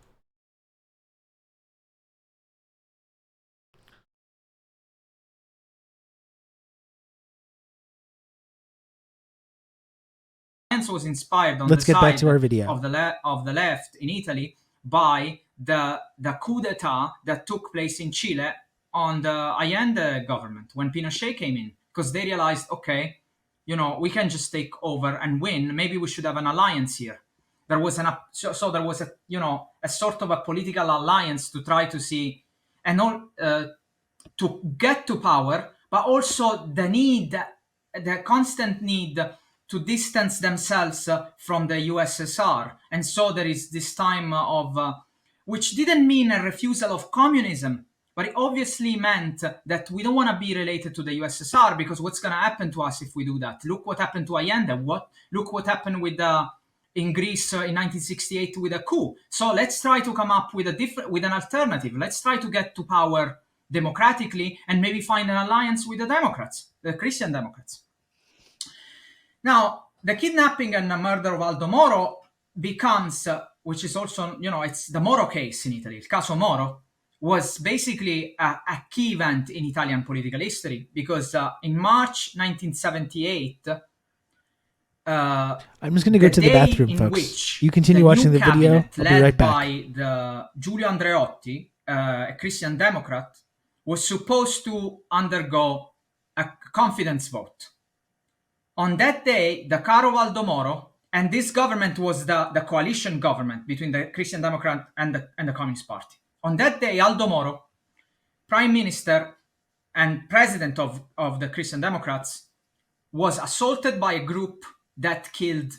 Was inspired on Let's the get side back to our video. of the left in Italy by the coup d'etat that took place in Chile on the Allende government when Pinochet came in, because they realized, okay, we can just take over and win. Maybe we should have an alliance here. There was so there was a sort of a political alliance to try to see and all to get to power, but also the constant need to distance themselves from the USSR. And so there is this time of, which didn't mean a refusal of communism, but it obviously meant that we don't want to be related to the USSR, because what's going to happen to us if we do that? Look what happened to Allende. Look what happened in Greece in 1968 with a coup. So let's try to come up with an alternative. Let's try to get to power democratically and maybe find an alliance with the Democrats, the Christian Democrats. Now, the kidnapping and the murder of Aldo Moro becomes, which is also, it's the Moro case in Italy. Il caso Moro was basically a key event in Italian political history, because in March 1978, I'm just going to go to the bathroom, folks. You continue watching the video. I'll be right back. By the Giulio Andreotti, a Christian Democrat, was supposed to undergo a confidence vote. On that day, the car of Aldo Moro, and this government was the coalition government between the Christian Democrat and the Communist Party. On that day, Aldo Moro, Prime Minister and President of the Christian Democrats, was assaulted by a group that killed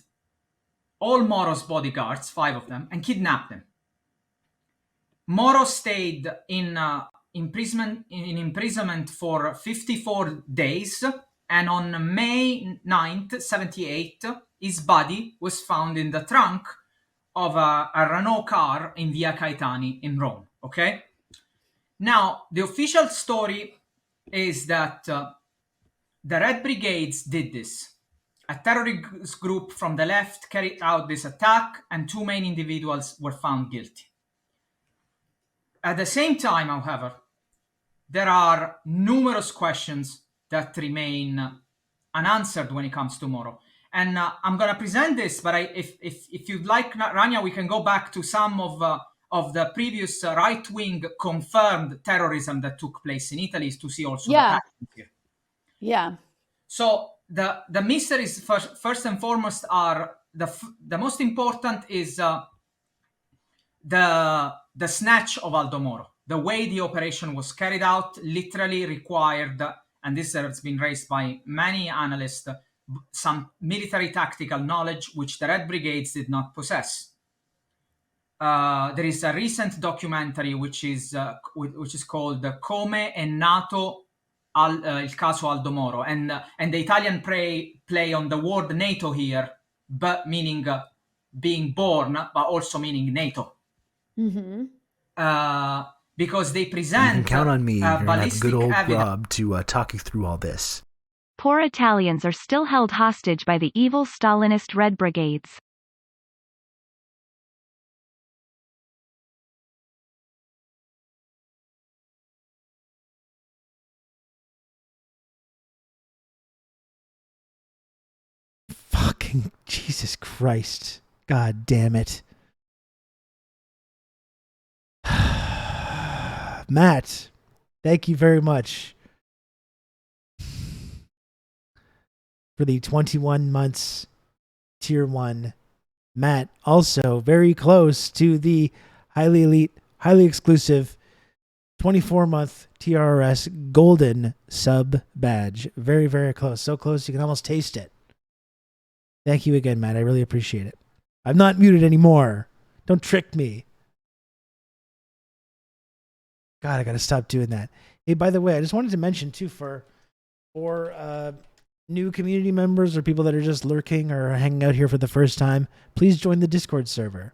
all Moro's bodyguards, 5 of them, and kidnapped them. Moro stayed in imprisonment for 54 days, and on May 9th, 78, his body was found in the trunk of a Renault car in Via Caetani in Rome, okay? Now, the official story is that the Red Brigades did this. A terrorist group from the left carried out this attack, and 2 main individuals were found guilty. At the same time, however, there are numerous questions that remain unanswered when it comes to Moro. And I'm going to present this, but if you'd like, Rania, we can go back to some of the previous right-wing confirmed terrorism that took place in Italy to see also the patterns here. Yeah. So the mysteries, first and foremost, are the most important is the snatch of Aldo Moro. The way the operation was carried out literally required, and this has been raised by many analysts, some military tactical knowledge which the Red Brigades did not possess. There is a recent documentary which is called Come è nato il caso Aldo Moro, and the Italian play on the word NATO here, but meaning being born, but also meaning NATO. Mm-hmm. Because they present. You can count on me. You're gonna have good old evidence. Rob to talk you through all this. Poor Italians are still held hostage by the evil Stalinist Red Brigades. Fucking Jesus Christ. God damn it. Matt, thank you very much for the 21 months tier 1. Matt, also very close to the highly elite, highly exclusive 24-month TRRS golden sub badge. Very, very close. So close you can almost taste it. Thank you again, Matt. I really appreciate it. I'm not muted anymore. Don't trick me. God, I got to stop doing that. Hey, by the way, I just wanted to mention too for new community members or people that are just lurking or hanging out here for the first time, please join the Discord server.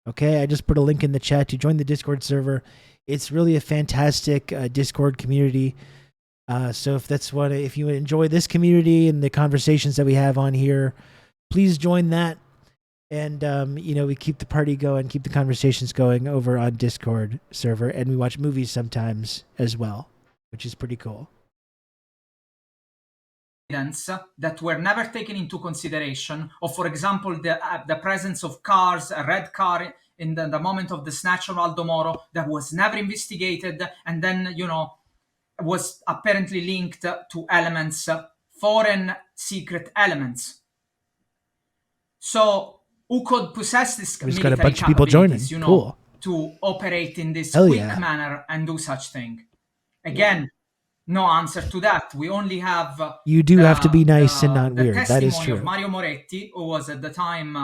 Okay, I just put a link in the chat to join the Discord server. It's really a fantastic Discord community. So if you enjoy this community and the conversations that we have on here, please join that. And, we keep the party going, keep the conversations going over on Discord server. And we watch movies sometimes as well, which is pretty cool. That were never taken into consideration, or for example, the presence of cars, a red car in the moment of the snatch of Aldo Moro that was never investigated, and then, was apparently linked to elements, foreign secret elements. So who could possess this military got a bunch of people joining. Cool. To operate in this quick manner and do such thing? Again, no answer to that. We only have you do have to be nice and not weird. That is true. Of Mario Moretti, who was at the time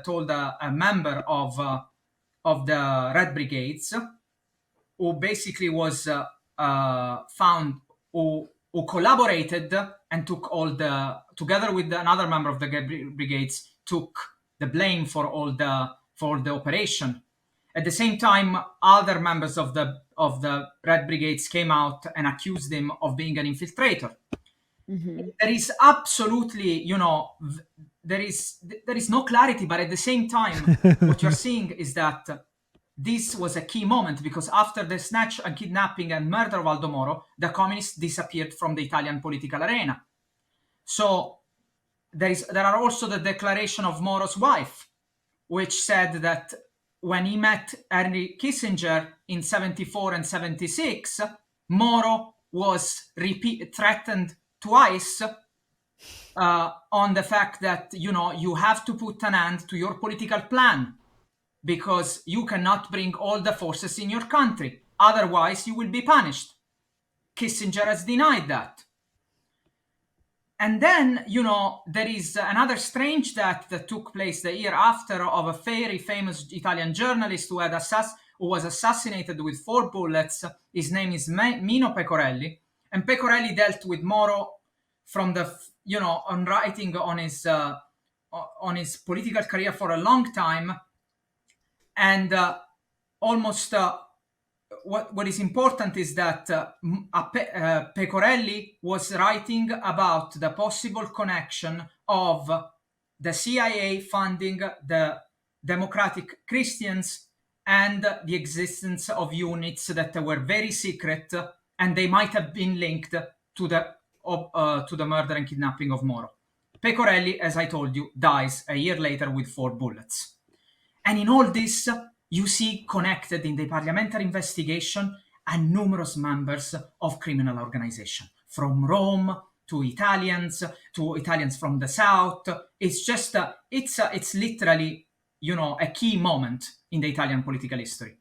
told a member of the Red Brigades, who basically was found who collaborated and took together with another member of the brigades, took the blame for the operation. At the same time, other members of the Red Brigades came out and accused him of being an infiltrator. Mm-hmm. There is absolutely, there is no clarity, but at the same time, what you're seeing is that this was a key moment, because after the snatch and kidnapping and murder of Aldo Moro, the communists disappeared from the Italian political arena. So there are also the declaration of Moro's wife, which said that when he met Henry Kissinger in 74 and 76, Moro was threatened twice on the fact that, you have to put an end to your political plan, because you cannot bring all the forces in your country. Otherwise, you will be punished. Kissinger has denied that. And then, there is another strange death that took place the year after of a very famous Italian journalist who was assassinated with 4 bullets. His name is Mino Pecorelli. And Pecorelli dealt with Moro from on writing on his political career for a long time. And what is important is that Pecorelli was writing about the possible connection of the CIA funding the Democratic Christians and the existence of units that were very secret, and they might have been linked to the murder and kidnapping of Moro. Pecorelli, as I told you, dies a year later with 4 bullets. And in all this, you see connected in the parliamentary investigation and numerous members of criminal organization, from Rome to Italians from the South. It's just, it's literally, a key moment in the Italian political history.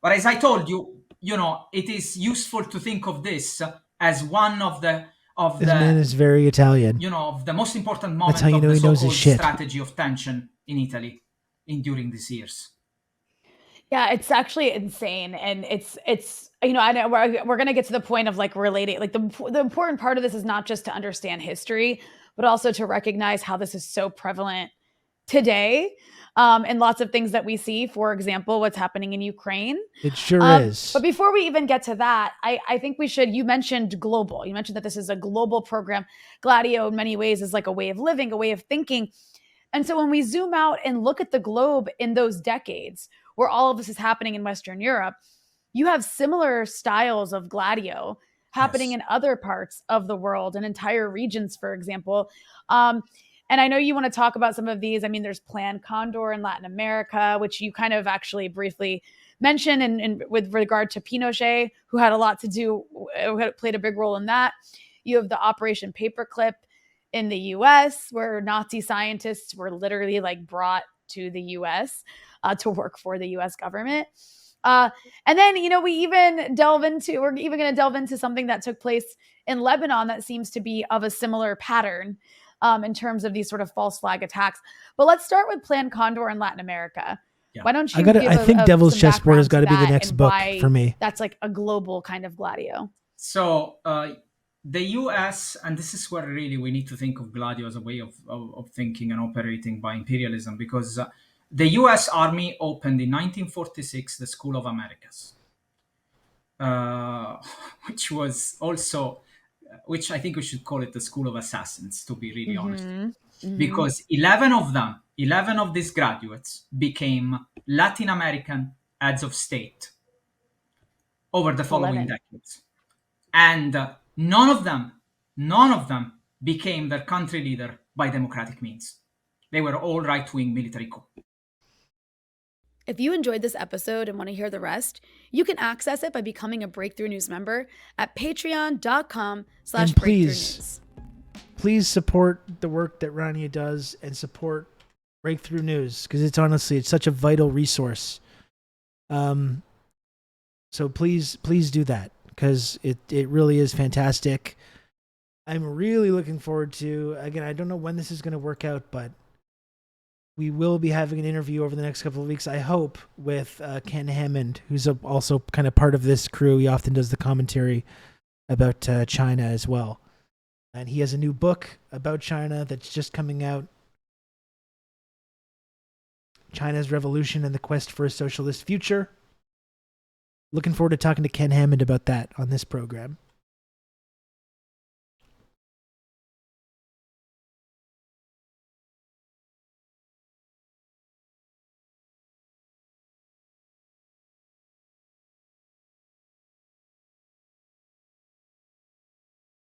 But as I told you, it is useful to think of this as one of the this man is very Italian. Of the most important moments of the so-called strategy of tension in Italy during these years. Yeah, it's actually insane. And it's I know we're going to get to the point of relating, the important part of this is not just to understand history, but also to recognize how this is so prevalent today. And lots of things that we see, for example, what's happening in Ukraine. It sure is. But before we even get to that, I think you mentioned global. You mentioned that this is a global program. Gladio in many ways is like a way of living, a way of thinking. And so when we zoom out and look at the globe in those decades where all of this is happening in Western Europe, you have similar styles of Gladio happening in other parts of the world and entire regions, for example. And I know you want to talk about some of these. I mean, there's Plan Condor in Latin America, which you kind of actually briefly mention, and with regard to Pinochet, who had a lot to do, who had played a big role in that. You have the Operation Paperclip in the US, where Nazi scientists were literally like brought to the US to work for the US government. And then, we're even going to delve into something that took place in Lebanon that seems to be of a similar pattern in terms of these sort of false flag attacks. But let's start with Plan Condor in Latin America. Yeah. Why don't you I think Devil's Chessboard has got to be the next book for me. That's like a global kind of Gladio. So the US, and this is where really we need to think of Gladio as a way of thinking and operating by imperialism, because the US Army opened in 1946 the School of Americas, which was also, which I think we should call it the School of Assassins, to be really honest. Because 11 of these graduates became Latin American heads of state over the following decades. And none of them became their country leader by democratic means. They were all right-wing military coups. If you enjoyed this episode and want to hear the rest, you can access it by becoming a Breakthrough News member at patreon.com/breakthroughnews. Please support the work that Rania does and support Breakthrough News, because it's such a vital resource. So please do that, because it really is fantastic. I'm really looking forward to, again, I don't know when this is going to work out, but we will be having an interview over the next couple of weeks, I hope, with Ken Hammond, who's also kind of part of this crew. He often does the commentary about China as well. And he has a new book about China that's just coming out. China's Revolution and the Quest for a Socialist Future. Looking forward to talking to Ken Hammond about that on this program.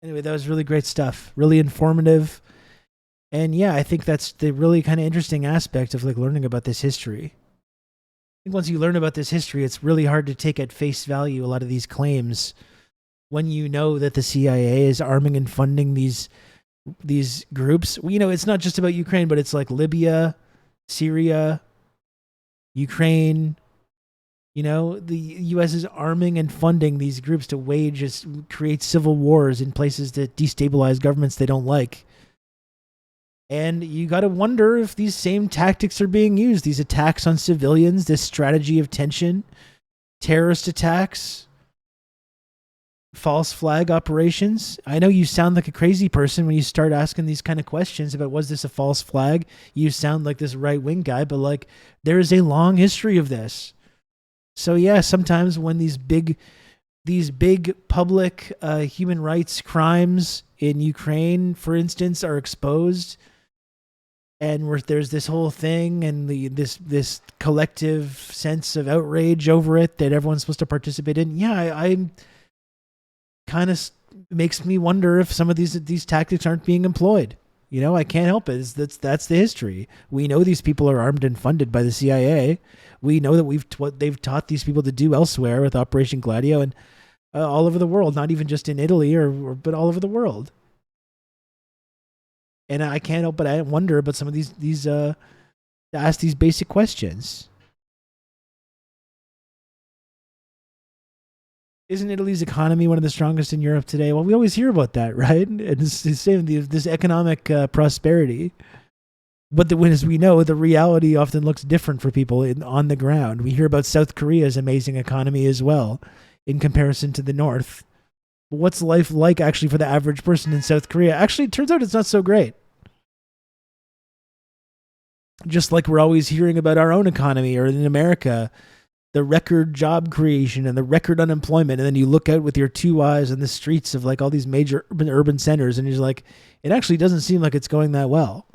Anyway, that was really great stuff. Really informative. And yeah, I think that's the really kind of interesting aspect of like learning about this history. I think once you learn about this history, it's really hard to take at face value a lot of these claims when you know that the CIA is arming and funding these groups. It's not just about Ukraine, but it's like Libya, Syria, Ukraine. The U.S. is arming and funding these groups to create civil wars in places that destabilize governments they don't like. And you got to wonder if these same tactics are being used. These attacks on civilians, this strategy of tension, terrorist attacks, false flag operations. I know you sound like a crazy person when you start asking these kind of questions about, was this a false flag? You sound like this right-wing guy, but like there is a long history of this. So yeah, sometimes when these big public human rights crimes in Ukraine, for instance, are exposed, and where there's this whole thing and this collective sense of outrage over it that everyone's supposed to participate in, I kind of makes me wonder if some of these tactics aren't being employed. I can't help it. That's the history. We know these people are armed and funded by the CIA. We know that what they've taught these people to do elsewhere with Operation Gladio and all over the world, not even just in Italy but all over the world. And I can't help but I wonder about some of these to ask these basic questions. Isn't Italy's economy one of the strongest in Europe today? Well, we always hear about that, right? And it's the same, this economic prosperity. But as we know, the reality often looks different for people on the ground. We hear about South Korea's amazing economy as well, in comparison to the North. But what's life like actually for the average person in South Korea? Actually, it turns out it's not so great. Just like we're always hearing about our own economy, or in America, the record job creation and the record unemployment, and then you look out with your two eyes on the streets of like all these major urban centers, and you're like, it actually doesn't seem like it's going that well.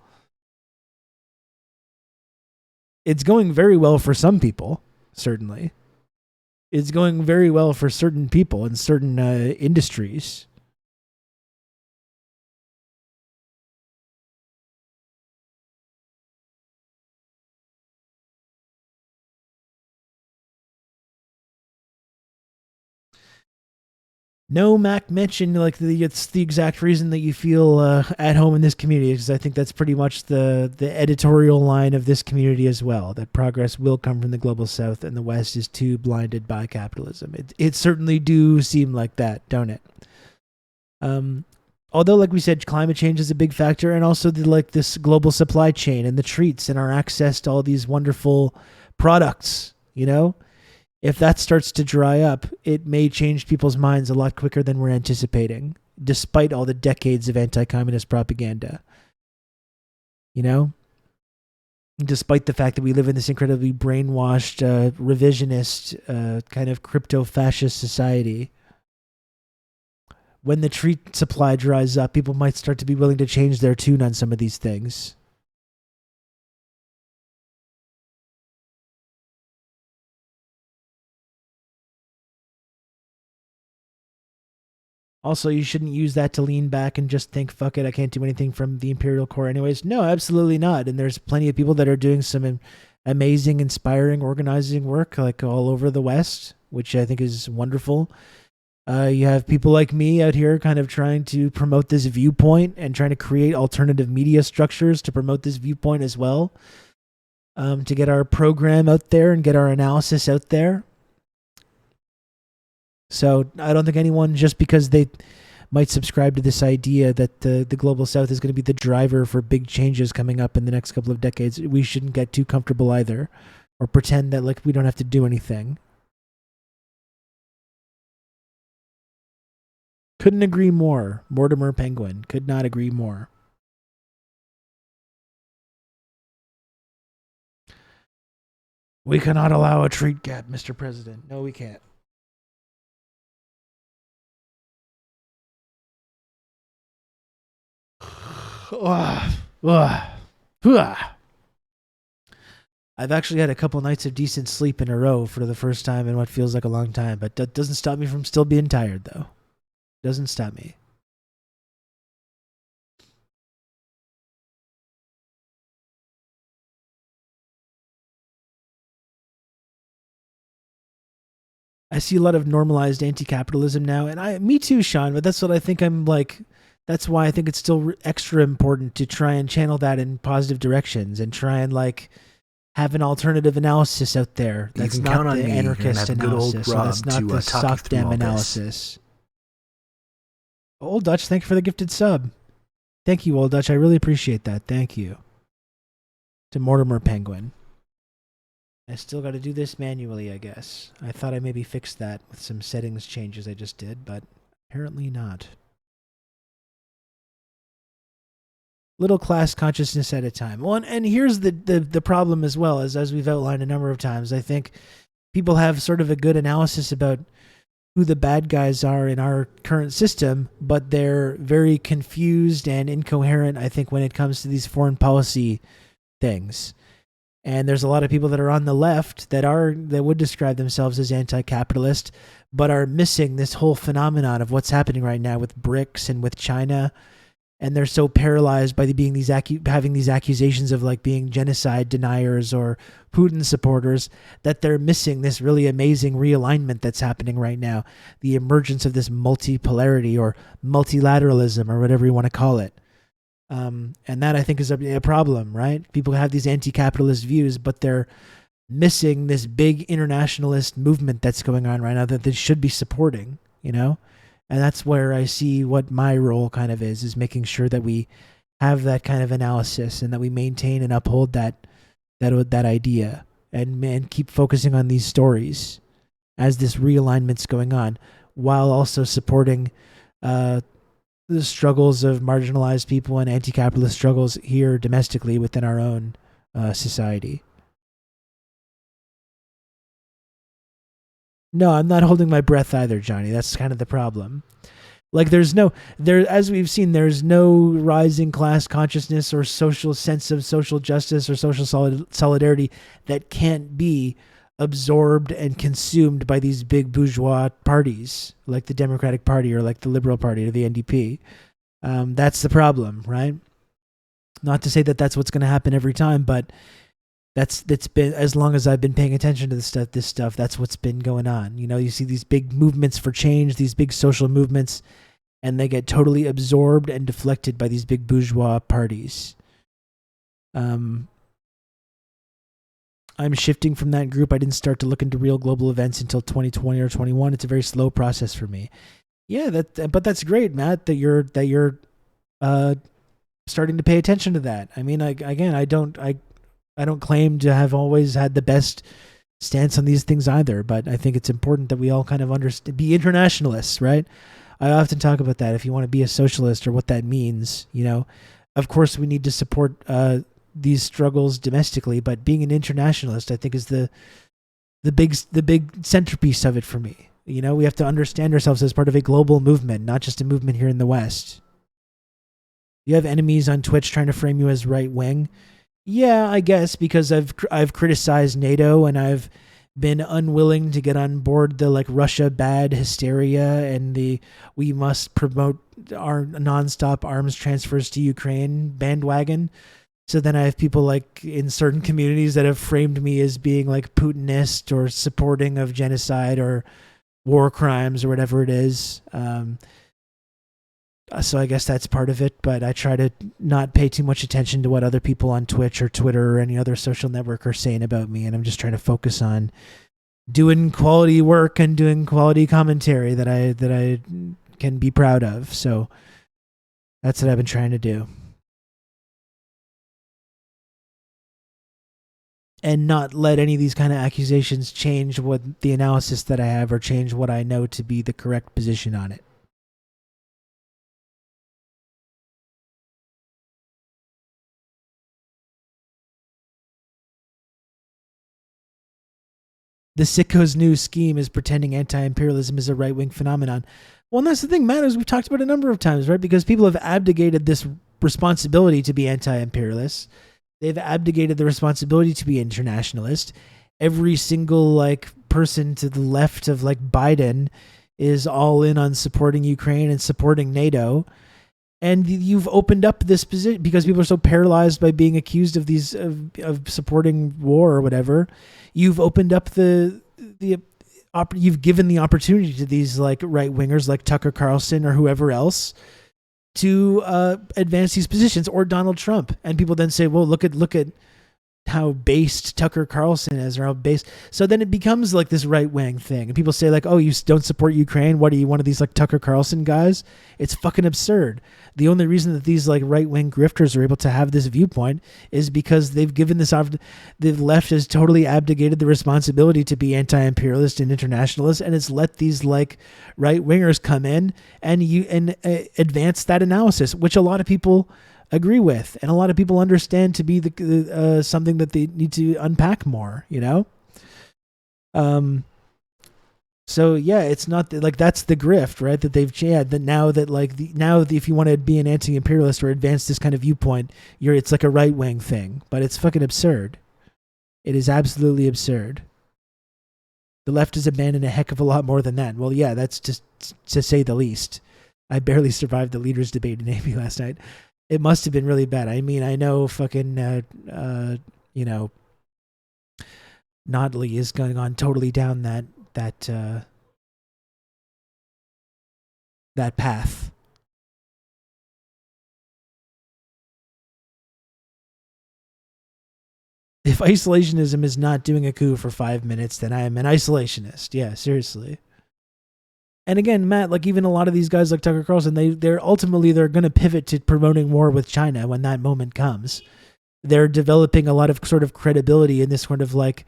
It's going very well for some people, certainly. It's going very well for certain people in certain industries. No, Mac mentioned it's the exact reason that you feel at home in this community, because I think that's pretty much the editorial line of this community as well. That progress will come from the global south, and the West is too blinded by capitalism. It certainly do seem like that, don't it? Although, like we said, climate change is a big factor, and also this global supply chain and the treats and our access to all these wonderful products, If that starts to dry up, it may change people's minds a lot quicker than we're anticipating, despite all the decades of anti-communist propaganda. Despite the fact that we live in this incredibly brainwashed, revisionist, kind of crypto-fascist society. When the treat supply dries up, people might start to be willing to change their tune on some of these things. Also, you shouldn't use that to lean back and just think, fuck it, I can't do anything from the Imperial Core anyways. No, absolutely not. And there's plenty of people that are doing some amazing, inspiring, organizing work, like all over the West, which I think is wonderful. You have people like me out here kind of trying to promote this viewpoint and trying to create alternative media structures to promote this viewpoint as well, to get our program out there and get our analysis out there. So I don't think anyone, just because they might subscribe to this idea that the global south is going to be the driver for big changes coming up in the next couple of decades, we shouldn't get too comfortable either, or pretend that we don't have to do anything. Couldn't agree more. Mortimer Penguin. Could not agree more. We cannot allow a treat gap, Mr. President. No, we can't. I've actually had a couple nights of decent sleep in a row for the first time in what feels like a long time, but that doesn't stop me from still being tired, though. Doesn't stop me. I see a lot of normalized anti-capitalism now, and me too, Sean, but that's what I think that's why I think it's still extra important to try and channel that in positive directions and try and have an alternative analysis out there. That's not the anarchist analysis, so that's not the soft damn analysis. Old Dutch, thank you for the gifted sub. Thank you, Old Dutch. I really appreciate that. Thank you. To Mortimer Penguin. I still got to do this manually, I guess. I thought I maybe fixed that with some settings changes I just did, but apparently not. Little class consciousness at a time. Well, and here's the problem as well, as we've outlined a number of times. I think people have sort of a good analysis about who the bad guys are in our current system, but they're very confused and incoherent, I think, when it comes to these foreign policy things. And there's a lot of people that are on the left that would describe themselves as anti-capitalist, but are missing this whole phenomenon of what's happening right now with BRICS and with China. And they're so paralyzed by having these accusations of being genocide deniers or Putin supporters that they're missing this really amazing realignment that's happening right now. The emergence of this multipolarity or multilateralism or whatever you want to call it. And that I think is a problem, right? People have these anti-capitalist views, but they're missing this big internationalist movement that's going on right now that they should be supporting, And that's where I see what my role kind of is making sure that we have that kind of analysis and that we maintain and uphold that idea and keep focusing on these stories as this realignment's going on, while also supporting the struggles of marginalized people and anti-capitalist struggles here domestically within our own society. No, I'm not holding my breath either, Johnny. That's kind of the problem. As we've seen, there's no rising class consciousness or social sense of social justice or social solidarity that can't be absorbed and consumed by these big bourgeois parties, like the Democratic Party or like the Liberal Party or the NDP. That's the problem, right? Not to say that that's what's going to happen every time, but That's been, as long as I've been paying attention to this stuff, that's what's been going on. You know, you see these big movements for change, these big social movements, and they get totally absorbed and deflected by these big bourgeois parties. I'm shifting from that group. I didn't start to look into real global events until 2020 or 21. It's a very slow process for me. Yeah, but that's great, Matt, that you're starting to pay attention to that. I mean, I don't claim to have always had the best stance on these things either, but I think it's important that we all kind of be internationalists, right? I often talk about that. If you want to be a socialist, or what that means, you know, of course we need to support these struggles domestically, but being an internationalist, I think, is the big centerpiece of it for me. You know, we have to understand ourselves as part of a global movement, not just a movement here in the West. You have enemies on Twitch trying to frame you as right wing. Yeah, I guess, because I've criticized NATO, and I've been unwilling to get on board the like Russia bad hysteria and the we must promote our nonstop arms transfers to Ukraine bandwagon. So then I have people like in certain communities that have framed me as being like Putinist or supporting of genocide or war crimes or whatever it is. So I guess that's part of it, but I try to not pay too much attention to what other people on Twitch or Twitter or any other social network are saying about me, and I'm just trying to focus on doing quality work and doing quality commentary that I can be proud of. So that's what I've been trying to do. And not let any of these kind of accusations change what the analysis that I have, or change what I know to be the correct position on it. The sicko's new scheme is pretending anti-imperialism is a right-wing phenomenon. Well, and that's the thing, Matt, as we've talked about a number of times, right? Because people have abdicated this responsibility to be anti-imperialists. They've abdicated the responsibility to be internationalist. Every single like person to the left of like Biden is all in on supporting Ukraine and supporting NATO. And you've opened up this position because people are so paralyzed by being accused of these of supporting war or whatever. You've opened up you've given the opportunity to these like right wingers like Tucker Carlson or whoever else to advance these positions, or Donald Trump. And people then say, well, look at how based Tucker Carlson is, or how based. So then it becomes like this right wing thing. And people say like, oh, you don't support Ukraine. What are you, one of these like Tucker Carlson guys? It's fucking absurd. The only reason that these like right wing grifters are able to have this viewpoint is because they've given this, the left has totally abdicated the responsibility to be anti-imperialist and internationalist. And it's let these like right wingers come in and advance that analysis, which a lot of people agree with, and a lot of people understand to be the something that they need to unpack more, you know. So yeah, it's not like that's the grift, right? That they've changed. That now that if you want to be an anti-imperialist or advance this kind of viewpoint, it's like a right wing thing, but it's fucking absurd. It is absolutely absurd. The left has abandoned a heck of a lot more than that. Well, yeah, that's just to say the least. I barely survived the leaders' debate in AP last night. It must have been really bad. I mean, I know fucking, Notley is going on totally down that path. If isolationism is not doing a coup for 5 minutes, then I am an isolationist. Yeah, seriously. And again, Matt, like even a lot of these guys like Tucker Carlson, they're ultimately going to pivot to promoting war with China when that moment comes. They're developing a lot of sort of credibility in this sort of like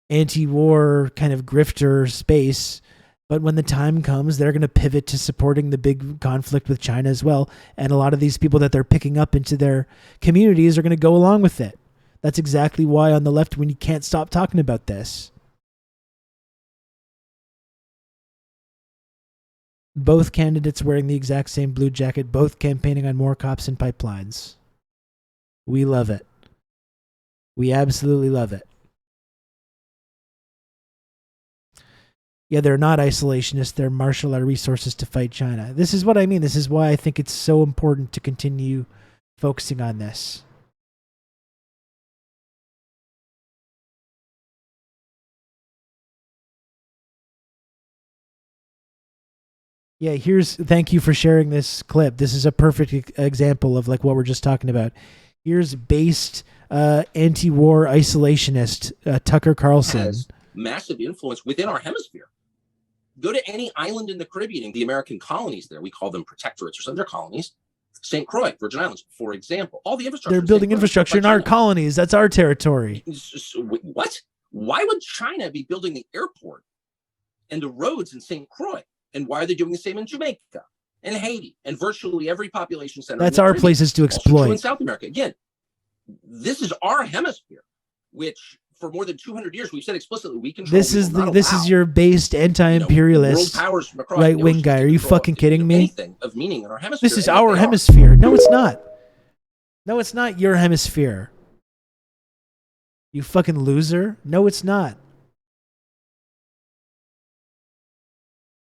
anti-war kind of grifter space. But when the time comes, they're going to pivot to supporting the big conflict with China as well. And a lot of these people that they're picking up into their communities are going to go along with it. That's exactly why on the left, when you can't stop talking about this. Both candidates wearing the exact same blue jacket, both campaigning on more cops and pipelines. We love it. We absolutely love it. Yeah, they're not isolationists. They're marshal our resources to fight China. This is what I mean. This is why I think it's so important to continue focusing on this. Yeah, thank you for sharing this clip. This is a perfect example of like what we're just talking about. Here's based anti-war isolationist Tucker Carlson. Has massive influence within our hemisphere. Go to any island in the Caribbean, the American colonies there, we call them protectorates or some of their colonies. St. Croix, Virgin Islands, for example. All the infrastructure. They're building infrastructure in our colonies. That's our territory. What? Why would China be building the airport and the roads in St. Croix? And why are they doing the same in Jamaica and Haiti and virtually every population center? That's our places to exploit. In South America. Again, this is our hemisphere, which for more than 200 years we've said explicitly we control. This is your based anti-imperialist right-wing guy. Are you fucking kidding me? Of meaning in our hemisphere. This is our hemisphere. No, it's not. No, it's not your hemisphere. You fucking loser. No, it's not.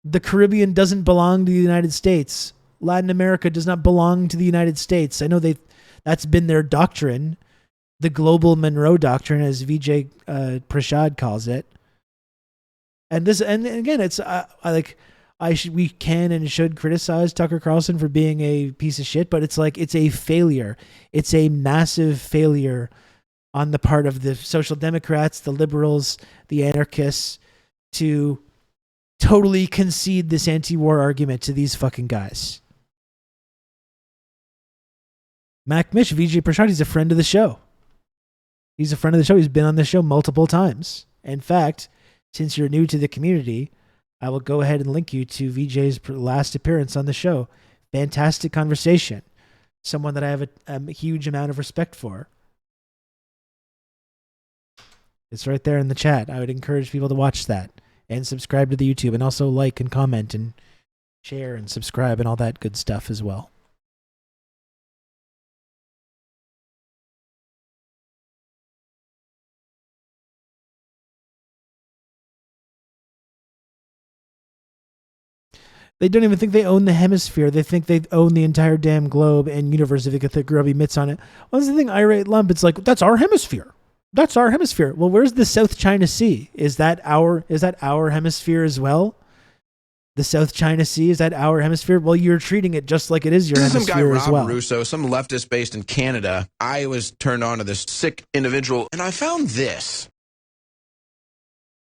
The Caribbean doesn't belong to the United States. Latin America does not belong to the United States. I know that's been their doctrine, the global Monroe doctrine, as Vijay Prashad calls it. And again, it's we can and should criticize Tucker Carlson for being a piece of shit, but it's a failure. It's a massive failure on the part of the Social Democrats, the liberals, the anarchists to totally concede this anti-war argument to these fucking guys. Mac Mish, Vijay Prashad, he's a friend of the show. He's a friend of the show. He's been on the show multiple times. In fact, since you're new to the community, I will go ahead and link you to Vijay's last appearance on the show. Fantastic conversation. Someone that I have a huge amount of respect for. It's right there in the chat. I would encourage people to watch that. And subscribe to the YouTube, and also like and comment and share and subscribe and all that good stuff as well. They don't even think they own the hemisphere. They think they own the entire damn globe and universe if they get their grubby mitts on it. Well, that's the thing, irate lump. It's like, that's our hemisphere. That's our hemisphere. Well, where's the South China Sea? Is that our hemisphere as well? The South China Sea, is that our hemisphere? Well, you're treating it just like it is your hemisphere some guy, as well. Rob Russo, some leftist based in Canada. I was turned on to this sick individual, and I found this.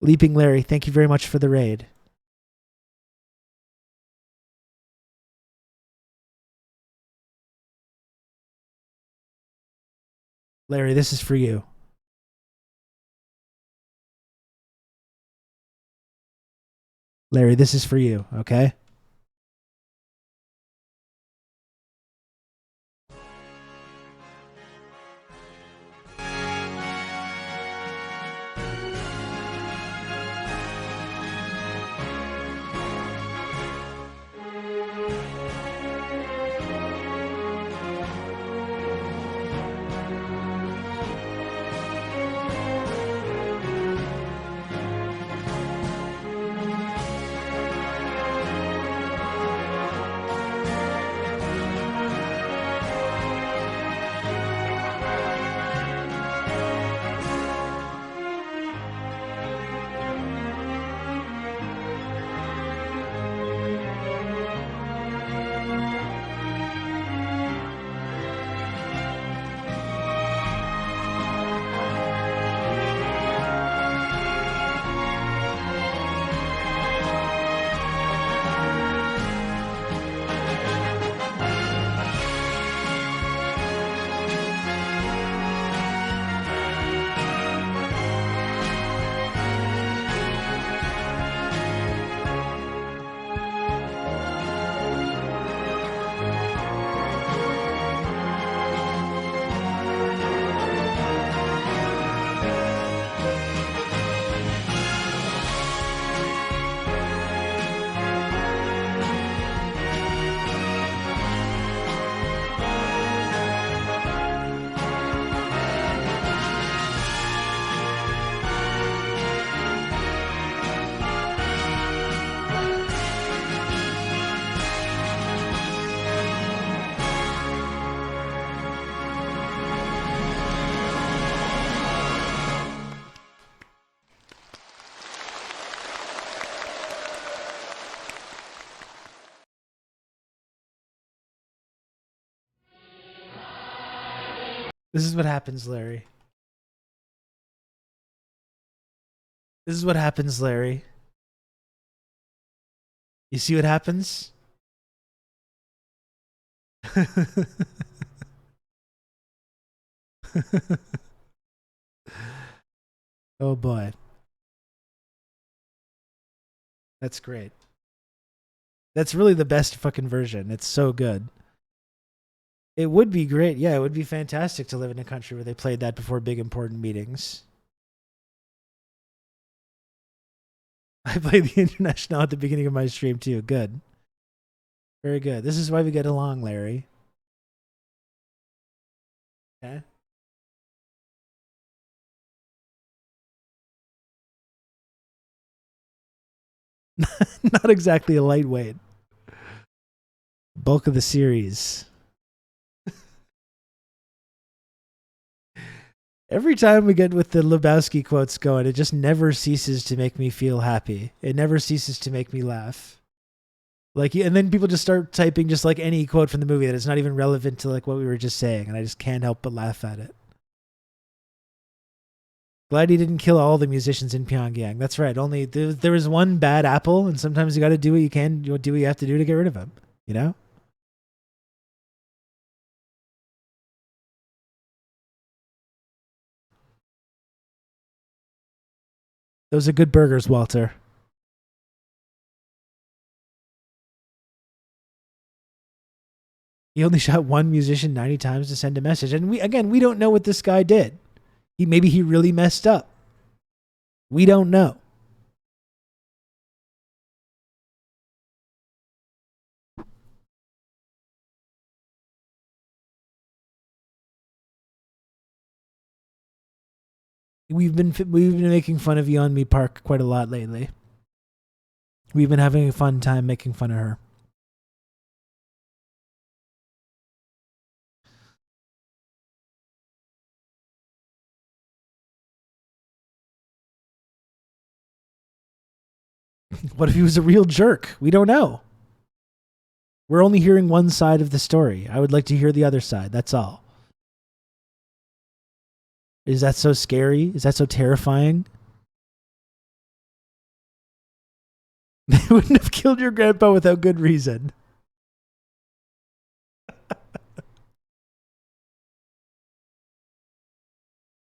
Leaping Larry, thank you very much for the raid. Larry, this is for you. Larry, this is for you, okay? This is what happens, Larry. This is what happens, Larry. You see what happens? Oh boy. That's great. That's really the best fucking version. It's so good. It would be great. Yeah, it would be fantastic to live in a country where they played that before big important meetings. I played the International at the beginning of my stream too. Good. Very good. This is why we get along, Larry. Okay. Not exactly a lightweight. Bulk of the series. Every time we get with the Lebowski quotes going, it just never ceases to make me feel happy. It never ceases to make me laugh. Like, and then people just start typing just like any quote from the movie that is not even relevant to like what we were just saying, and I just can't help but laugh at it. Glad he didn't kill all the musicians in Pyongyang. That's right. Only there was one bad apple, and sometimes you got to do what you can, do what you have to do to get rid of him. You know. Those are good burgers, Walter. He only shot one musician 90 times to send a message, and we don't know what this guy did. Maybe he really messed up. We don't know. We've been making fun of Yeonmi Park quite a lot lately. We've been having a fun time making fun of her. What if he was a real jerk? We don't know. We're only hearing one side of the story. I would like to hear the other side. That's all. Is that so scary? Is that so terrifying? They wouldn't have killed your grandpa without good reason.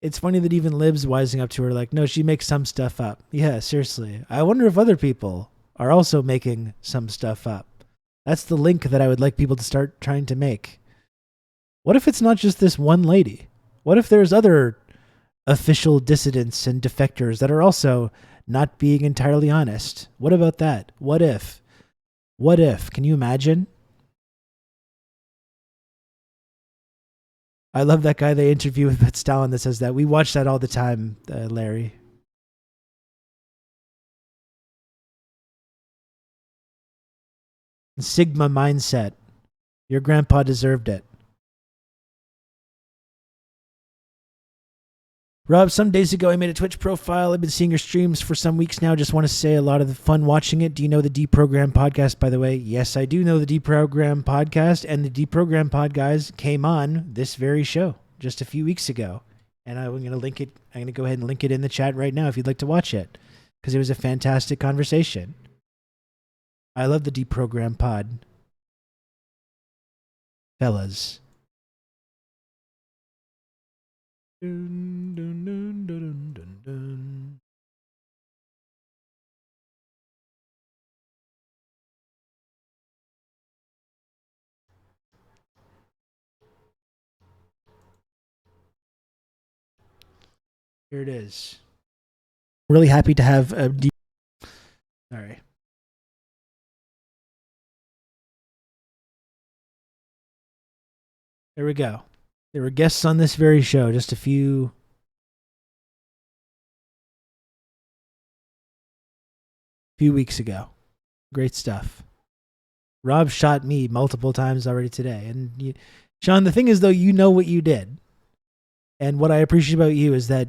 It's funny that even Lib's wising up to her like, no, she makes some stuff up. Yeah, seriously. I wonder if other people are also making some stuff up. That's the link that I would like people to start trying to make. What if it's not just this one lady? What if there's other official dissidents and defectors that are also not being entirely honest? What about that? What if? What if? Can you imagine? I love that guy they interview with Stalin that says that. We watch that all the time, Larry. Sigma mindset. Your grandpa deserved it. Rob, some days ago I made a Twitch profile. I've been seeing your streams for some weeks now. Just want to say a lot of the fun watching it. Do you know the Deprogram podcast, by the way? Yes, I do know the Deprogram podcast, and the Deprogram pod guys came on this very show just a few weeks ago. And I'm going to link it. I'm going to go ahead and link it in the chat right now if you'd like to watch it, because it was a fantastic conversation. I love the Deprogram pod. Fellas. Dun, dun, dun, dun, dun, dun. Here it is. Really happy to have a Sorry. There we go. There were guests on this very show just a few weeks ago. Great stuff. Rob shot me multiple times already today. And Sean, the thing is, though, you know what you did. And what I appreciate about you is that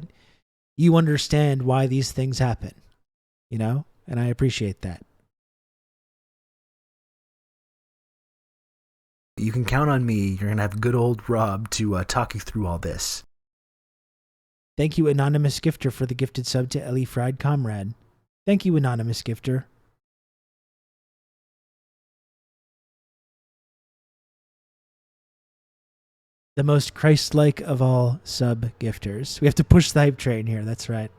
you understand why these things happen. You know? And I appreciate that. You can count on me. You're going to have good old Rob to talk you through all this. Thank you, Anonymous Gifter, for the gifted sub to Ellie Fried Comrade. Thank you, Anonymous Gifter. The most Christ-like of all sub-gifters. We have to push the hype train here, that's right.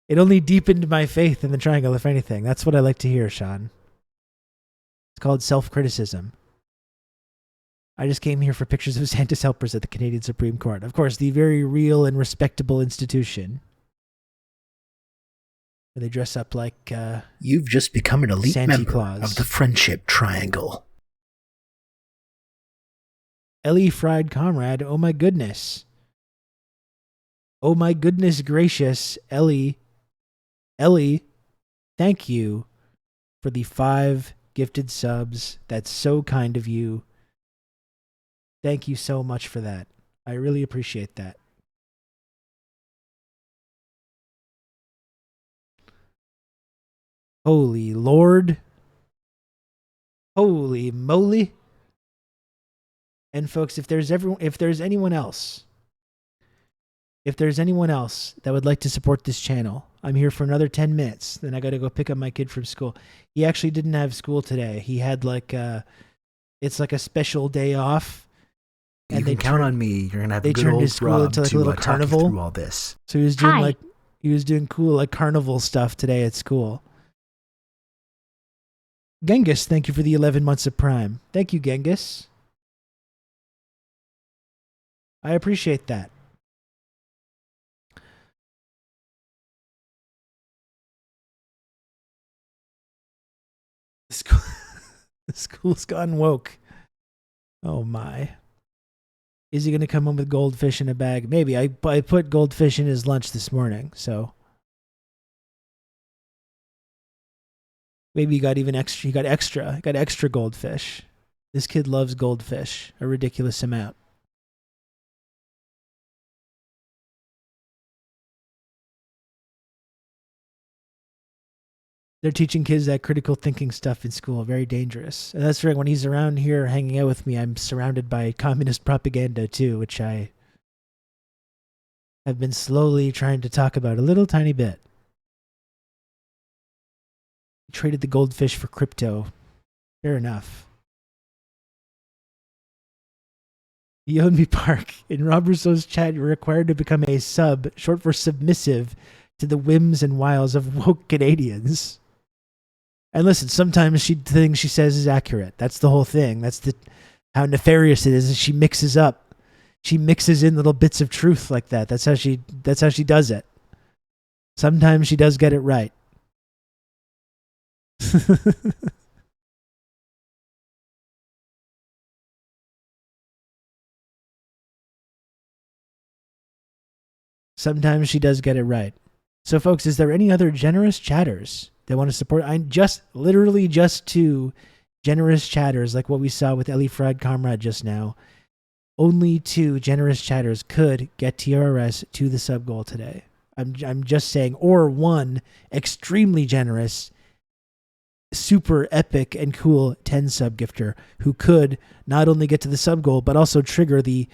It only deepened my faith in the triangle, if anything. That's what I like to hear, Sean. It's called self-criticism. I just came here for pictures of Santa's helpers at the Canadian Supreme Court. Of course, the very real and respectable institution. Where they dress up like You've just become an elite Santa member Claus. of the Friendship Triangle. Ellie Fried Comrade, oh my goodness. Oh my goodness gracious, Ellie. Ellie, thank you for the 5 gifted subs. That's so kind of you. Thank you so much for that. I really appreciate that. Holy Lord. Holy moly. And folks, if there's anyone else that would like to support this channel, I'm here for another 10 minutes. Then I got to go pick up my kid from school. He actually didn't have school today. He had it's like a special day off. You can count on me. You're going to have good turned old his school Rob into like a to little talk you carnival. through all this. So he was doing cool like carnival stuff today at school. Genghis, thank you for the 11 months of Prime. Thank you, Genghis. I appreciate that. The school's gone woke. Oh my. Is he going to come home with goldfish in a bag? Maybe. I put goldfish in his lunch this morning, so. Maybe he got extra goldfish. This kid loves goldfish, a ridiculous amount. They're teaching kids that critical thinking stuff in school. Very dangerous. And that's right. When he's around here hanging out with me, I'm surrounded by communist propaganda too, which I have been slowly trying to talk about a little tiny bit. Traded the goldfish for crypto. Fair enough. Yeonmi Park. In Rob Rousseau's chat, you're required to become a sub, short for submissive, to the whims and wiles of woke Canadians. And listen, sometimes the thing she says is accurate. That's the whole thing. That's how nefarious it is. She mixes in little bits of truth like that. That's how she does it. Sometimes she does get it right. Sometimes she does get it right. So folks, is there any other generous chatters that want to support? I'm literally just 2 generous chatters like what we saw with Ellie Fried Comrade just now. Only 2 generous chatters could get TRRS to the sub goal today. I'm just saying, or 1 extremely generous, super epic and cool 10 sub gifter who could not only get to the sub goal, but also trigger the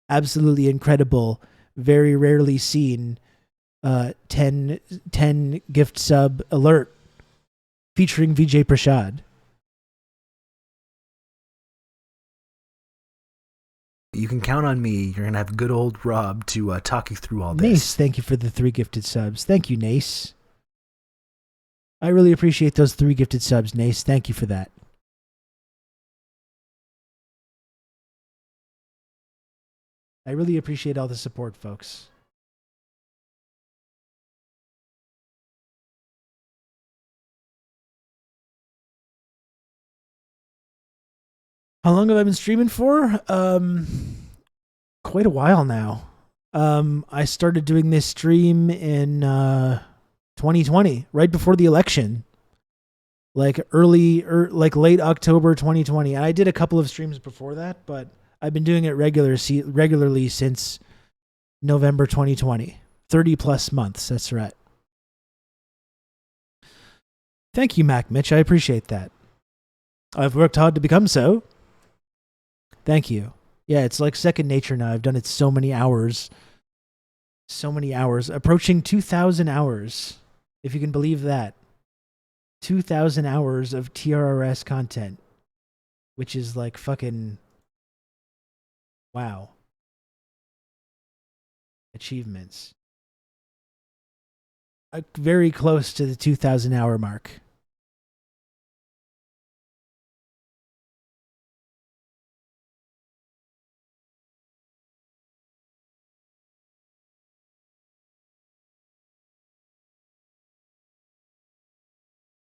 absolutely incredible, very rarely seen 10 gift sub alert featuring Vijay Prashad. You can count on me. You're going to have good old Rob to talk you through all this. Nace, thank you for the 3 gifted subs. Thank you, Nace. I really appreciate those 3 gifted subs, Nace. Thank you for that. I really appreciate all the support, folks. How long have I been streaming for? Quite a while now. I started doing this stream in 2020, right before the election. Like late October 2020. And I did a couple of streams before that, but I've been doing it regularly since November 2020. 30 plus months, that's right. Thank you, Mac Mitch. I appreciate that. I've worked hard to become so. Thank you. Yeah, it's like second nature now. I've done it so many hours. So many hours. Approaching 2,000 hours. If you can believe that. 2,000 hours of TRRS content. Which is like fucking... Wow. Achievements. Very close to the 2,000 hour mark.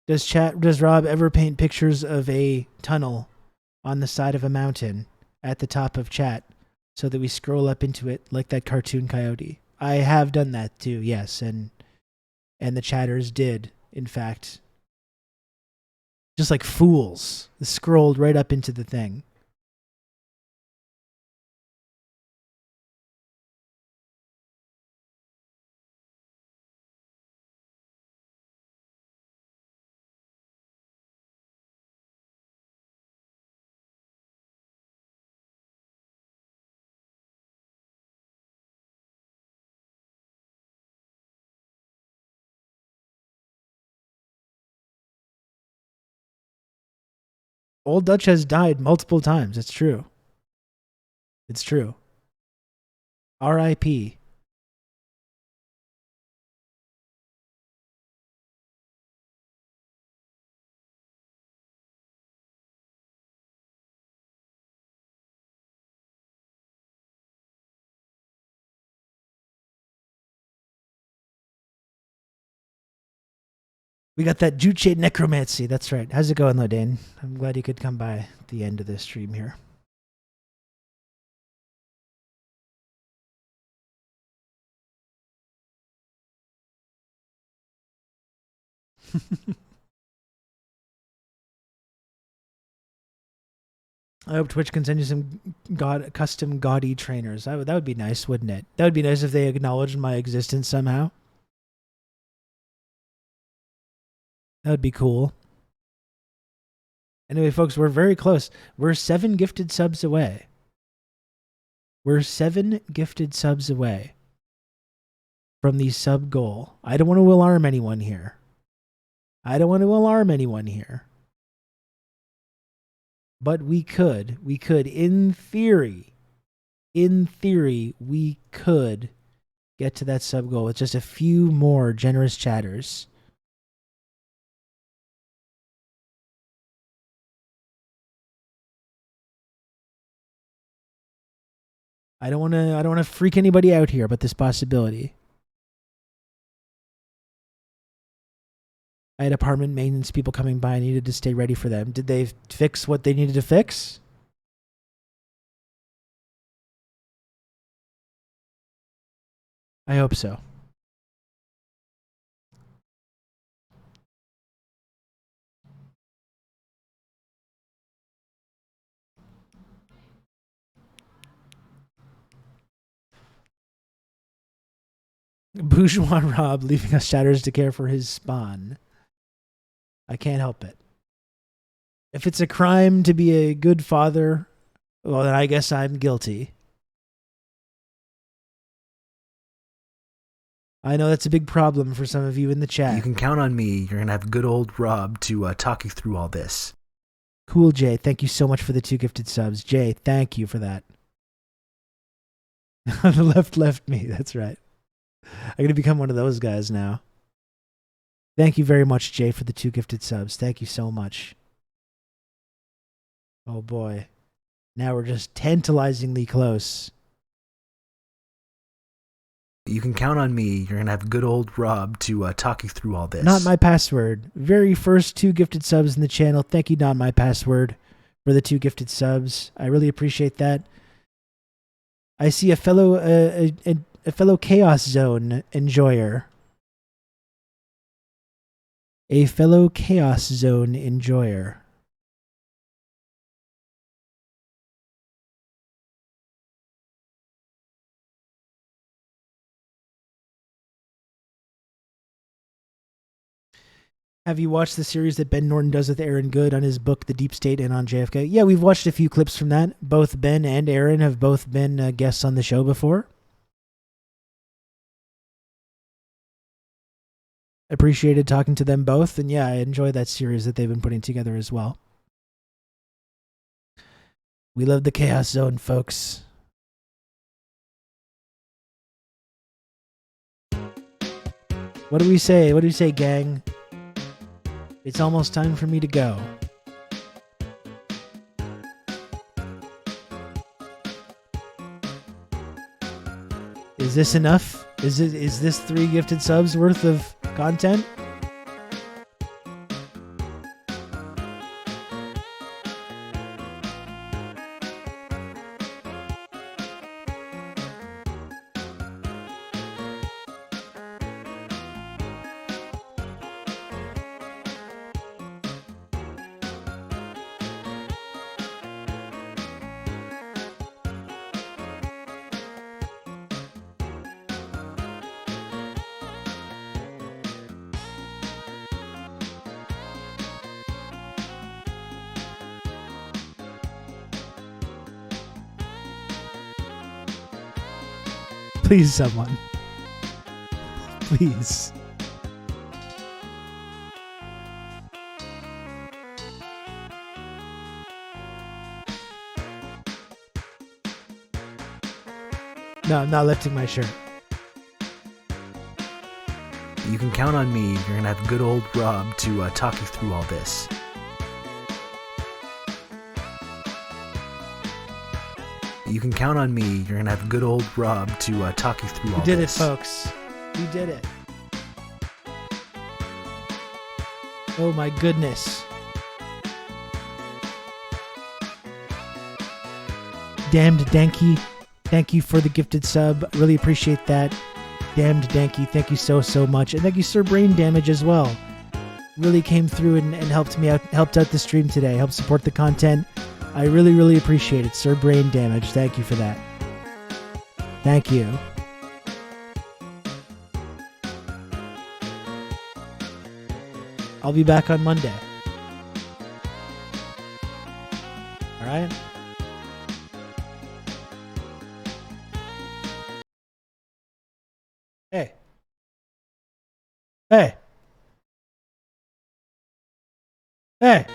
Does Rob ever paint pictures of a tunnel on the side of a mountain at the top of chat so that we scroll up into it like that cartoon coyote? I have done that too, yes, and the chatters did, in fact. Just like fools. Scrolled right up into the thing. Old Dutch has died multiple times. It's true. It's true. R.I.P. We got that Juche Necromancy. That's right. How's it going, Lodane? I'm glad you could come by at the end of this stream here. I hope Twitch can send you some custom gaudy trainers. That would be nice, wouldn't it? That would be nice if they acknowledged my existence somehow. That would be cool. Anyway, folks, we're very close. We're 7 gifted subs away. We're 7 gifted subs away from the sub goal. I don't want to alarm anyone here. But we could, in theory, we could get to that sub goal with just a few more generous chatters. I don't want to freak anybody out here about this possibility. I had apartment maintenance people coming by. I needed to stay ready for them. Did they fix what they needed to fix? I hope so. Bourgeois Rob leaving us shatters to care for his spawn. I can't help it. If it's a crime to be a good father, well, then I guess I'm guilty. I know that's a big problem for some of you in the chat. You can count on me. You're going to have good old Rob to talk you through all this. Cool, Jay. Thank you so much for the 2 gifted subs. Jay, thank you for that. The left me. That's right. I'm going to become one of those guys now. Thank you very much, Jay, for the 2 gifted subs. Thank you so much. Oh, boy. Now we're just tantalizingly close. You can count on me. You're going to have good old Rob to talk you through all this. Not my password. Very first 2 gifted subs in the channel. Thank you, Not My Password, for the 2 gifted subs. I really appreciate that. I see a fellow Chaos Zone enjoyer. A fellow Chaos Zone enjoyer. Have you watched the series that Ben Norton does with Aaron Good on his book, The Deep State and on JFK? Yeah, we've watched a few clips from that. Both Ben and Aaron have both been guests on the show before. Appreciated talking to them both, and yeah, I enjoy that series that they've been putting together as well. We love the Chaos Zone, folks. What do we say? What do we say, gang? It's almost time for me to go. Is this enough? Is this 3 gifted subs worth of content? Please, someone. Please. No, I'm not lifting my shirt. You can count on me. You're going to have good old Rob to talk you through all this. You can count on me. You're going to have good old Rob to talk you through all this. You did it, folks. You did it. Oh my goodness. Damned Danky, thank you for the gifted sub. I really appreciate that. Damned Danky, thank you so much. And thank you, Sir Brain Damage, as well. Really came through and helped me out, helped out the stream today, helped support the content. I really appreciate it. Sir Brain Damage, thank you for that. Thank you. I'll be back on Monday. All right? Hey. Hey. Hey.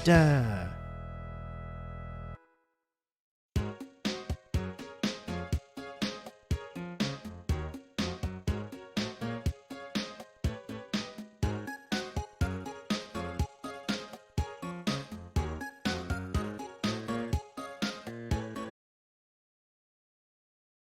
Da